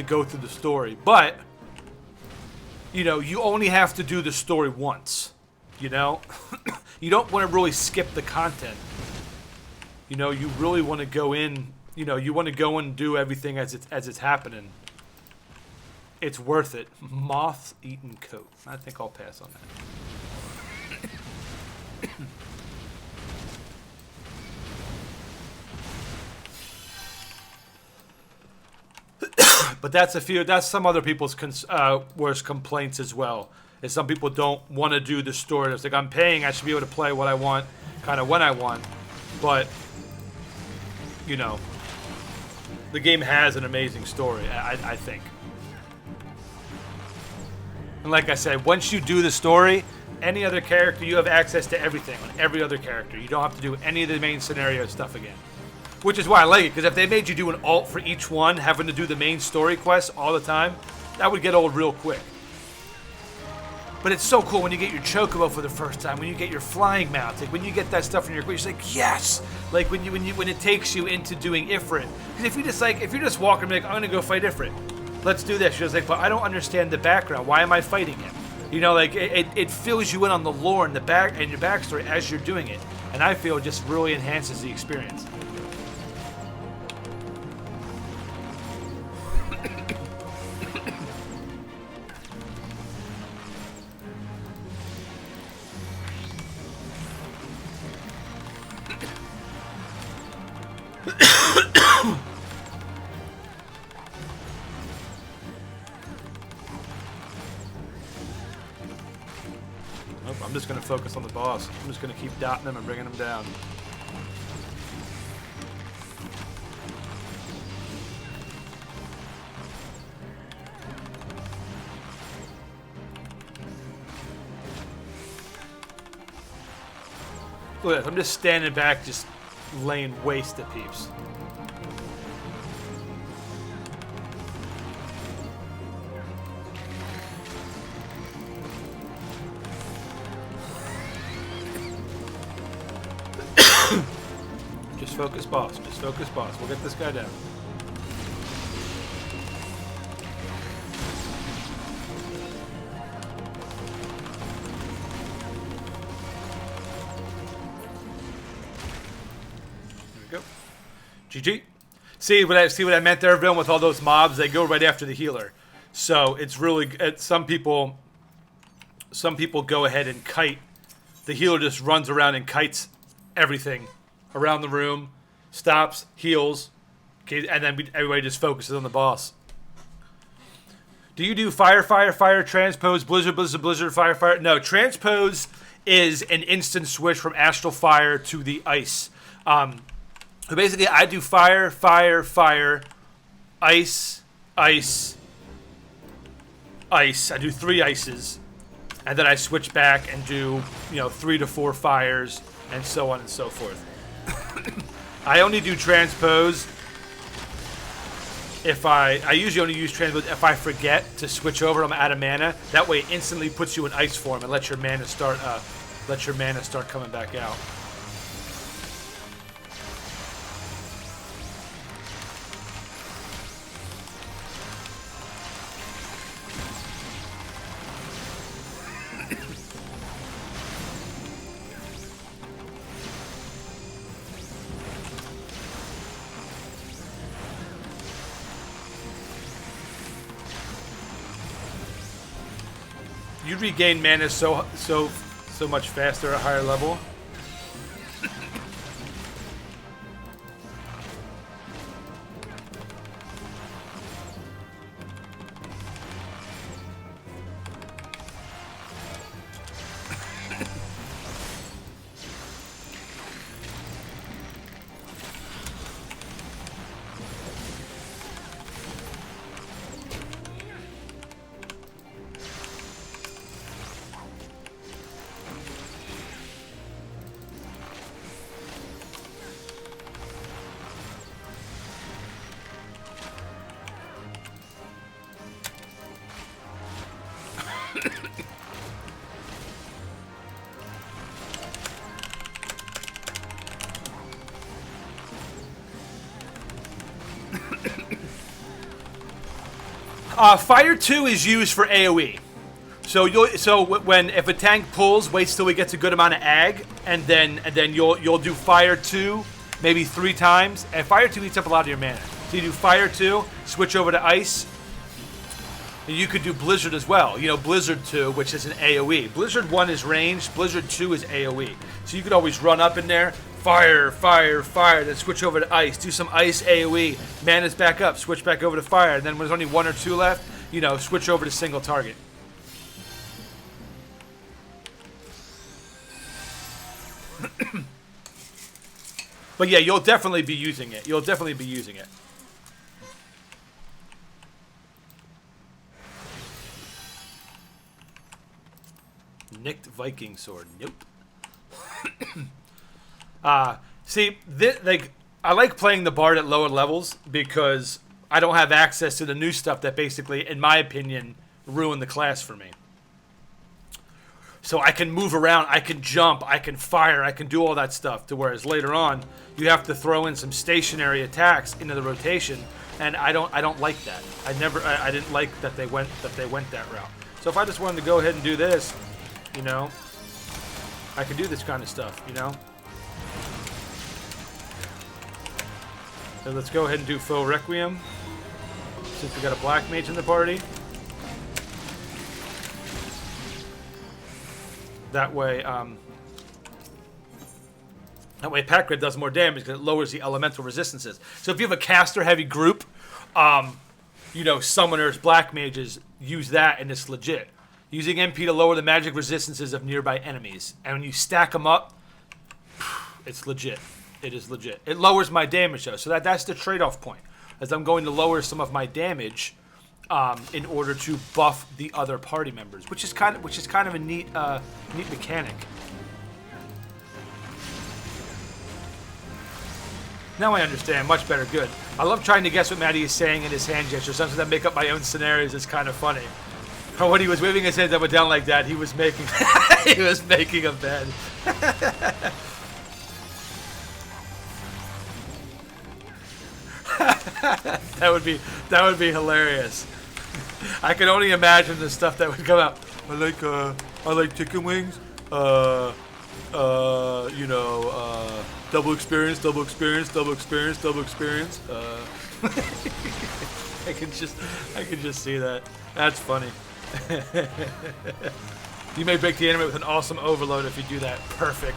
go through the story, but you know, you only have to do the story once. You know, you don't want to really skip the content. You know, you really want to go in. You know, you want to go and do everything as it's happening. It's worth it. Moth-eaten coat. I think I'll pass on that. But that's some other people's worst complaints as well. Is some people don't want to do the story. It's like, I'm paying, I should be able to play what I want, kind of when I want. But, you know, the game has an amazing story, I think. And like I said, once you do the story, any other character, you have access to everything on every other character. You don't have to do any of the main scenario stuff again. Which is why I like it, because if they made you do an alt for each one, having to do the main story quests all the time, that would get old real quick. But it's so cool when you get your chocobo for the first time, when you get your flying mount, like when you get that stuff in your quest, you're like, yes! Like when it takes you into doing Ifrit. Because if you're just walking, like, I'm gonna go fight Ifrit. Let's do this. You're just like, but I don't understand the background. Why am I fighting him? You know, like it fills you in on the lore and your backstory as you're doing it, and I feel it just really enhances the experience. I'm just going to focus on the boss. I'm just going to keep dotting them and bringing them down. Look at this. I'm just standing back, just laying waste to peeps. Just focus boss. Just focus boss. We'll get this guy down. There we go. GG. See what I meant there, Bill, with all those mobs? They go right after the healer. So it's really some people go ahead and kite. The healer just runs around and kites everything around the room, stops, heals, okay, and then everybody just focuses on the boss. Do you do fire, transpose, blizzard, fire? No, transpose is an instant switch from astral fire to the ice. So basically, I do fire, ice. I do 3 ices, and then I switch back and do 3 to 4 fires, and so on and so forth. I only do transpose if I usually only use transpose if I forget to switch over. I'm out of mana. That way, it instantly puts you in ice form and let your mana start coming back out. You regain mana so much faster at a higher level. Fire 2 is used for AoE. So if a tank pulls, waits till he gets a good amount of ag, and then you'll do Fire 2 maybe 3 times. And Fire 2 eats up a lot of your mana. So you do Fire 2, switch over to Ice. And you could do Blizzard as well. You know, Blizzard 2, which is an AoE. Blizzard 1 is ranged, Blizzard 2 is AoE. So you could always run up in there, fire, fire, fire, then switch over to Ice, do some Ice AoE, mana's back up, switch back over to Fire, and then when there's only 1 or 2 left, you know, switch over to single target. But yeah, you'll definitely be using it. You'll definitely be using it. Nicked Viking sword. Nope. See, I like playing the Bard at lower levels because I don't have access to the new stuff that basically, in my opinion, ruined the class for me. So I can move around, I can jump, I can fire, I can do all that stuff. To whereas later on, you have to throw in some stationary attacks into the rotation, and I don't like that. I didn't like that they went that route. So if I just wanted to go ahead and do this, you know, I can do this kind of stuff, you know. So let's go ahead and do Foe Requiem, since we got a Black Mage in the party. That way Pack Red does more damage because it lowers the elemental resistances. So if you have a caster-heavy group, you know, summoners, black mages, use that, and it's legit. Using MP to lower the magic resistances of nearby enemies. And when you stack them up, it's legit. It is legit. It lowers my damage, though. So that's the trade-off point. As I'm going to lower some of my damage in order to buff the other party members, which is kind of a neat mechanic. Now I understand much better. Good. I love trying to guess what Maddie is saying in his hand gestures. Sometimes I make up my own scenarios. It's kind of funny. Or when he was waving his hands up and down like that, he was making he was making a bed. That would be hilarious. I can only imagine the stuff that would come out. I like chicken wings. You know, double experience, double experience, double experience, double experience. I can just see that. That's funny. You may break the enemy with an awesome overload if you do that. Perfect.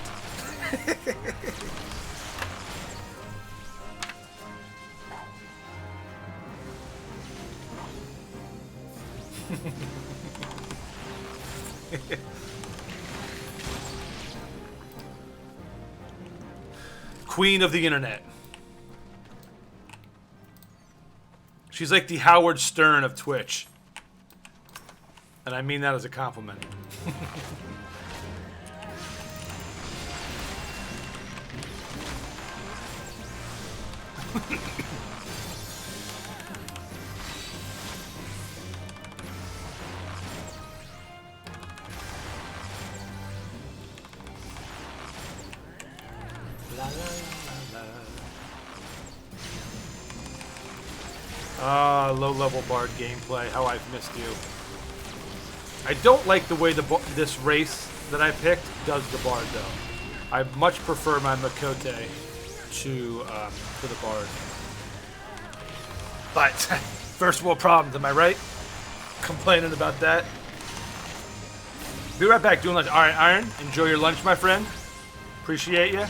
Queen of the internet. She's like the Howard Stern of Twitch. And I mean that as a compliment. Low-level Bard gameplay. How I've missed you. I don't like the way this race that I picked does the Bard, though. I much prefer my Makote to the Bard. But first world problems, am I right? Complaining about that. Be right back doing lunch. All right, Iron, enjoy your lunch, my friend. Appreciate you.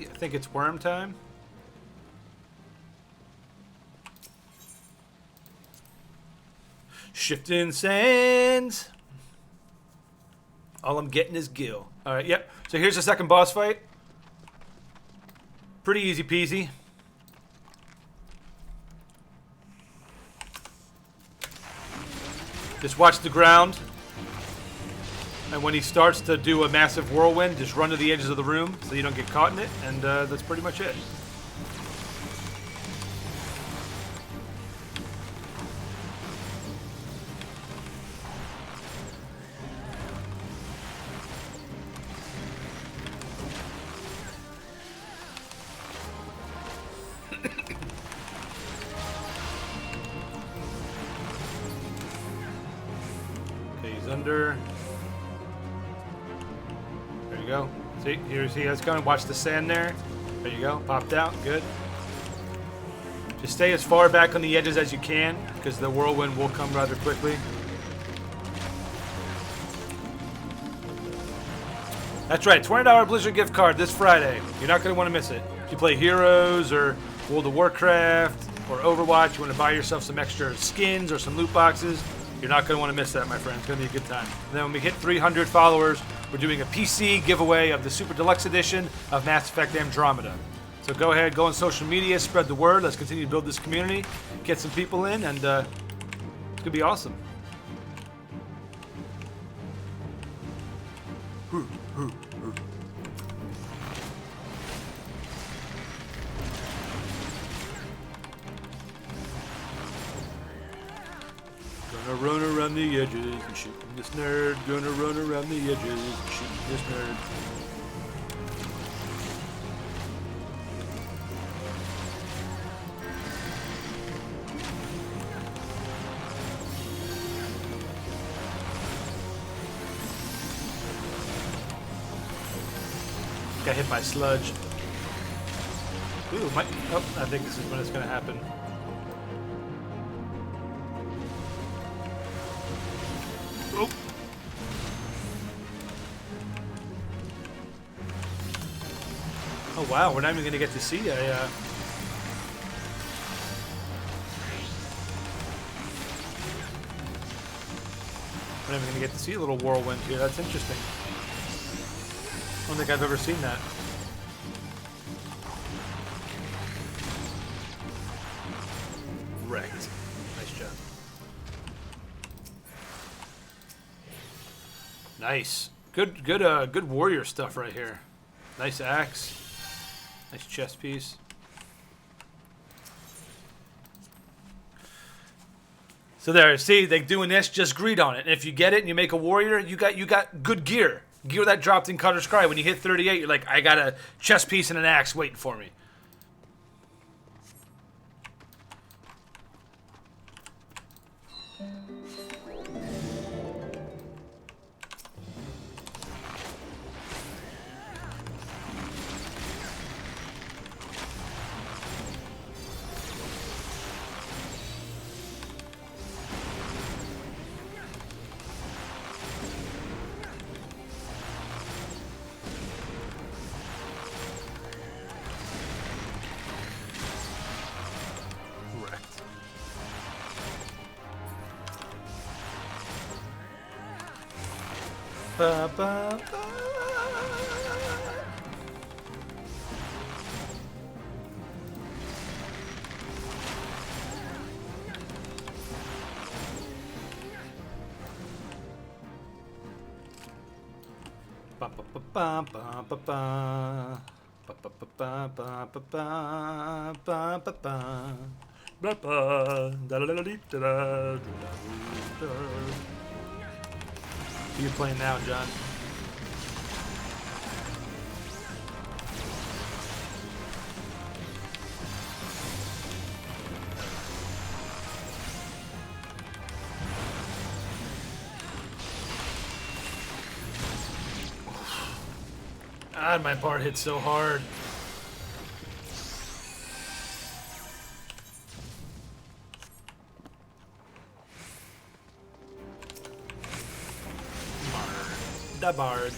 I think it's worm time. Shifting sands. All I'm getting is Gil. Alright, yep. So here's the second boss fight. Pretty easy peasy. Just watch the ground. And when he starts to do a massive whirlwind, just run to the edges of the room so you don't get caught in it, and that's pretty much it. He's under. There you go. See, here's he has going. Watch the sand there. There you go. Popped out. Good. Just stay as far back on the edges as you can, because the whirlwind will come rather quickly. That's right, $20 Blizzard gift card this Friday. You're not going to want to miss it. If you play Heroes or World of Warcraft or Overwatch, you want to buy yourself some extra skins or some loot boxes, you're not going to want to miss that, my friend. It's going to be a good time. And then when we hit 300 followers, we're doing a PC giveaway of the Super Deluxe Edition of Mass Effect Andromeda. So go ahead, go on social media, spread the word. Let's continue to build this community, get some people in, and it's going to be awesome. Gonna run around the edges and shoot this nerd. Gonna run around the edges and shoot this nerd. Got hit by sludge. Ooh, oh, I think this is when it's gonna happen. Oh. Oh wow, we're not even gonna get to see a. We're not even gonna get to see a little whirlwind here. That's interesting. I don't think I've ever seen that. Wrecked. Nice job. Nice. Good warrior stuff right here. Nice axe. Nice chest piece. So there, see, they doing this, just greed on it. And if you get it and you make a warrior, you got good gear. Gear that dropped in Cutter's Cry. When you hit 38, you're like, I got a chest piece and an axe waiting for me. Ba, ba, ba. Ba, ba, ba, ba, ba, ba, ba. Ba, ba, ba, ba, ba, ba, ba, ba, ba, ba. Ba ba da da da da da da da. Who you playing now, John? God, my part hit so hard. Da Bard.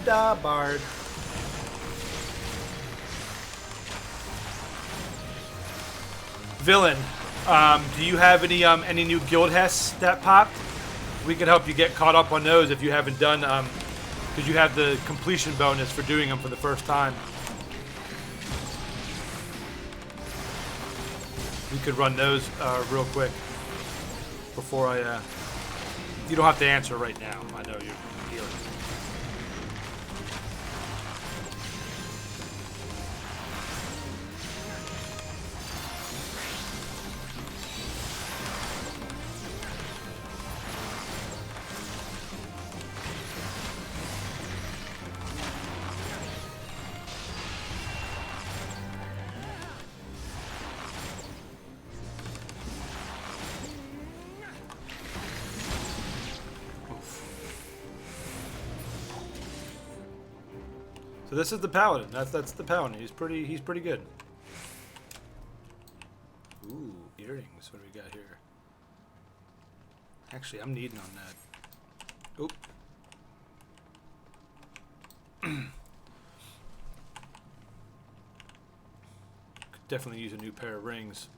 Da Bard. Villain, do you have any new guild hests that popped? We can help you get caught up on those if you haven't done, because you have the completion bonus for doing them for the first time. We could run those real quick before I. You don't have to answer right now. I know you're healing. So this is the paladin. That's the paladin. He's pretty good. Ooh, earrings. What do we got here? Actually, I'm needing on that. Oop. Could definitely use a new pair of rings.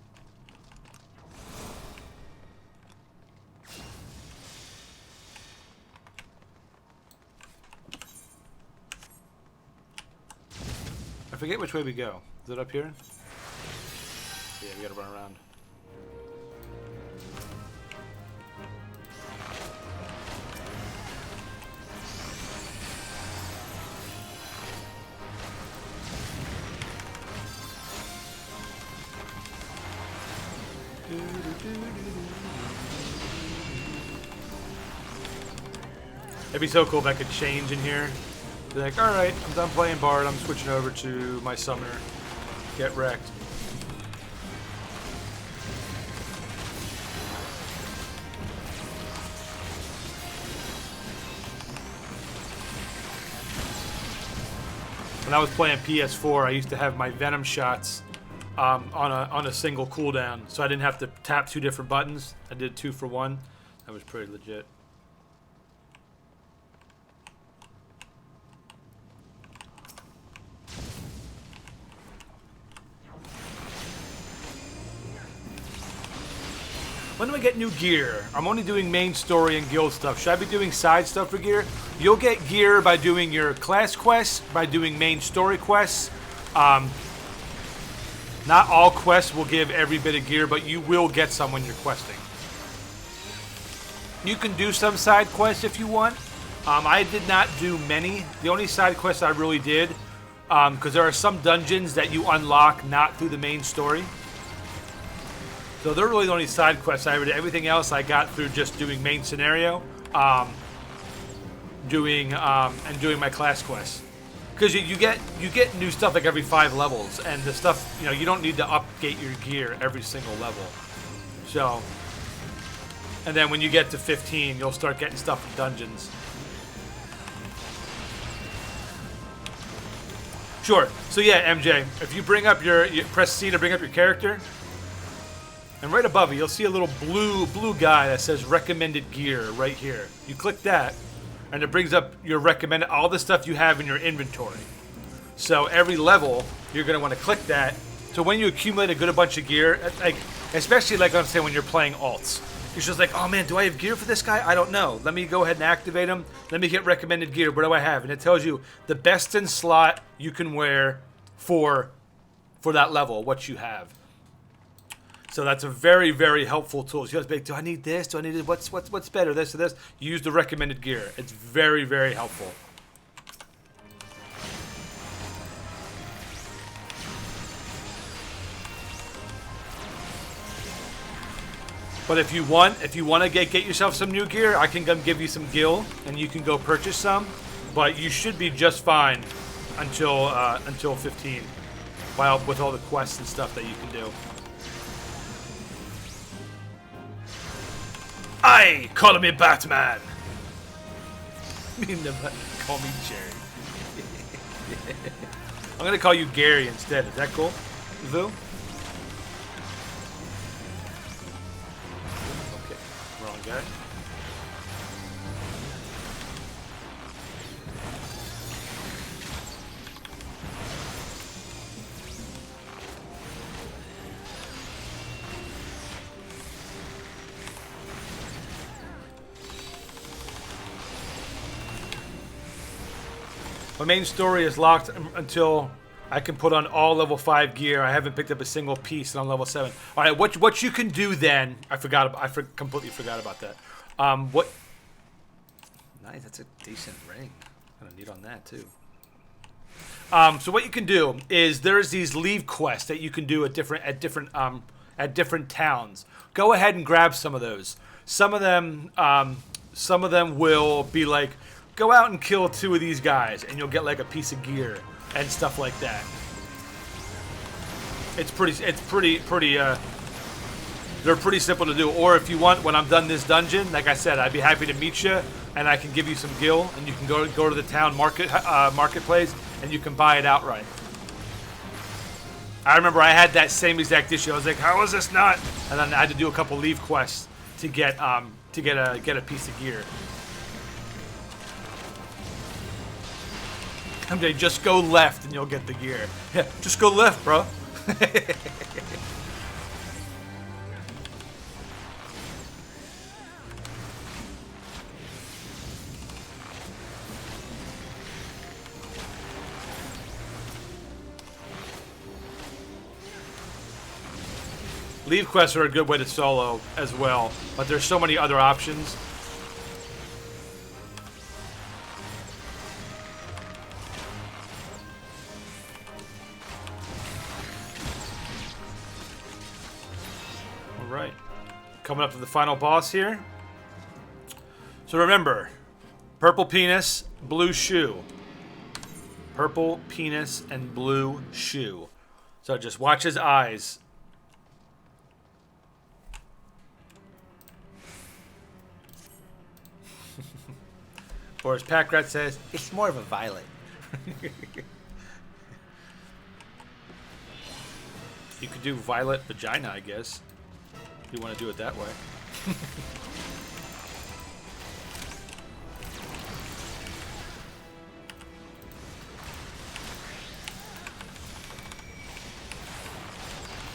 I forget which way we go. Is it up here? Yeah, we gotta run around. It'd be so cool if I could change in here. Be like, alright, I'm done playing Bard, I'm switching over to my Summoner. Get wrecked. When I was playing PS4, I used to have my Venom shots on a single cooldown, so I didn't have to tap 2 different buttons. I did 2 for 1. That was pretty legit. When do I get new gear? I'm only doing main story and guild stuff. Should I be doing side stuff for gear? You'll get gear by doing your class quests, by doing main story quests. Not all quests will give every bit of gear, but you will get some when you're questing. You can do some side quests if you want. I did not do many. The only side quests I really did, because there are some dungeons that you unlock not through the main story. So they're really the only side quests I ever did. Everything else I got through just doing main scenario, doing my class quests. Because you get new stuff like every 5 levels, and the stuff, you know, you don't need to update your gear every single level. So, and then when you get to 15, you'll start getting stuff from dungeons. Sure. So yeah, MJ, if you bring up you press C to bring up your character. And right above it, you'll see a little blue guy that says recommended gear right here. You click that, and it brings up your recommended, all the stuff you have in your inventory. So every level, you're going to want to click that. So when you accumulate a good bunch of gear, like especially like I'm saying when you're playing alts, you're just like, oh man, do I have gear for this guy? I don't know. Let me go ahead and activate him. Let me get recommended gear. What do I have? And it tells you the best in slot you can wear for that level, what you have. So that's a very, very helpful tool. So you have to be like, do I need this? Do I need this? What's better, this or this? You use the recommended gear. It's very, very helpful. But if you want to get yourself some new gear, I can come give you some gil, and you can go purchase some. But you should be just fine until 15, with all the quests and stuff that you can do. Aye, call me Batman. Call me Jerry. I'm gonna call you Gary instead. Is that cool, Vu? Okay, wrong guy. My main story is locked until I can put on all level 5 gear. I haven't picked up a single piece on level 7. All right, what you can do then? I completely forgot about that. What? Nice, that's a decent ring. Kind of neat on that too. So what you can do is there's these leave quests that you can do at different towns. Go ahead and grab some of those. Some of them will be like, go out and kill 2 of these guys, and you'll get like a piece of gear and stuff like that. They're pretty simple to do. Or if you want, when I'm done this dungeon, like I said, I'd be happy to meet you, and I can give you some gil, and you can go to the town marketplace and you can buy it outright. I remember I had that same exact issue. I was like, how is this not? And then I had to do a couple leave quests to get a piece of gear. I'm like, just go left and you'll get the gear. Yeah, just go left, bro. Leave quests are a good way to solo as well, but there's so many other options. All right, coming up to the final boss here. So remember, purple penis, blue shoe. Purple penis and blue shoe. So just watch his eyes. Or as Packrat says, It's more of a violet. you could do violet vagina, I guess. If you want to do it that way.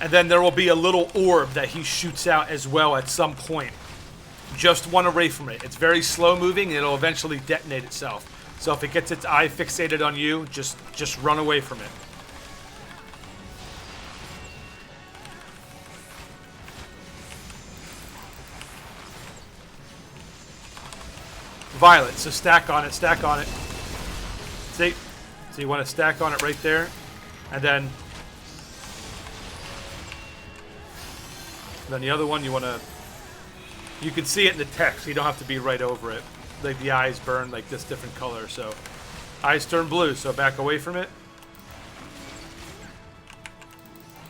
And then there will be a little orb that he shoots out as well at some point. Just one away from it. It's very slow moving. It'll eventually detonate itself. So if it gets its eye fixated on you, just run away from it. Violet. So stack on it. Stack on it. See? So you want to stack on it right there, and then the other one you want to. You can see it in the text. You don't have to be right over it. Like the eyes burn like this different color. So eyes turn blue. So back away from it.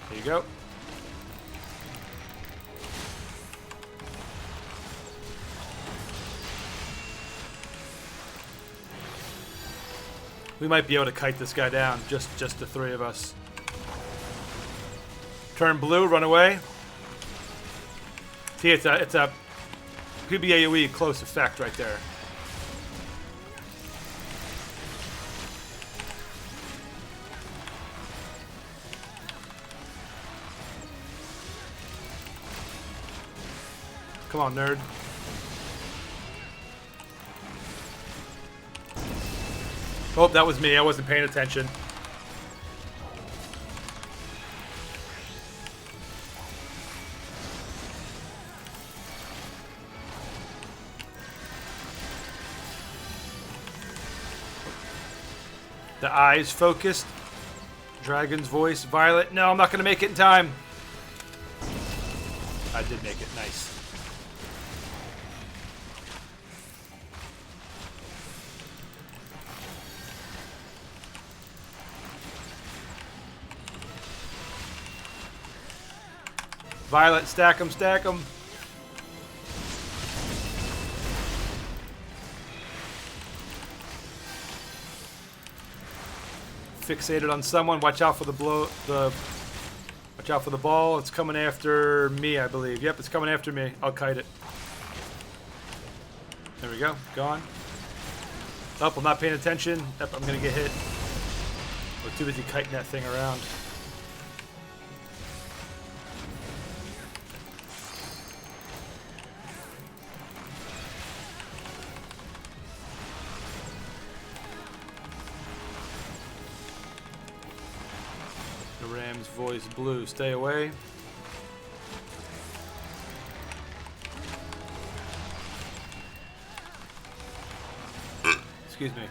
There you go. We might be able to kite this guy down. Just the three of us. Turn blue. Run away. See, it's a could be AoE close effect right there. Come on, nerd. Oh, that was me. I wasn't paying attention. The eyes focused. Dragon's voice. Violet. No, I'm not going to make it in time. I did make it. Nice. Violet, stack them, stack them. Fixated on someone. Watch out for the watch out for the ball. It's coming after me, I believe. Yep, it's coming after me. I'll kite it. There we go. Gone. Up, I'm not paying attention. Yep, I'm gonna get hit. We're too busy kiting that thing around. Ram's voice blue. Stay away. Excuse me.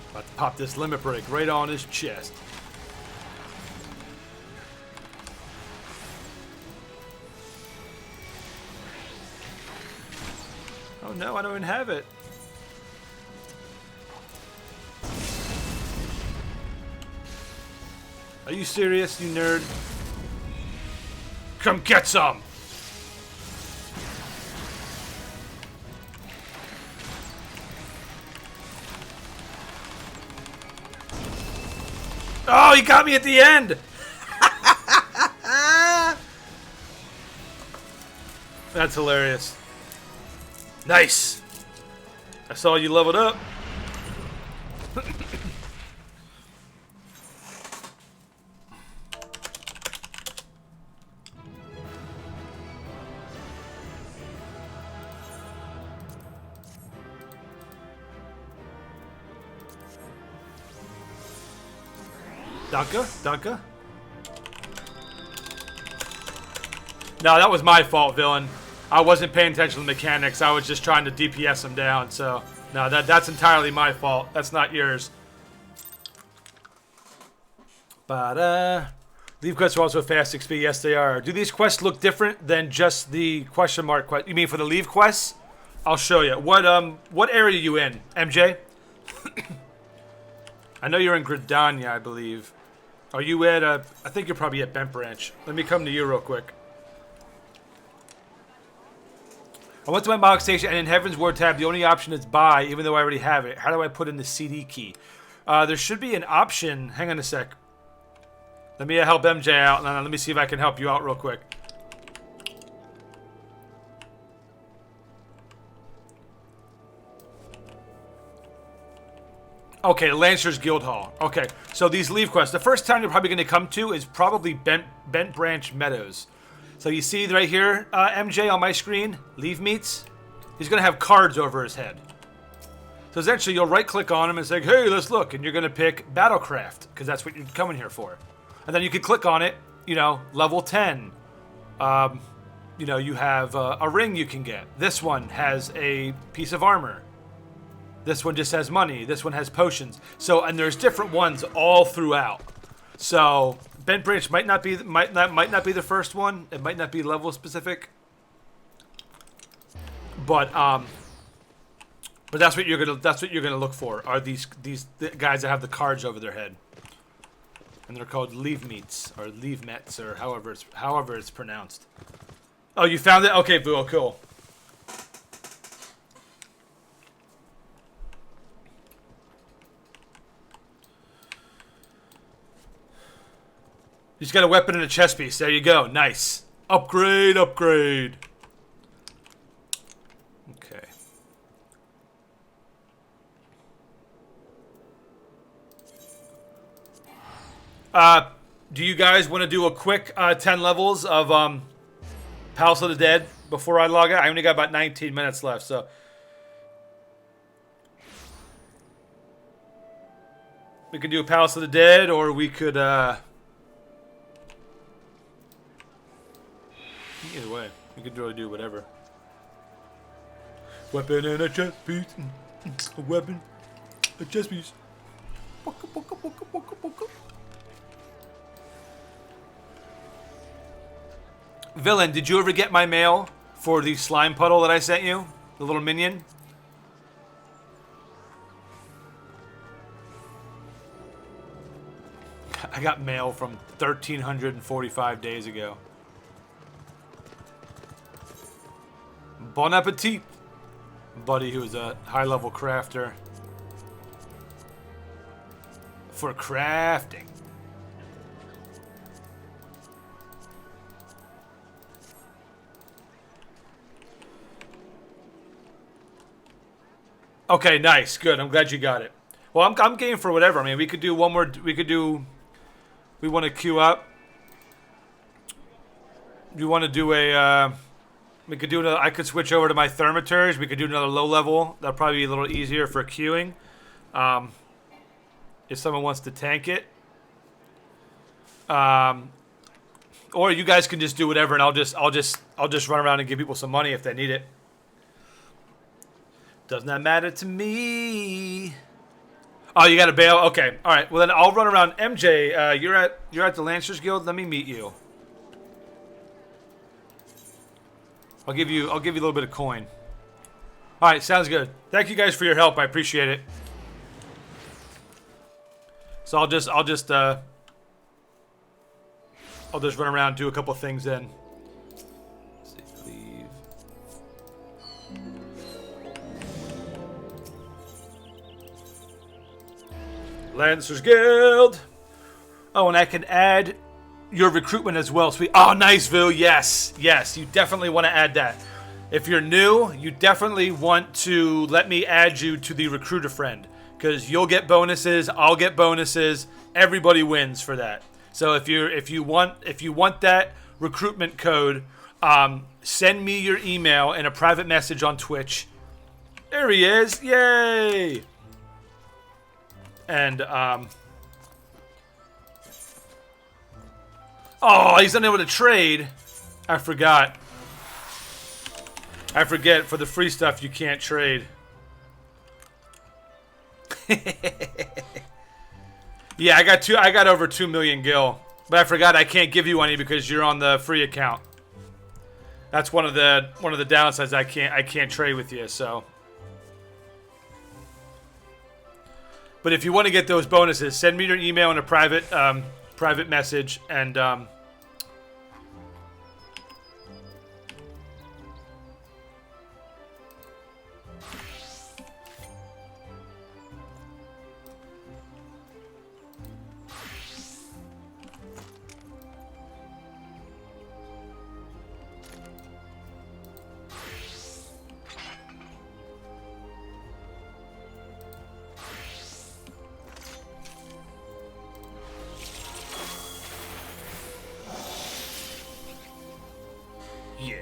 About to pop this limit break right on his chest. Oh no, I don't even have it. Are you serious, you nerd? Come get some! Oh, he got me at the end. That's hilarious. Nice. I saw you leveled up. Danke. No, that was my fault, villain. I wasn't paying attention to the mechanics. I was just trying to DPS him down. So, no, that's entirely my fault. That's not yours. But, leave quests are also fast XP. Yes, they are. Do these quests look different than just the question mark quest? You mean for the leave quests? I'll show you. What area are you in, MJ? I know you're in Gridania, I believe. Are you at, I think you're probably at Bent Branch. Let me come to you real quick. I went to my Mog Station, and in Heaven's Word tab, the only option is buy, even though I already have it. How do I put in the CD key? There should be an option. Hang on a sec. Let me help MJ out, and then let me see if I can help you out real quick. Okay, Lancers Guild Hall. Okay, so these leave quests. The first town you're probably going to come to is probably Bent Branch Meadows. So you see right here, MJ on my screen, leave meets. He's going to have cards over his head. So essentially, you'll right-click on him and say, hey, let's look. And you're going to pick Battlecraft, because that's what you're coming here for. And then you can click on it, you know, level 10. You know, you have a ring you can get. This one has a piece of armor. This one just has money. This one has potions. So, and there's different ones all throughout. So, Bent Branch might not be the first one. It might not be level specific. But that's what you're gonna look for. Are these guys that have the cards over their head, and they're called leave meets or leave mets or however it's pronounced. Oh, you found it? Okay, Boo. Cool. You just got a weapon and a chest piece. There you go. Nice. Upgrade. Okay. Do you guys want to do a quick 10 levels of Palace of the Dead before I log out? I only got about 19 minutes left, so... We could do a Palace of the Dead, or we could... Either way, we could really do whatever. Weapon and a chest piece. A weapon, a chest piece. Villain, did you ever get my mail for the slime puddle that I sent you? The little minion? I got mail from 1,345 days ago. Bon appetit, buddy who is a high-level crafter. For crafting. Okay, nice, good. I'm glad you got it. Well, I'm game for whatever. I mean, we could do one more. We want to queue up. You want to do a? We could do another. I could switch over to my Thermiturge. We could do another low level. That'll probably be a little easier for queuing. If someone wants to tank it. Or you guys can just do whatever, and I'll just run around and give people some money if they need it. Does not matter to me. Oh, you got to bail. Okay, all right. Well, then I'll run around. MJ, you're at the Lancers Guild. Let me meet you. I'll give you a little bit of coin. All right, sounds good. Thank you guys for your help. I appreciate it. So I'll just run around, do a couple things then. Let's see, leave. Lancers Guild. Oh, and I can add your recruitment as well. Sweet. Oh, nice, Vu. Yes. Yes. You definitely want to add that. If you're new, you definitely want to let me add you to the recruiter friend, because you'll get bonuses. I'll get bonuses. Everybody wins for that. So if you want that recruitment code, send me your email in a private message on Twitch. There he is. Yay. And oh, he's unable to trade. I forgot. I forget, for the free stuff you can't trade. Yeah, I got over 2 million gil. But I forgot I can't give you any because you're on the free account. That's one of the downsides. I can't trade with you, so. But if you want to get those bonuses, send me your email in a private message, and yeah.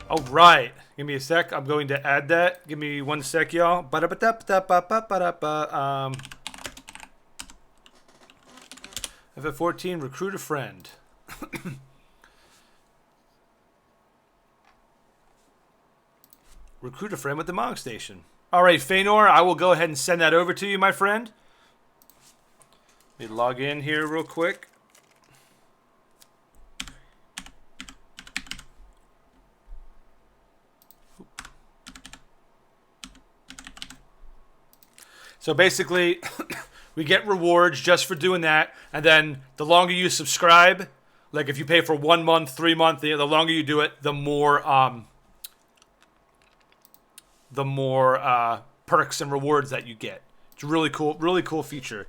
All right. Give me a sec. I'm going to add that. Give me 1 sec, y'all. FF14, recruit a friend. Recruit a friend with the Mog Station. All right, Feanor, I will go ahead and send that over to you, my friend. Let me log in here real quick. So basically, we get rewards just for doing that, and then the longer you subscribe, like if you pay for 1 month, 3 months, the longer you do it, the more perks and rewards that you get. It's a really cool feature.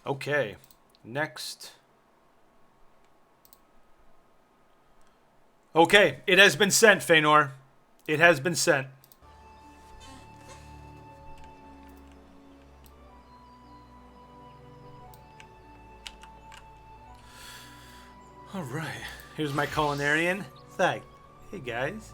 Okay, next. Okay, it has been sent, Feanor. It has been sent. All right, here's my culinarian. Thank. Hey, guys.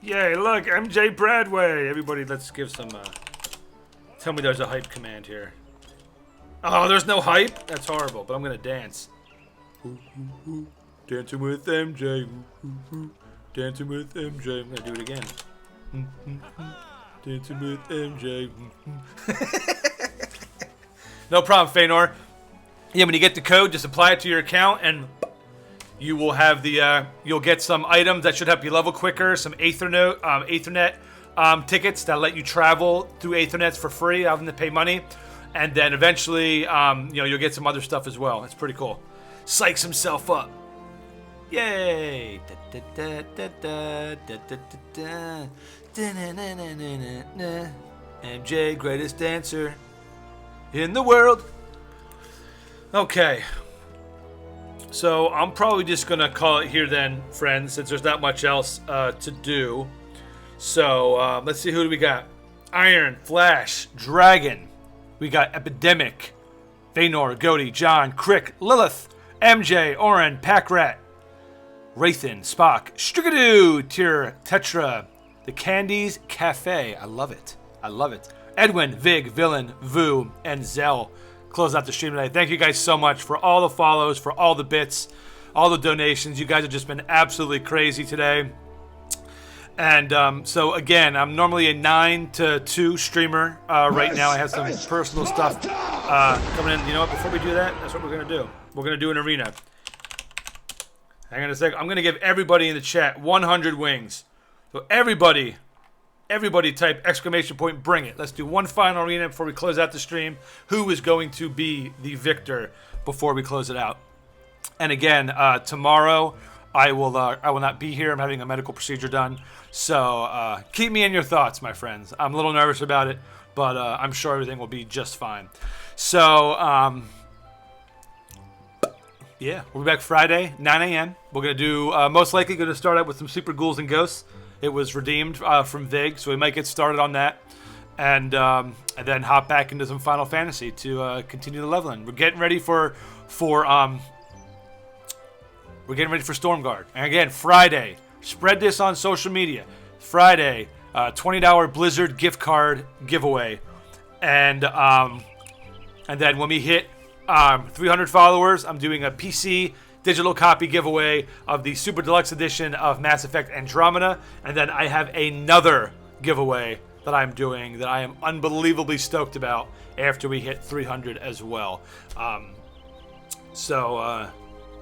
Yay, look, MJ Bradway. Everybody, let's give some, tell me there's a hype command here. Oh, there's no hype? That's horrible, but I'm going to dance. Dancing with MJ. Dancing with MJ. I'm going to do it again. Dancing with MJ. No problem, Feanor. Yeah, when you get the code, just apply it to your account, and you will have the, you'll get some items that should help you level quicker, some Aethernet tickets that let you travel through Aethernets for free, having to pay money. And then eventually, you'll get some other stuff as well. It's pretty cool. Psychs himself up. Yay! MJ, greatest dancer in the world. Okay. So I'm probably just going to call it here then, friends, since there's not much else to do. So let's see, who do we got? Iron, Flash, Dragon. We got Epidemic, Feanor, Goaty, John, Crick, Lilith, MJ, Oren, Packrat, Rathan, Spock, Strigadoo, Tetra, The Candies Cafe. I love it. I love it. Edwin, Vig, Villain, Vu, and Zell. Close out the stream today. Thank you guys so much for all the follows, for all the bits, all the donations. You guys have just been absolutely crazy today. And so again, I'm normally a 9 to 2 streamer. Right now I have some personal stuff coming in. You know what? Before we do that, that's what we're going to do. We're going to do an arena. Hang on a sec. I'm going to give everybody in the chat 100 wings. So everybody type exclamation point, bring it. Let's do one final arena before we close out the stream. Who is going to be the victor before we close it out? And again, tomorrow I will not be here. I'm having a medical procedure done. So keep me in your thoughts, my friends. I'm a little nervous about it, but I'm sure everything will be just fine. So, yeah, we'll be back Friday, 9 a.m. We're going to do, most likely going to start out with some Super Ghouls and Ghosts. It was redeemed from Vig, so we might get started on that. And then hop back into some Final Fantasy to continue the leveling. We're getting ready for Stormguard. And again, Friday, spread this on social media. Friday, $20 Blizzard gift card giveaway. And then when we hit 300 followers, I'm doing a PC digital copy giveaway of the Super Deluxe Edition of Mass Effect Andromeda. And then I have another giveaway that I'm doing that I am unbelievably stoked about after we hit 300 as well.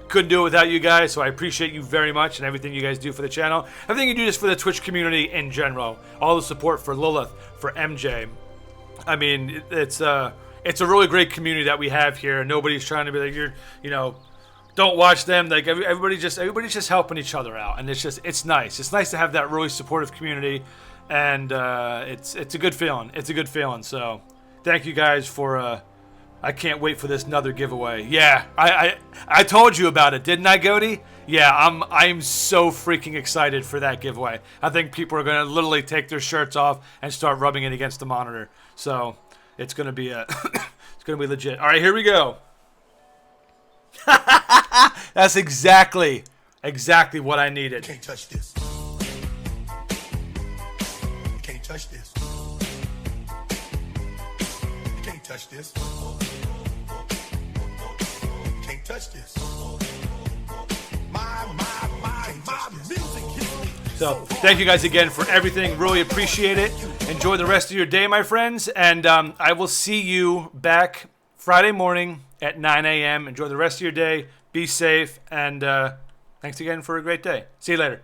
Couldn't do it without you guys, so I appreciate you very much and everything you guys do for the channel. Everything you do just for the Twitch community in general. All the support for Lilith, for MJ. I mean, it's a really great community that we have here. Nobody's trying to be like, don't watch them. Like everybody's just helping each other out, and it's nice. It's nice to have that really supportive community, and it's a good feeling. It's a good feeling. So, thank you guys for. I can't wait for this another giveaway. Yeah, I told you about it, didn't I, Goaty? Yeah, I'm so freaking excited for that giveaway. I think people are gonna literally take their shirts off and start rubbing it against the monitor. So it's gonna be it's gonna be legit. All right, here we go. That's exactly what I needed. Can't touch this. Can't touch this. Can't touch this. Can't touch this. My music hits me. So thank you guys again for everything. Really appreciate it. Enjoy the rest of your day, my friends, and I will see you back Friday morning at 9 a.m. Enjoy the rest of your day. Be safe, and thanks again for a great day. See you later.